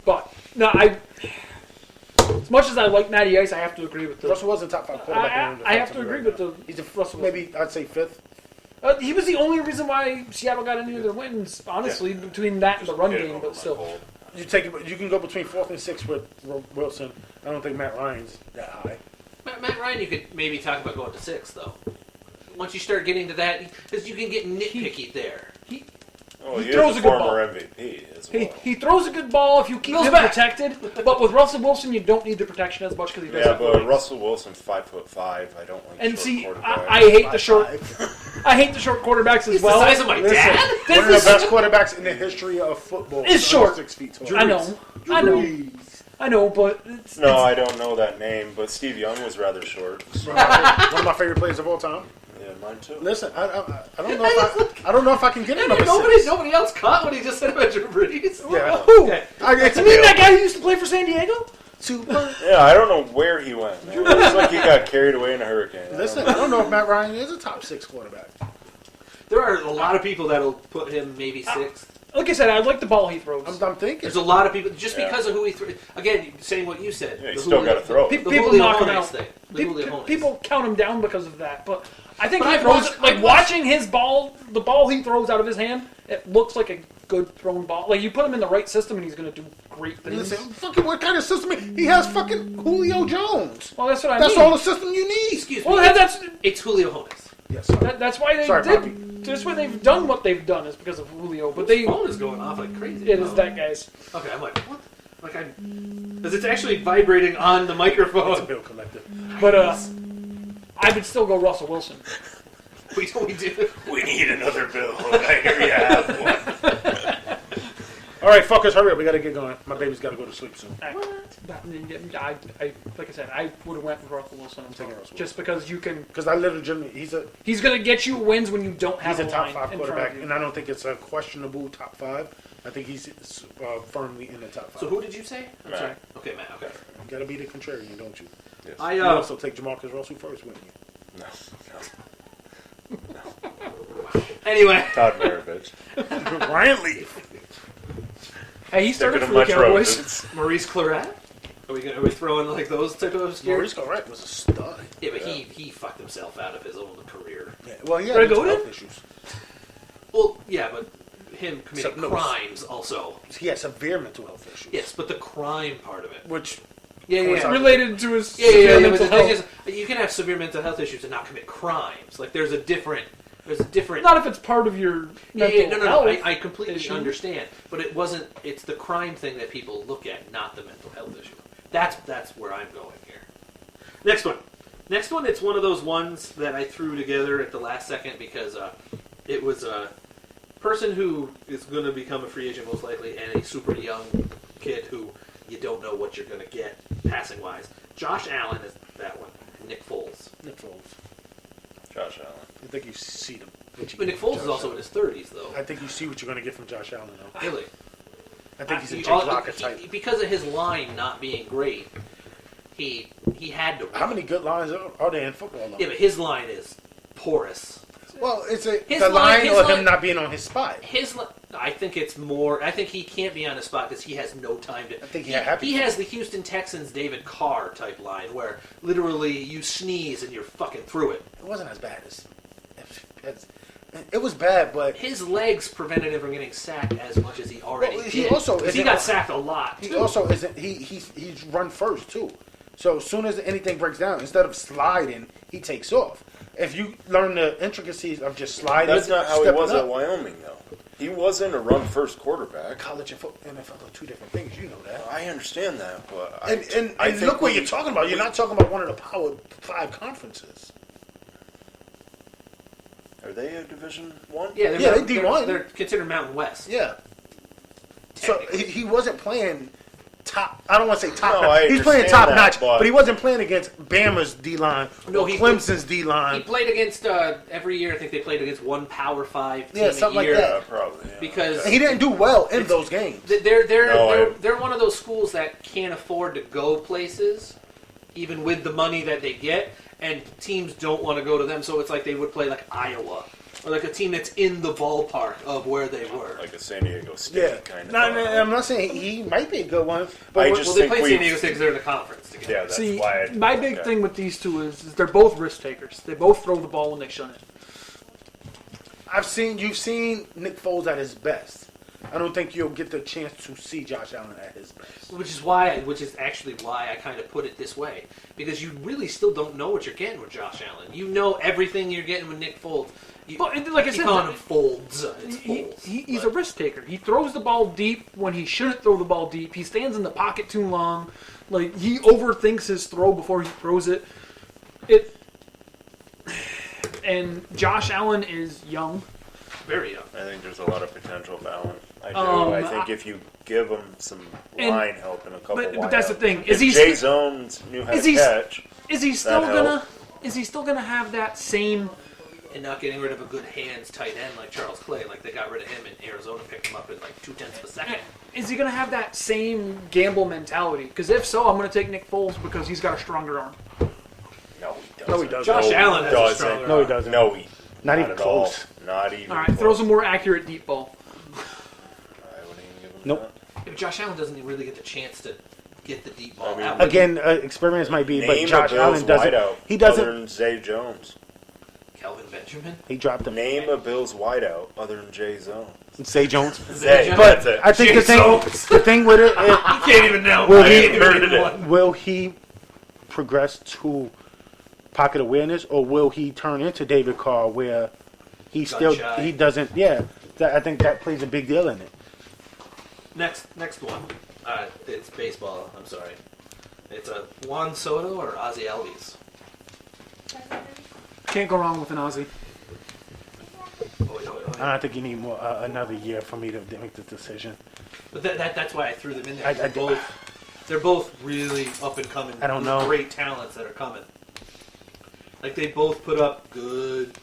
But no, as much as I like Matty Ice, I have to agree with the. Russell wasn't top 5 quarterback. I have to agree with the. He's a Russell. maybe I'd say 5th. He was the only reason why Seattle got any of their wins. Honestly, between that and the run game, but still. You can go between 4th and 6th with Wilson. I don't think Matt Ryan's that high. Matt Ryan, you could maybe talk about going to 6, though. Once you start getting to that, because you can get nitpicky there. Oh, He he throws is a a good former ball. MVP as well. He throws a good ball if you keep Goes him back. protected. But with Russell Wilson, you don't need the protection as much because he doesn't. Yeah, have but legs. Russell Wilson's 5'5". I don't like And short see, quarterbacks. I hate the short. I hate the short quarterbacks as He's well. the size of my dad. One of the best quarterbacks in the history of football. Is short. 6 feet tall. I know, but it's, No, I don't know that name, but Steve Young was rather short. One of my favorite players of all time. Yeah, mine too. Listen, I don't know if I don't know if I can get another Nobody 6. else caught what he just said about Drew Brees. Yeah. who? Okay. It's You mean that guy who used to play for San Diego? Super. Yeah, I don't know where he went. Man. It's like he got carried away in a hurricane. Listen, I don't know if Matt Ryan is a top 6 quarterback. There are a lot of people that'll put him maybe 6th. Like I said, I like the ball he throws. I'm thinking. There's a lot of people just Yeah. because of who he threw. Again, saying what you said. Yeah, you the still Julio- got to throw. Pe- The people Julio knock him Jones out. thing. The Julio Jones. People count him down because of that. But I think But he I've throws watched- like I've watched- watching his ball. The ball he throws out of his hand, it looks like a good thrown ball. Like you put him in the right system, and he's going to do great things. Listen, fucking what kind of system? He has fucking Julio Jones. Well, that's what I That's mean. all the system you need. Excuse Well, me. that's It's Julio Jones. Yes, sir. that's why they Sorry, did. Bobby. That's why they've done what they've done is because of Julio. But they, His phone is going off like crazy. it is that guy's. Okay, I'm like, what? Like because it's actually vibrating on the It's a microphone. bill collector. But I would still go Russell Wilson. We do. We need another bill. I hear you have one. All right, fuckers, hurry up. We gotta get going. My baby's gotta go to sleep soon. I, like I said, I would have went with Russell Wilson. taking Russell Wilson. Just because you can. Because I legitimately, He's going to get you wins when you don't have he's a top line 5 in front quarterback, of you. and I don't think it's a questionable top 5. I think he's firmly in the top 5. So who did you say? I'm Matt. sorry. Okay, Matt. Okay. You gotta be the contrarian, don't you? Yes. I You also take Jamarcus Russell first, wouldn't you? No. anyway. Todd Maravich. Ryan Leaf. Hey, he started Thinking for of the much Cowboys. rodents. Maurice Claret. Are we throwing like those type of obscure? Maurice Correct was a stud. Yeah, but he fucked himself out of his own career. Yeah, well, he had Greg mental Oden? health issues. Well, yeah, but him committing So, no, crimes also. He had severe mental health issues. Yes, but the crime part of it. Which, Yeah, yeah, yeah. Related to his Yeah, yeah, yeah. But mental the thing health. is, you can have severe mental health issues and not commit crimes. Like there's a different. Not if it's part of your Yeah, mental yeah, no, health. I completely issue. understand, but it wasn't. It's the crime thing that people look at, not the mental health issue. That's where I'm going here. Next one. It's one of those ones that I threw together at the last second because it was a person who is going to become a free agent most likely, and a super young kid who you don't know what you're going to get passing wise. Josh Allen is that one. Nick Foles. Nick Foles. Josh Allen. I think you see them. But Nick Foles is also in his 30s, though. I think you see what you're going to get from Josh Allen, though. Really. I think he's a He- Jake Lockett type. because of his line not being great, he had to. How many good lines are there in football, though? Yeah, but his line is porous. Well, it's the His line line- or his him line- not being on his spot. I think it's more. I think he can't be on the spot because he has no time to. I think he happy. He has the Houston Texans David Carr type line where literally you sneeze and you're fucking through it. It wasn't as bad as it was bad, but His legs prevented him from getting sacked as much as he already Well, he did. also 'Cause he isn't- got sacked a lot. he too. also isn't. He's run first too. So as soon as anything breaks down, instead of sliding, he takes off. If you learn the intricacies of just sliding, That's not how he stepping was up, at Wyoming, though. He wasn't a run-first quarterback. college and NFL are two different things. You know that. I understand that, but And I think look what we- you're talking about. You're not talking about one of the Power 5 conferences. Are they a Division One? Yeah, they're Yeah, Mountain- they D1. They're considered Mountain West. Yeah. So he wasn't playing top. I don't want to say top. No, notch. I He's playing understand top that, notch, but- but he wasn't playing against Bama's D line No, or he- Clemson's D He line. played against every year. I think they played against one Power 5 team Yeah, something a like year. that. Yeah, probably. Yeah. Because He didn't do well in those games. They're one of those schools that can't afford to go places, even with the money that they get, and teams don't want to go to them. So it's like they would play like Iowa, or like a team that's in the ballpark of where they were. Like a San Diego State Yeah, kind of. no, I'm not saying he might be a good one, but I what- just Well, they think played we- San Diego State because they're in the conference together. Yeah, that's See, why. my big thing with these two is they're both risk takers. They both throw the ball when they shouldn't. you've seen Nick Foles at his best. I don't think you'll get the chance to see Josh Allen at his best. Which is actually why I kind of put it this way, because you really still don't know what you're getting with Josh Allen. You know everything you're getting with Nick Foles. But like I keep said, calling him Folds. It's Foles. He's but- a risk taker. He throws the ball deep when he shouldn't throw the ball deep. He stands in the pocket too long. Like he overthinks his throw before he throws it. And Josh Allen is young. very young. I think there's a lot of potential for Allen. I do. Um, I think if you give him some and- line help and a couple. But that's the thing. If Is he Jay Zones knew how is to he- catch? is he still that gonna help? is he still gonna have that same? And not getting rid of a good hands tight end like Charles Clay, like they got rid of him and Arizona picked him up in like 0.2 of a second. Is he gonna have that same gamble mentality? Because if so, I'm gonna take Nick Foles because he's got a stronger arm. No, he doesn't. No, he doesn't. Josh No, Allen has a doesn't. stronger No, he arm. doesn't. No, he Not even at all. close. Not even. All right, close. throws a more accurate deep ball. I wouldn't even give him Nope. If Josh Allen doesn't really get the chance to get the deep ball I mean, out. Again, experience might be, that. but Name Josh a Allen Bills doesn't. wideout He doesn't. Other than Zay Jones. Kelvin Benjamin. He dropped him. Name a Bills wideout other than Jay Zone. Zay Jones. Zay, But that's it. I think Jay the thing with it, You can't even know. Will I he- can't even heard name it. one. will he progress to pocket awareness, or will he turn into David Carr, where he Gun-shy. doesn't? Yeah, I think that plays a big deal in it. Next one. It's baseball. I'm sorry. It's a Juan Soto or Ozzie Albies. Can't go wrong with an Aussie. I think you need more another year for me to make the decision. But that's why I threw them in there. I- They're both really up and coming. I don't know. Great talents that are coming. Like they both put up good.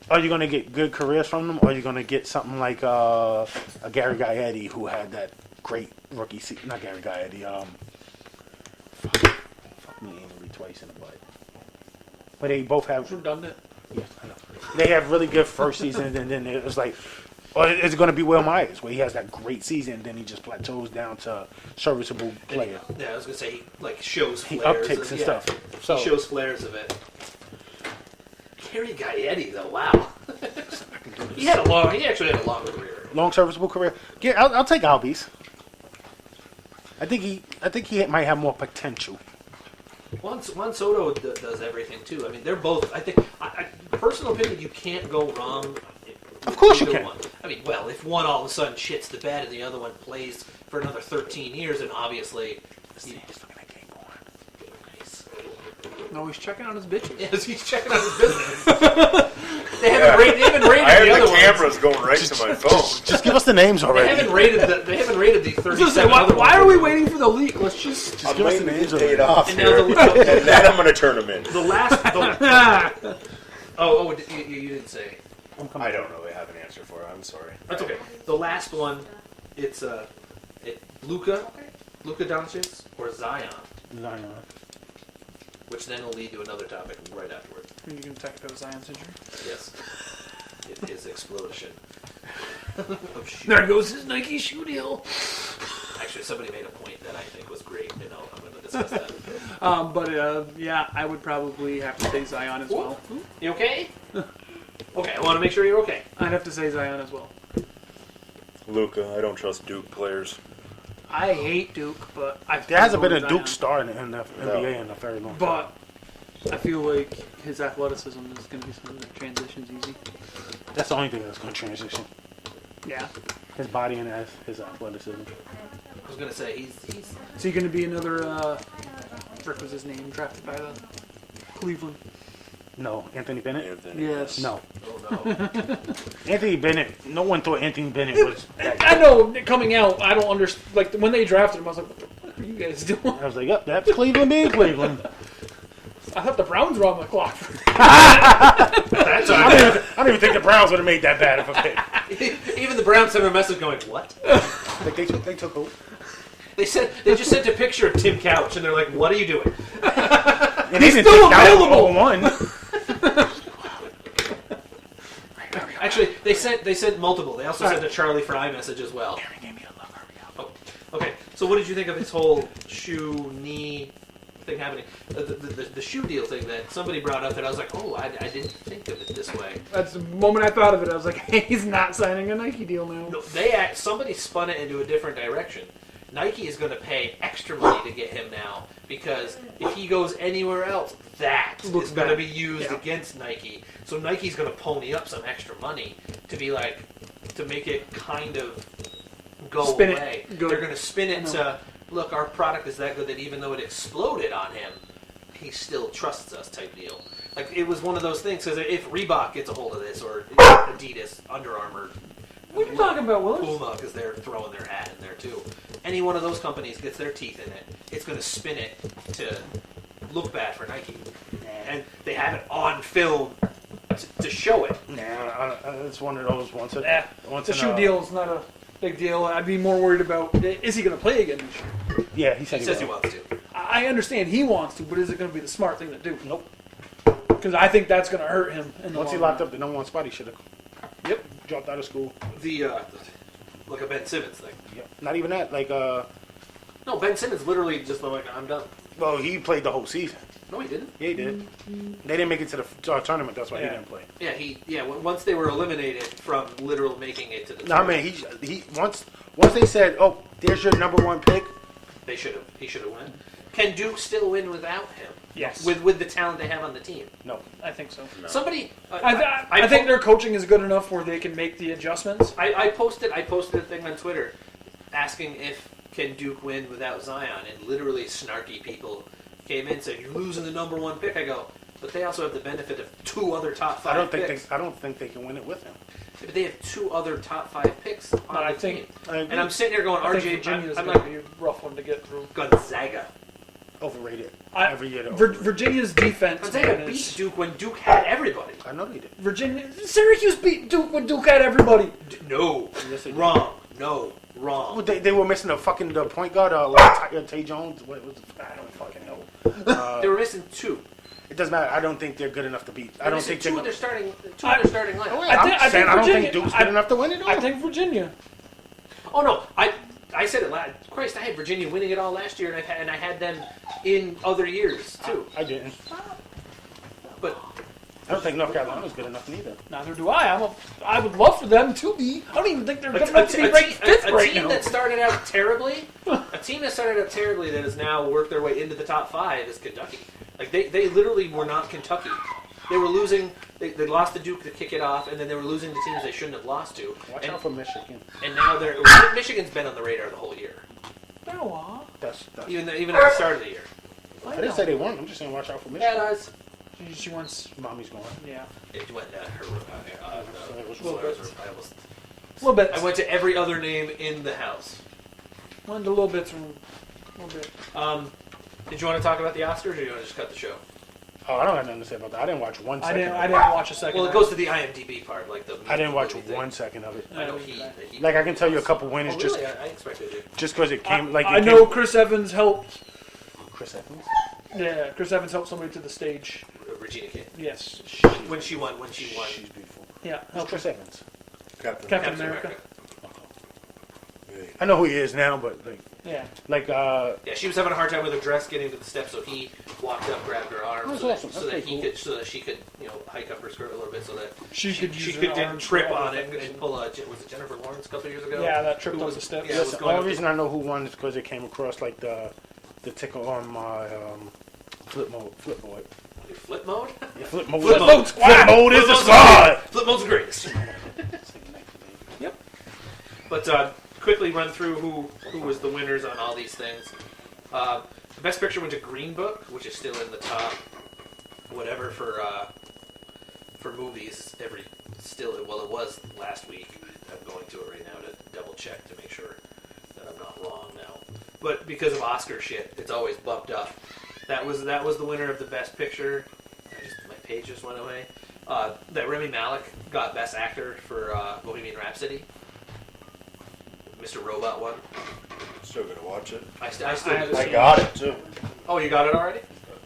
Are you going to get good careers from them, or are you going to get something like a Gary Gaetti, who had that great rookie season? Not Gary Gaetti. Fuck me anally twice in the butt. But they both have. Redundant. Yes, I know. They have really good first seasons, and then it was like, or is it going to be Will Myers, where he has that great season, and then he just plateaus down to serviceable player? Yeah, I was gonna say he like shows He flares upticks and yeah. stuff. So He shows flares of it. Gary Gaetti though, wow. He actually had a long career. long serviceable career. Yeah, I'll take Albies. I think he might have more potential. Juan Soto does everything too. I mean, they're both. I think, personal opinion, you can't go wrong. Of course you either can. One. I mean, well, if one all of a sudden shits the bed and the other one plays for another 13 years, then obviously. No, he's checking on his bitches. Yes, he's checking out his business. They haven't rated I have the other the ones. cameras going right to my phone. Just give us the names They already. haven't rated the I was gonna say, 37 why, other why ones. are we waiting for the leak? Let's just. I'm give us the waiting to names get paid already. off And here, now the- and then I'm going to turn them in. The last. You didn't say. I don't really have an answer for it. I'm sorry. That's okay. The last one, it's Luka Doncic or Zion, Zion. which then will lead to another topic right afterwards. You can talk about Zion's injury. Yes, it is explosion. Of shoe. There goes his Nike shoe deal. Actually, somebody made a point that I think was great, and I'm going to discuss that. Yeah, I would probably have to say Zion as well. You okay? Okay, I want to make sure you're okay. I'd have to say Zion as well. Luca, I don't trust Duke players. I hate Duke, but There hasn't been a Zion. Duke star in the NBA in a very long time. But I feel like his athleticism is going to be something that transitions easy. That's the only thing that's going to transition. Yeah. His body and his athleticism. I was going to say he's Is he going to be another? Frick was his name, drafted by the Cleveland. No, Anthony Bennett? Anthony. Yes. No. oh no. Anthony Bennett, no one thought Anthony Bennett was that I good. know, coming out, I don't understand. Like, when they drafted him, I was like, what are you guys doing? I was like, yep, that's Cleveland being Cleveland. I thought the Browns were on the clock. That's all right. I don't even think the Browns would have made that bad of a pick. Even the Browns sent a message going, what? Like they took who? They just sent a picture of Tim Couch, and they're like, what are you doing? And He's they didn't still take out available! 0-1. Actually, they sent multiple. They also sent a Charlie Fry message as well. Oh, okay, so what did you think of his whole shoe, knee thing happening? The shoe deal thing that somebody brought up that I was like, oh, I didn't think of it this way. That's the moment I thought of it. I was like, hey, he's not signing a Nike deal now. No, somebody spun it into a different direction. Nike is going to pay extra money to get him now because if he goes anywhere else, that Looks is going to bad. be used Yeah. against Nike. So Nike's going to pony up some extra money to be like, to make it kind of go Spin it. away. Go. They're going to spin I it know. to, look, our product is that good that even though it exploded on him, he still trusts us type deal. Like, it was one of those things, because if Reebok gets a hold of this, or Adidas, Under Armour, What are you talking about, Willis? Puma, because they're throwing their hat in there too. Any one of those companies gets their teeth in it, it's going to spin it to look bad for Nike. And they have it on film to show it. Nah, it's one of those once The in shoe a- deal is not a big deal. I'd be more worried about, is he going to play again this year? Yeah, he said He he says he will. wants to. I understand he wants to, but is it going to be the smart thing to do? Nope. Because I think that's going to hurt him. In the Once he long locked run. up the number one spot, he should have. Yep. Dropped out of school. Like a Ben Simmons thing. Yep. Not even that. No, Ben Simmons literally just like, I'm done. Well, he played the whole season. No, he didn't. Yeah, he did. They didn't make it to the tournament. That's why he Yeah. didn't play. Yeah, once they were eliminated from literal making it to the No, I tournament, mean he once they said, "Oh, there's your number one pick." he should have won. Can Duke still win without him? Yes. With the talent they have on the team. No, I think so. No. Somebody, I think their coaching is good enough where they can make the adjustments. I posted a thing on Twitter asking if can Duke win without Zion, and literally snarky people came in and said, "You're losing the number one pick." I go, but they also have the benefit of 2 other top 5 I don't picks. think they can win it with him. But they have 2 other top 5 picks on I the think- team. I agree. And I'm sitting here going, I think RJ, Virginia's I'm going like to be a rough one to get through. Gonzaga. Overrated I- every year. Virginia's defense Gonzaga man, beat is Duke when Duke had everybody. I know they did. Virginia. Syracuse beat Duke when Duke had everybody. No, Yes, they did. wrong. No, wrong. Well, they were missing the point guard, Tay Jones. What was I don't fucking know. They were missing 2. It doesn't matter. I don't think they're good enough to beat. I don't think two they're. of their starting. Two I- of their starting lineup. Oh, I yeah, think- I'm saying I don't Virginia- think Duke's good enough to win it. I think Virginia. Oh no, I said it last. Christ, I had Virginia winning it all last year, and I had them in other years too. I didn't. But I don't think North Carolina's good enough neither. Neither do I. I would love for them to be. I don't even think they're a, good enough to be ranked fifth a right team now. that started out terribly, that has now worked their way into the top 5 is Kentucky. Like they literally were not Kentucky. They were losing. They lost to Duke to kick it off, and then they were losing to teams they shouldn't have lost to. Watch and, out for Michigan. and now Michigan's been on the radar the whole year, That's even at the start of the year. I didn't say they won. I'm just saying watch out for Michigan. Yeah, guys. She wants. Mommy's going. Yeah. It went her. Little bit. I A little bit. I went to every other name in the house. Went a little bit through. A little bit. Did you want to talk about the Oscars, or do you want to just cut the show? Oh, I don't have nothing to say about that. I didn't watch one I second. didn't. of I it. didn't watch a second. Well, it goes to the IMDb part, like the. I didn't watch movie thing. 1 second of it. I know Oh, he. Like I can tell you a couple winners Oh, just really? I expected it. because it came. Like it I came, know Chris Evans helped. Chris Evans. Yeah, Chris Evans helped somebody to the stage. Regina King. Yes. When she won. She's beautiful. Yeah. Who's Helped Chris Evans? Captain America. I know who he is now, but Yeah. Yeah, she was having a hard time with her dress getting to the steps, so he walked up, grabbed her arm, That's so, awesome. so That's that pretty so that she could, hike up her skirt a little bit, so that She could use her didn't arms trip for on other it things. and pull a. Was it Jennifer Lawrence a couple years ago? Yeah, that tripped Who up was- the steps. yeah, Listen, was the going only up reason I know who won is because it came across like the ticker on my flip board. Flip mode. Yeah, flip mode. Flip mode Flip mode is a mode's squad. Flip mode's the greatest. Yep. But quickly run through who was the winners on all these things. The best picture went to Green Book, which is still in the top, whatever for movies. Well, it was last week. I'm going to it right now to double check to make sure that I'm not wrong now. But because of Oscar shit, it's always bumped up. That was the winner of the best picture. My page just went away. That Rami Malek got Best Actor for Bohemian Rhapsody. Mr. Robot won. Still gonna watch it. I still I got it too. Oh, you got it already?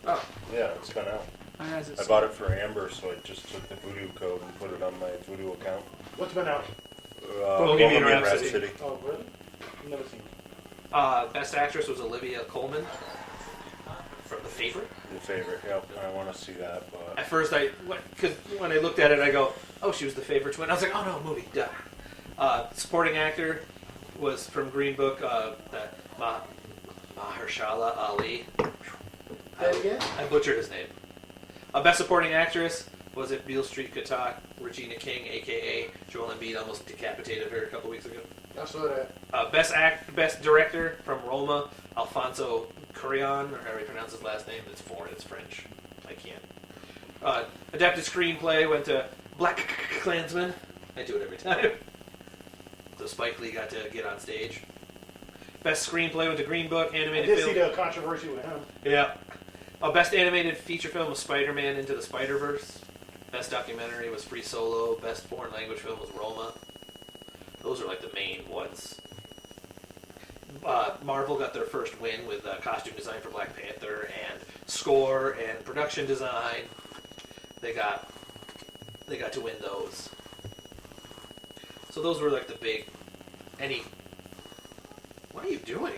Oh, Yeah, it's been out. I bought it for Amber, so I just took the Voodoo code and put it on my Voodoo account. What's been out? Bohemian Rhapsody. Oh, really? Never seen it. Best Actress was Olivia Colman from The Favorite. The favorite. Yep, I want to see that, but At first, because when I looked at it, I go, "Oh, she was the favorite twin." I was like, "Oh no, movie, duh." Supporting actor was from Green Book, Mahershala Ali. I butchered his name. Best Supporting Actress was it Beale Street could talk. Regina King, aka Joel Embiid, almost decapitated her a couple weeks ago. I saw that. Best Director from Roma, Alfonso Cuarón, or however you pronounce his last name. It's foreign, it's French. I can't. Adapted Screenplay went to Black Klansman. I do it every time. So Spike Lee got to get on stage. Best Screenplay went to Green Book, I Animated did Film. see the controversy with him. Yeah. Best Animated Feature Film was Spider-Man Into the Spider-Verse. Best Documentary was Free Solo. Best Foreign Language Film was Roma. Those are like the main ones. Marvel got their first win with costume design for Black Panther and score and production design. They got to win those. So those were like the big. What are you doing?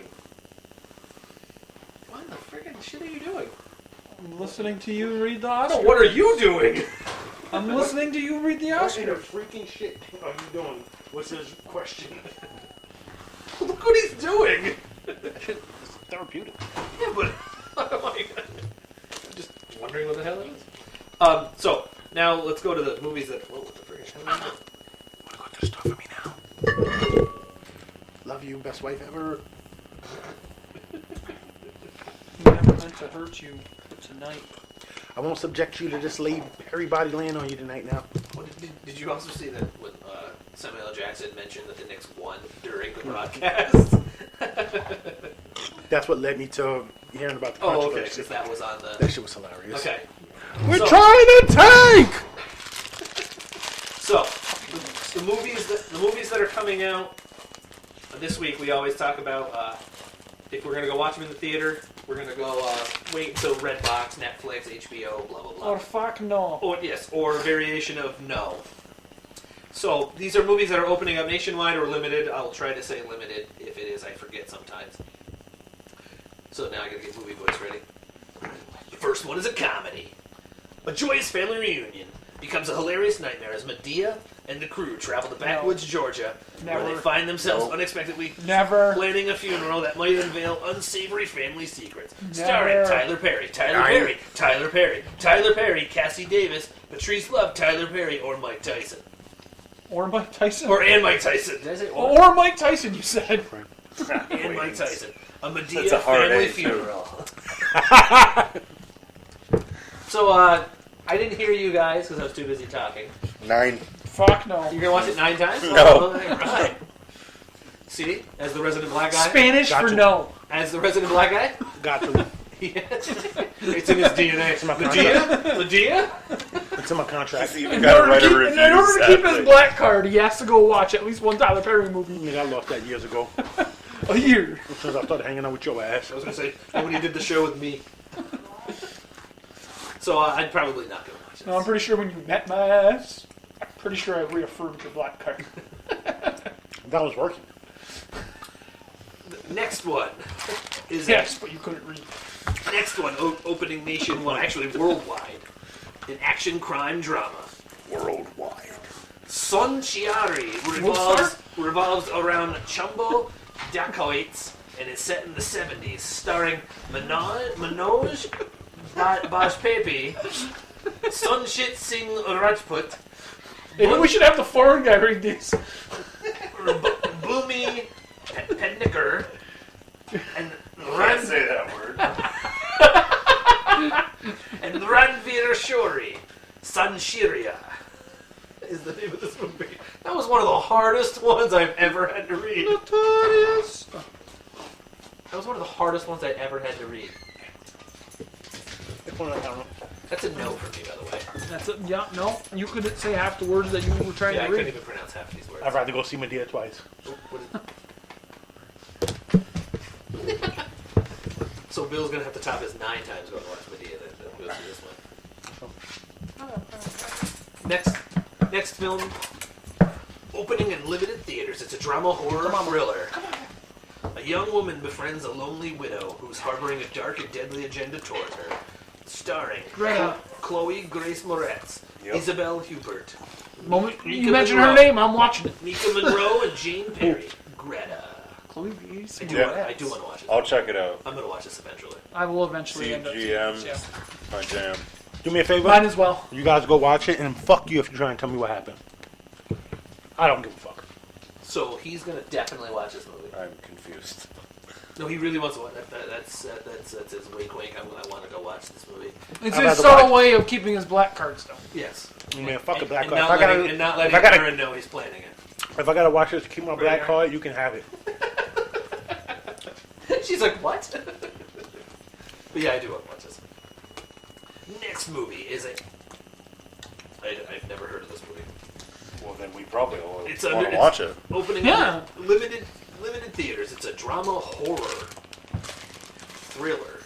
What in the friggin' shit are you doing? I'm listening to you read the Oscar. No, what are you doing? I'm listening to you read the What Oscar. kind of freaking shit are you doing? What's his question? Look what he's doing. It's therapeutic. Yeah, but oh my God. Just wondering what the hell it is. So now let's go to the movies that. What the frick? Wanna go to the store for me now? Love you, best wife ever. Never meant to hurt you, but tonight. I won't subject you to just lay everybody laying on you tonight now. Did you also see that when Samuel L. Jackson mentioned that the Knicks won during the broadcast? That's what led me to hearing about the Oh, okay, controversy. because that was on the. That shit was hilarious. Okay, We're So- trying to tank! so the movies that are coming out this week, we always talk about if we're gonna go watch them in the theater, we're gonna go wait until Redbox, Netflix, HBO, blah blah blah. Or fuck no. Or yes, or a variation of no. So these are movies that are opening up nationwide or limited. I'll try to say limited. If it is, I forget sometimes. So now I gotta get movie voice ready. The first one is a comedy. A joyous family reunion becomes a hilarious nightmare as Medea and the crew travel to backwoods Georgia, where they Never. find themselves unexpectedly Never. planning a funeral that might unveil unsavory family secrets. Never. Starring Tyler Perry, Cassie Davis, Patrice Love, Tyler Perry, or Mike Tyson. Or Mike Tyson. And Mike Tyson. Did I say Or Mike Tyson, you said. And Mike Tyson. A Medea That's a hard family A, too. funeral. So, I didn't hear you guys because I was too busy talking. 9. Fuck no. You're gonna watch it 9 times? No. Oh, right. See, as the resident black guy. Spanish for Gotcha. no. As the resident black guy. Got to. It's in his DNA. It's in my Medea? It's in my contract. He's even got to write a review. In order to keep his sadly. black card, he has to go watch at least one Tyler Perry movie I lost that years ago. a year. As soon as I started hanging out with your ass. I was gonna say when he did the show with me. So I'd probably not go watch it. No, I'm pretty sure when you met my ass, I'm pretty sure I reaffirmed your black card. That was working. Next one is Yes, but you couldn't read. next one opening nationwide, actually worldwide, an action crime drama. Worldwide. Son Chiari revolves around Chumbo dacoits and is set in the 70s, starring Manoj Bajpayee, Sunshit Singh Rajput, Maybe we should have the foreign guy read these. Bhumi Pednekar, and Can't say that word. and Ranveer Shori. Sanshiria is the name of this movie. That was one of the hardest ones I've ever had to read. Notorious. That was one of the hardest ones I ever had to read. That's a no for me, by the way. That's it. Yeah, no. You couldn't say half the words that you were trying Yeah, I to couldn't read. even pronounce half of these words. I'd rather go see Medea twice. What is... So Bill's gonna have to top his 9 times going to watch Medea, then we'll see this one. Next film, opening in limited theaters. It's a drama horror thriller. A young woman befriends a lonely widow who's harboring a dark and deadly agenda toward her. Starring Greta. Chloe Grace Moretz, Yep. Isabel Hubert, Moment Mika you mention her Monroe. name, I'm watching it. Mika Monroe, and Jane Perry. Greta. Chloe I do, Yeah. I do want to watch it. I'll check it out. I'm going to watch this eventually. I will eventually end up seeing CGM. this, yeah. My jam. Do me a favor. Mine as well. You guys go watch it, and fuck you if you try and tell me what happened. I don't give a fuck. So he's going to definitely watch this movie. I'm confused. No, he really wants to watch it. That's his wink wink. I want to go watch this movie. It's I'd his rather subtle watch- way of keeping his black cards down. Yes. Man, fuck a black and card. not If I gotta- letting, and not letting if I gotta- Aaron know he's planning it. If I gotta watch this to keep my black card, you can have it. She's like, what? But yeah, I do want to watch this. Next movie is I've never heard of this movie. Well, then we probably all It's want under- to watch it. Opening Yeah. limited theaters. It's a drama horror thriller.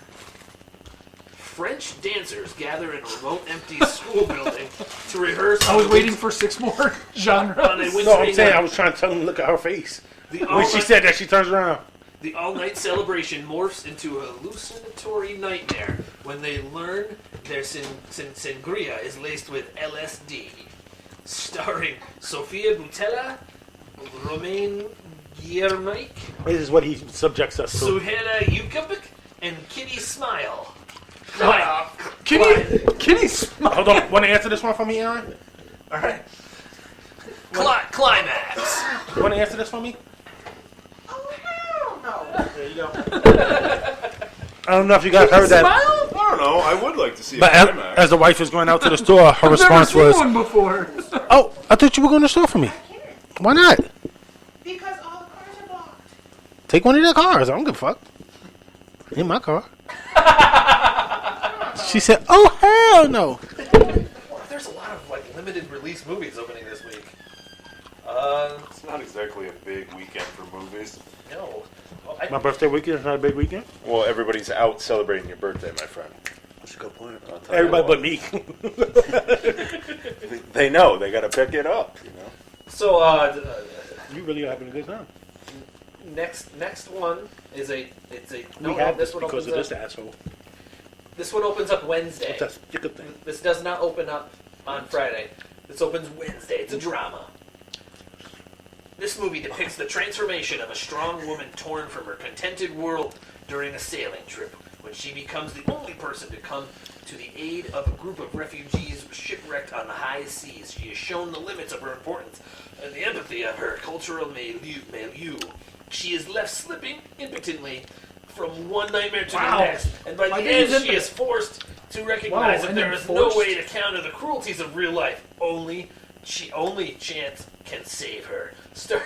French dancers gather in a remote, empty school building to rehearse. I was waiting for 6 more genres. on a wintry No, I'm saying night. I was trying to tell him to look at her face. The When she said that, she turns around. The all-night celebration morphs into a hallucinatory nightmare when they learn their sangria is laced with LSD. Starring Sofia Boutella, Romain Guillermic, This is what he subjects us to. Suhela Yukabik, and Kitty Smile. Kitty, hold on. Want to answer this one for me, Aaron? All right. Climax. You want to answer this for me? Oh, hell no. There you go. I don't know if you guys heard that, I don't know. I would like to see but a climax. as the wife was going out to the store, her I've never response seen was, one before. "Oh, I thought you were going to the store for me. I can't. Why not? Because all the cars are blocked. Take one of their cars. I don't give a fuck. In my car." She said, "Oh hell no." Well, there's a lot of like limited release movies opening this week. It's not exactly a big weekend for movies. No. Oh, My birthday weekend is not a big weekend. Well, everybody's out celebrating your birthday, my friend. That's a good point. I'll tell you Everybody what. but me. They know. They got to pick it up, you know? So You really are having a good time. next one is We no, have this this one because opens of up. this asshole. This one opens up Wednesday. That's a good thing. This does not open up on Friday. This opens Wednesday. It's a drama. This movie depicts the transformation of a strong woman torn from her contented world during a sailing trip, when she becomes the only person to come to the aid of a group of refugees shipwrecked on the high seas. She is shown the limits of her importance and the empathy of her cultural milieu. She is left slipping impotently from one nightmare to Wow. the next, and by the My end name's she is forced to recognize Wow, that and there then is no forced? way to counter the cruelties of real life. Only chance can save her. Starring,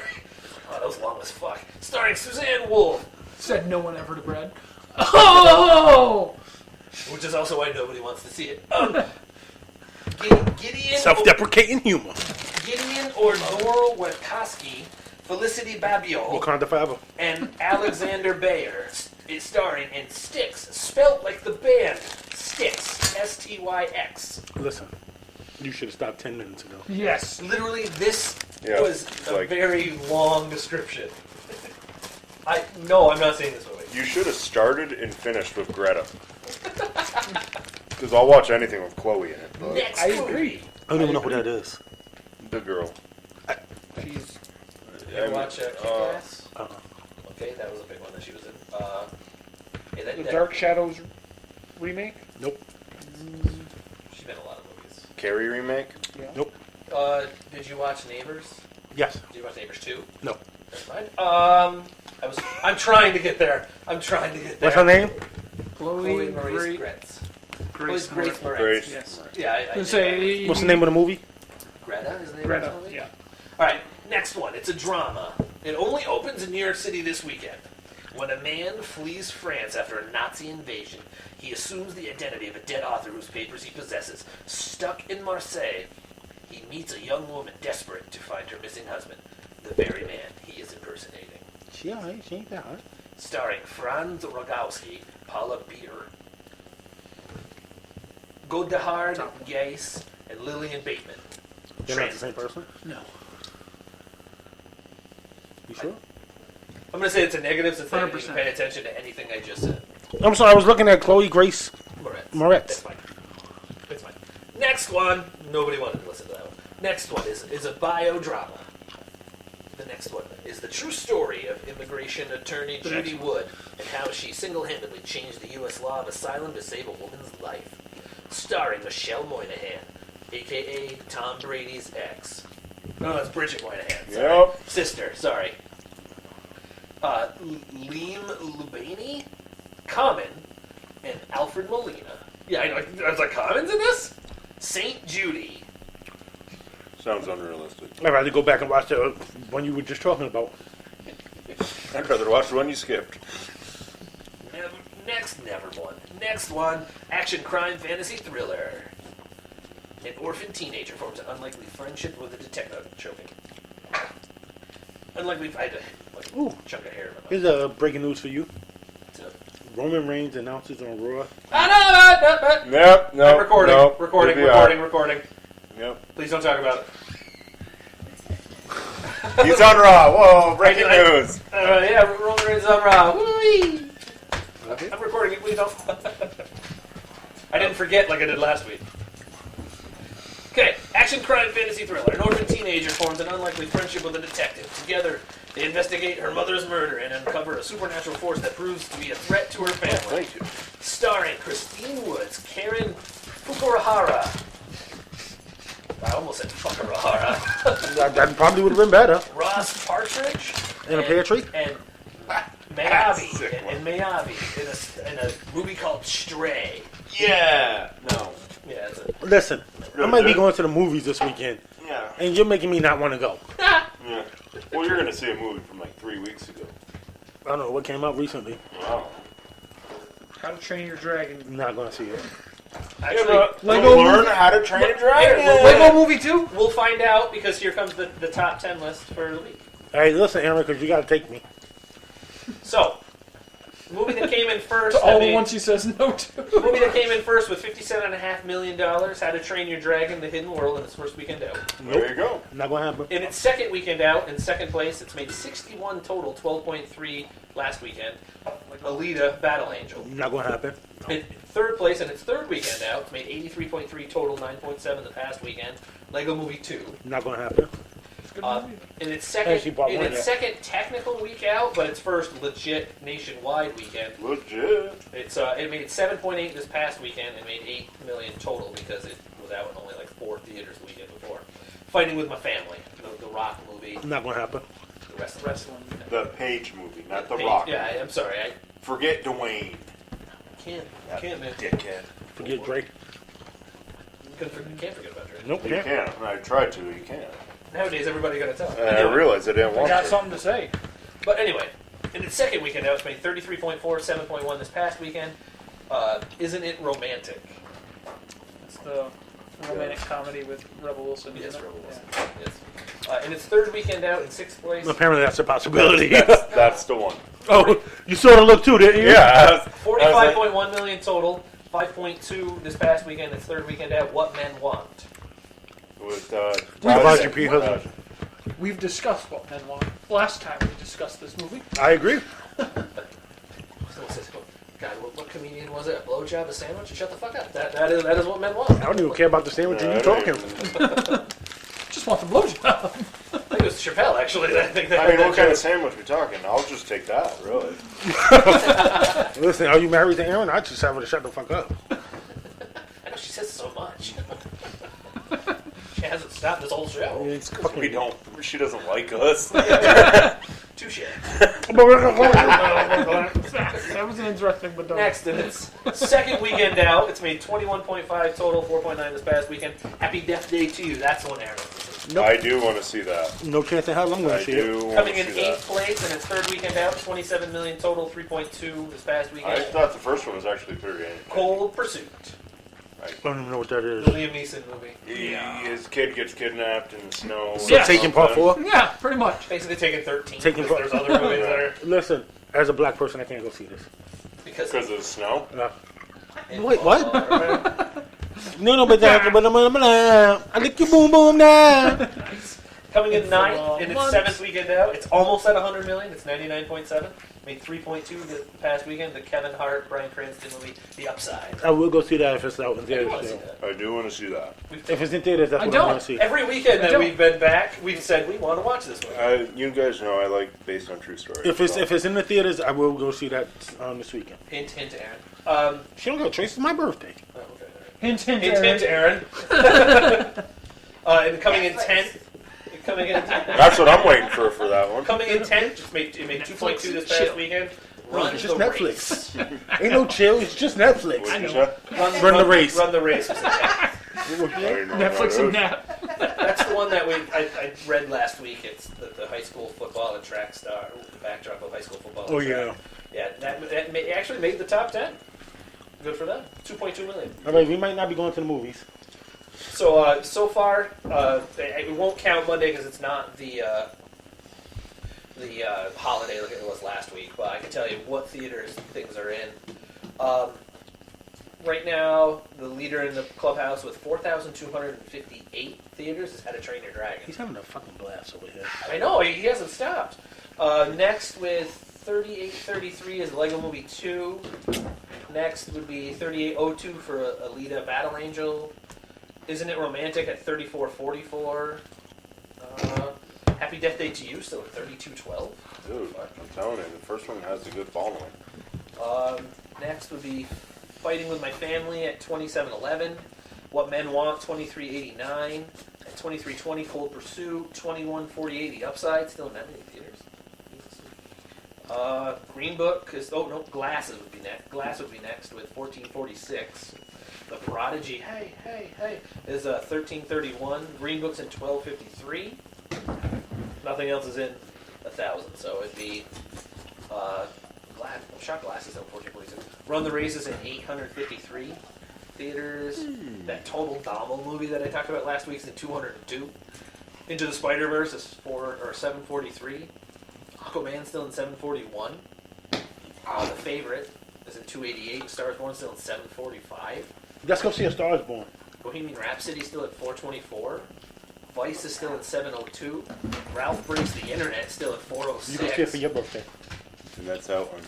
oh, that was long as fuck. Starring Suzanne Wolf, Said no one ever to Brad. Oh! which is also why nobody wants to see it. Gideon, Self-deprecating humor. Gideon Ornoro Wetkoski, Felicity Babio, Wakanda forever. and Alexander Bayer. It's starring in Styx, spelled like the band Styx, S-T-Y-X. Listen, you should have stopped 10 minutes ago. Yes. Literally, this Yeah, was it's a like- very long description. No, I'm not seeing this movie. You should have started and finished with Greta. Because I'll watch anything with Chloe in it. But Next I movie. agree. I don't even know who that is. the girl. She's You ever watch Kick-Ass? Uh-uh. Okay, that was a big one that she was in. Yeah, the Dark Shadows remake. Nope. She's been in a lot of movies. Carrie remake? Nope. Did you watch Neighbors? Yes. Did you watch Neighbors 2? No. That's fine. I'm trying to get there. What's her name? Chloe Chloe Maurice Grace. Grace. Grace Moretz. Grace. Yes. Yeah, I Say What's the name of the movie? Greta is the name Greta. of the movie? Yeah. All right, next one. It's a drama. It only opens in New York City this weekend. When a man flees France after a Nazi invasion, he assumes the identity of a dead author whose papers he possesses. Stuck in Marseille, he meets a young woman desperate to find her missing husband, the very man he is impersonating. She alright. She ain't that hard. Starring Franz Rogowski, Paula Beer, Godehard Geiss, and Lillian Bateman. They're not the same person? No. You sure? I'm going to say it's a negative since I didn't 100%. even pay attention to anything I just said. I'm sorry. I was looking at Chloe Grace Moretz. Moretz. That's fine. That's fine. Next one. Nobody wanted to listen to that one. Next one is a biodrama. The next one is the true story of immigration attorney The Judy next Wood and how she single-handedly changed the U.S. law of asylum to save a woman's life. Starring Michelle Moynihan, a.k.a. Tom Brady's ex. No, that's Bridget Moynihan. Sorry. Yep. Sister, sorry. Liam Lubaney, Common, and Alfred Molina. Yeah, I know. There's like Commons in this? St. Judy. Sounds unrealistic. I'd rather go back and watch the one you were just talking about. I'd rather watch the one you skipped. Next one, action, crime, fantasy, thriller. An orphan teenager forms an unlikely friendship with a detective. Choking. Unlikely. I had a Ooh. chunk of hair in my mouth. Here's breaking news for you. So- Roman Reigns announces on Raw. Yep, no. I'm recording. no, Recording. we'll be all right. Recording. Yep. Please don't talk about it. He's on Raw. Whoa, breaking news. Yeah, Roman Reigns on Raw. Woo-wee. I'm recording it, please don't. I didn't forget like I did last week. Okay, action, crime, fantasy thriller. An orphan teenager forms an unlikely friendship with a detective. Together, they investigate her mother's murder and uncover a supernatural force that proves to be a threat to her family. Starring Christine Woods, Karen Fukuhara. I almost said Fukuhara. That probably would have been better. Ross Partridge. In a pear tree? And Mayavi. And Mayavi in a movie called Stray. Yeah. No. Yeah, it's a... Listen, I might be going to the movies this weekend, Yeah. and you're making me not want to go. Yeah. Well, you're going to see a movie from like 3 weeks ago. I don't know what came out recently. Wow. How to Train Your Dragon. I'm not going to see it. Actually, Lego learn movie. how to train a Here, dragon. Lego movie too. we'll find out because here comes the top 10 list for the week. Hey, listen, Aaron, because you got to take me. So, the movie that came in first. To all the I mean, ones he says no to. the movie that came in first with $57.5 million, How to Train Your Dragon: The Hidden World, in its first weekend out. There you go. Not going to happen. In its second weekend out, in second place, it's made 61 total, 12.3 last weekend. Alita: Battle Angel. Not going to happen. In third place, in its third weekend out, it's made 83.3 total, 9.7 the past weekend. Lego Movie 2. Not going to happen. In its Actually, second, part in one, its yeah. second technical week out, but its first legit nationwide weekend. Legit. It made 7.8 this past weekend and made 8 million total because it was out in only like 4 theaters the weekend before. Fighting with My Family, the Rock movie, Not going to happen. the wrestling. The Page movie, not the Hey, Rock. Yeah, I'm sorry, I Forget Dwayne. can't, man. Dickhead. Forget Drake. Can't forget about Drake. Nope. You Can't. can't. I tried to. You can't. Nowadays, everybody got to tell. I realized I didn't I want got to. something to say. But anyway, in its second weekend out, it's made 33.4, 7.1 this past weekend. Isn't it romantic? It's the romantic comedy with Rebel Wilson. Yes, isn't it? Rebel Wilson. Yeah. Yes. In its third weekend out, in sixth place, Apparently, that's a possibility. That's the one. Oh, you saw the look too, didn't you? Yeah. 45.1 million total, 5.2 this past weekend, its third weekend out. What Men Want. With Roger P. Hudson. We've discussed what men want. Last time we discussed this movie. I agree. So what's this? God, what comedian was it? A blowjob, a sandwich? Shut the fuck up. That is what men want. I don't even care about the sandwich you talking. Just want the blowjob. I think it was Chappelle, actually. I think that. I mean, that what kind of joke. sandwich we talking? I'll just take that, really. Listen, are you married to Aaron? I just have her to shut the fuck up. I know she says so much. She hasn't stopped this whole show. It's We fucking don't. She doesn't like us. Touche. That was an interesting but dumb. Next, in its second weekend out, it's made 21.5 total, 4.9 this past weekend. Happy Death Day to You. That's the one, Aaron. Nope. I do want to see that. No chance in hell I'm going I to see it. do want Coming to in see eighth that. place in its third weekend out, 27 million total, 3.2 this past I weekend. thought the first one was actually pretty good. Cold Pursuit, I don't even know what that the is. Liam Neeson movie. His kid gets kidnapped in the snow. So Yeah. taking part 4? Yeah, pretty much. Basically taking 13. Taking because there's other movies that are Listen, as a black person, I can't go see this. because Because of the snow? Wait, what? No, but I lick your boom boom now. Coming in It's ninth a in its month. seventh weekend out, it's almost at 100 million. It's 99.7. Made 3.2 the past weekend. The Kevin Hart, Bryan Cranston movie, The Upside. I will go see that if it's out in I theaters. want to see so. that. I do want to see that. If it's in theaters, that's I what I want don't. to see. Every weekend I that don't. we've been back, we've said we want to watch this movie. You guys know I like based on true stories. If it's so. in the theaters, I will go see that this weekend. Hint, hint, Aaron. She don't go. Trace, it's my birthday. Oh, okay. Hint, hint, Hint, hint, Aaron. And coming in 10th. Coming in 10th. That's what I'm waiting for that one. Coming in 10th. It made 2.2 this past Chill. weekend. Run It's the just race. Netflix. Ain't no chill. It's just Netflix. What'd you know. say? Run the race. Run the race was in 10th. I didn't know Netflix that and was. nap. That's the one that I read last week. It's the high school football and track star, the backdrop of high school football. Oh and yeah. track. Yeah, that actually made the top 10. Good for them. 2.2 million. All right, we might not be going to the movies. So so far, it won't count Monday because it's not the holiday like it was last week. But I can tell you what theaters things are in. right now, the leader in the clubhouse with 4,258 theaters is How to Train Your Dragon. He's having a fucking blast over here. I know, he hasn't stopped. Next with 3833 is Lego Movie 2. Next would be 3802 for Alita Battle Angel. Isn't It Romantic at 3444? Happy Death Day to You still at 3212. Dude, I'm telling you, the first one has a good following. Next would be Fighting With My Family at 2711. What Men Want, 2389. At 2320, Full Pursuit. 2148, The Upside, still in that many theaters. Green Book is, Glasses would be next. Glass would be next with 1446. The Prodigy, hey, is 1331. Green Book's in 1253. Nothing else is in 1,000, so it'd be Shot Glasses in 1446. Run the Race is in 853 theaters. That Total Dommel movie that I talked about last week is in 202. Into the Spider-Verse is 743. Aquaman still in 741. The Favorite is in 288. Star is Born still in 745. Let's go see A Star is Born. Bohemian Rhapsody still at 424. Vice is still at 702. Ralph Breaks the Internet still at 406. You can see it for your birthday. And that's out on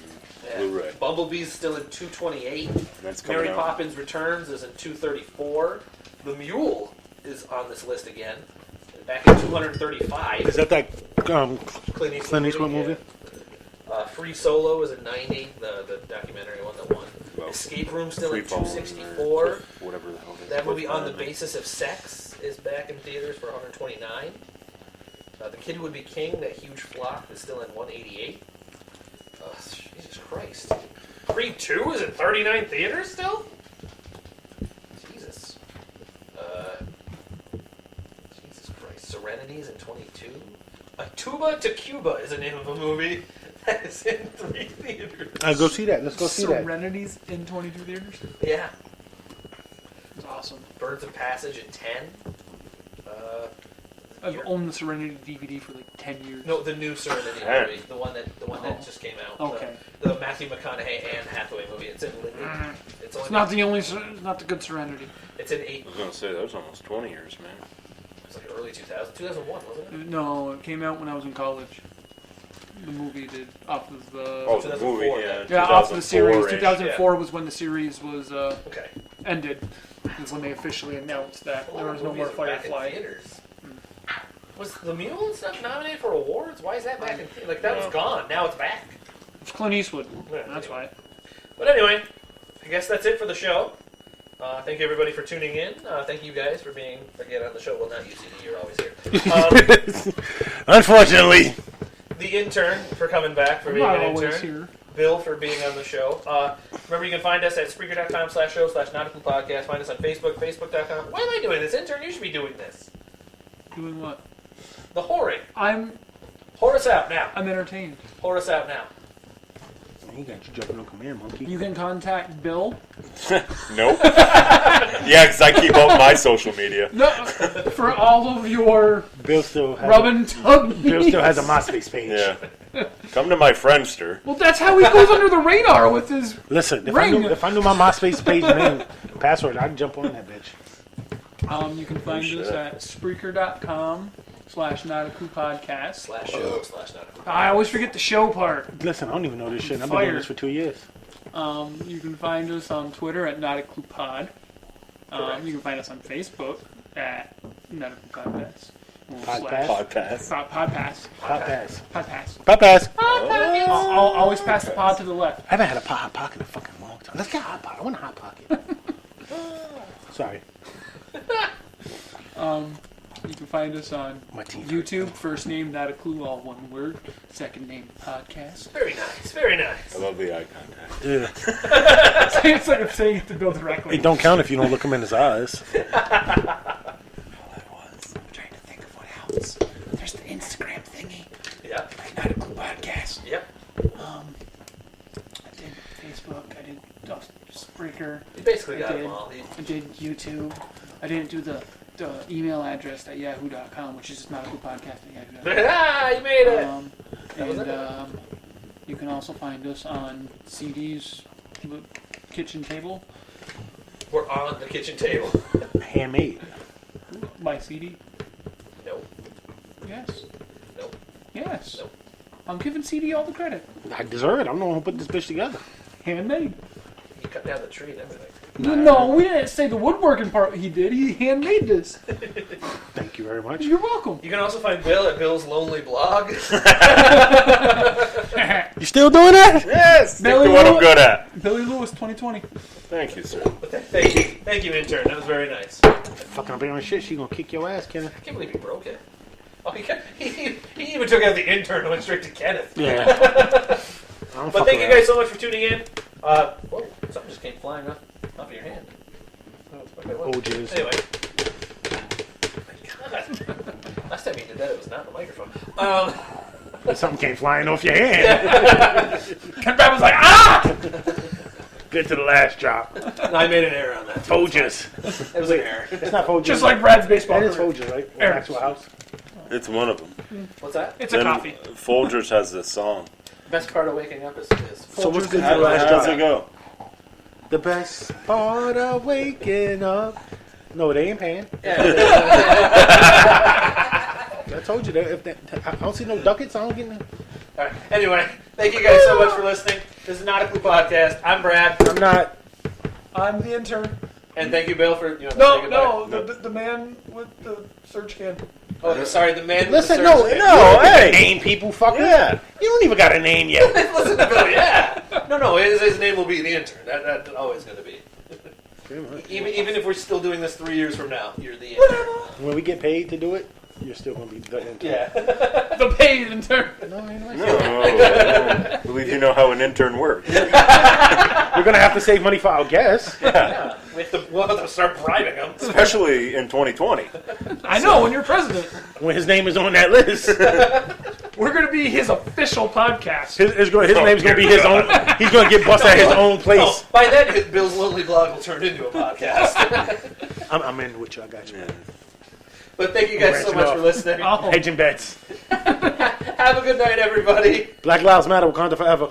Yeah. Blu-ray. Bumblebee's still at 228. That's coming Mary out. Poppins Returns is in 234. The Mule is on this list again. Back in 235. Is that Clint Eastwood movie? Free Solo is at 90, the documentary one that won. Well, Escape Room still Free at Falling 264. or whatever the hell it is. That movie On the Cliffhanger. Basis of Sex is back in theaters for 129. The Kid Would Be King, that huge flop, is still in 188. Jesus Christ. Creed 2 is in 39 theaters still? Jesus. Jesus Christ. Serenity's in 22. A Tuba to Cuba is the name of a movie that is in 3 theaters. Go see that. Let's go see that. Serenity's in 22 theaters. Yeah. It's awesome. Birds of Passage in 10. I've owned the Serenity DVD for like 10 years. No, the new Serenity Ten. movie, the one that just came out. Okay. The Matthew McConaughey and Hathaway movie. It's in Linden. It's only It's not the only, not the good Serenity. It's in 8. I was going to say, that was almost 20 years, man. It's like early 2000, 2001, wasn't it? No, it came out when I was in college. The movie did off of the Oh, the 2004 movie, then. yeah off the series. 2004-ish. 2004 was when the series was Okay. ended. Is when they officially announced that A lot there of was no more movies are back in Firefly. theaters. Was The Mule and stuff nominated for awards? Why is that back in theaters? Like, that was gone. Now it's back. It's Clint Eastwood. Yeah, That's anyway. why. But anyway, I guess that's it for the show. Thank you, everybody, for tuning in. Thank you guys for being, again, on the show. Well, not you, CD. You're always here. Unfortunately. The intern for coming back, for I'm being not an always intern. here. Bill for being on the show. Remember, you can find us at Spreaker.com/show/Nautical Podcast. Find us on Facebook, Facebook.com. Why am I doing this? Intern, you should be doing this. Doing what? The whoring. I'm Whore us out now. entertained. Whore us out now. He got you jumping on command, monkey. You can contact Bill. Nope. Yeah, because I keep up my social media. No, for all of your Bill still has rub and tug Bill needs. still has a MySpace page. Yeah. Come to my Friendster. Well, that's how he goes under the radar with his. Listen, Ring. if I knew my MySpace page name password, I'd jump on that bitch. You can find us at Spreaker.com/Nautical Podcast. /show/Nautical. I always forget the show part. Listen, I don't even know this shit. I've been doing this for 2 years. You can find us on Twitter at Nautical Pod. You can find us on Facebook at Nautical Podcast. Podcast. Podcast. Podpass. Podcast. Podpass. Podcast. I'll always pass the pod to the left. I haven't had a hot pocket in a fucking long time. Let's get a hot pocket. I want a hot pocket. Sorry. You can find us on My teeth. YouTube. First name, not a clue, all one word. Second name, podcast. Very nice. Very nice. I love the eye contact. Yeah. It's like I'm saying it to Bill directly. It don't count if you don't look him in his eyes. I'm trying to think of what else. There's the Instagram thingy. Yep. Nautical Podcast. Yep. I did Facebook. I did Spreaker. You basically I got did. them all. I did YouTube. I didn't do the email address at yahoo.com, which is just nautical podcast at yahoo.com. Ah, you made it. And you can also find us on CD's kitchen table. were on the kitchen table. Handmade. My CD. Nope. Yes. Nope. Yes. Nope. I'm giving CD all the credit. I deserve it. I'm the one who put this bitch together. Handmade. He cut down the tree and everything. No, we didn't say the woodworking part he did. He handmade this. Thank you very much. You're welcome. You can also find Bill at Bill's Lonely Blog. You still doing that? Yes, stick Billy to what I'm Lewis. good at. Billy Lewis 2020. Thank you, sir. Thank you, intern. That was very nice. Fucking up on shit. She gonna kick your ass, Kenneth. I can't believe he broke it. Oh, he even took out the intern and went straight to Kenneth. Yeah. But thank you guys so much for tuning in. Whoa, something just came flying off of your hand. Oh, jizz. Anyway. God. Last time he did that, it was not the microphone. Something came flying off your hand. Ken Brad was like, ah! Good to the last drop. I made an error on that. Folgers. It was an error. It's not Folgers. Just like Brad's baseball That is career. Folgers, right? Eric. Back to a house. It's one of them. What's that? It's a coffee. Folgers has this song. Best part of waking up is So what's good to How the last does drop? it go? The best part of waking up. No, they ain't paying. I told you that. If that, I don't see no ducats. I don't get no. All right. Anyway, thank you guys so much for listening. This is Not a Clue Podcast. I'm Brad, I'm not. I'm the intern. and thank you, Bill, for say No, goodbye. the man with the search can. Oh, sorry, the man. Listen, with no, the search no, hey. name people, fucker. Yeah. You don't even got a name yet. Listen to Bill. Yeah. No. His name will be the intern. That's always going to be. Even if we're still doing this 3 years from now, you're the intern. When we get paid to do it, you're still gonna be the intern. Yeah. The paid intern. No, ain't right. No, I don't believe you know how an intern works. We're gonna have to save money for our guests. Yeah. We'll have to start bribing them. Especially in 2020. I know, when you're president. When his name is on that list, We're going to be his official podcast. his name's gonna be his own. He's gonna get busted at his own place. Oh, by then, Bill's Lonely Blog will turn into a podcast. I'm in with you. I got you. But thank you guys so much for listening. Oh. Hedging bets. Have a good night, everybody. Black Lives Matter. Wakanda forever.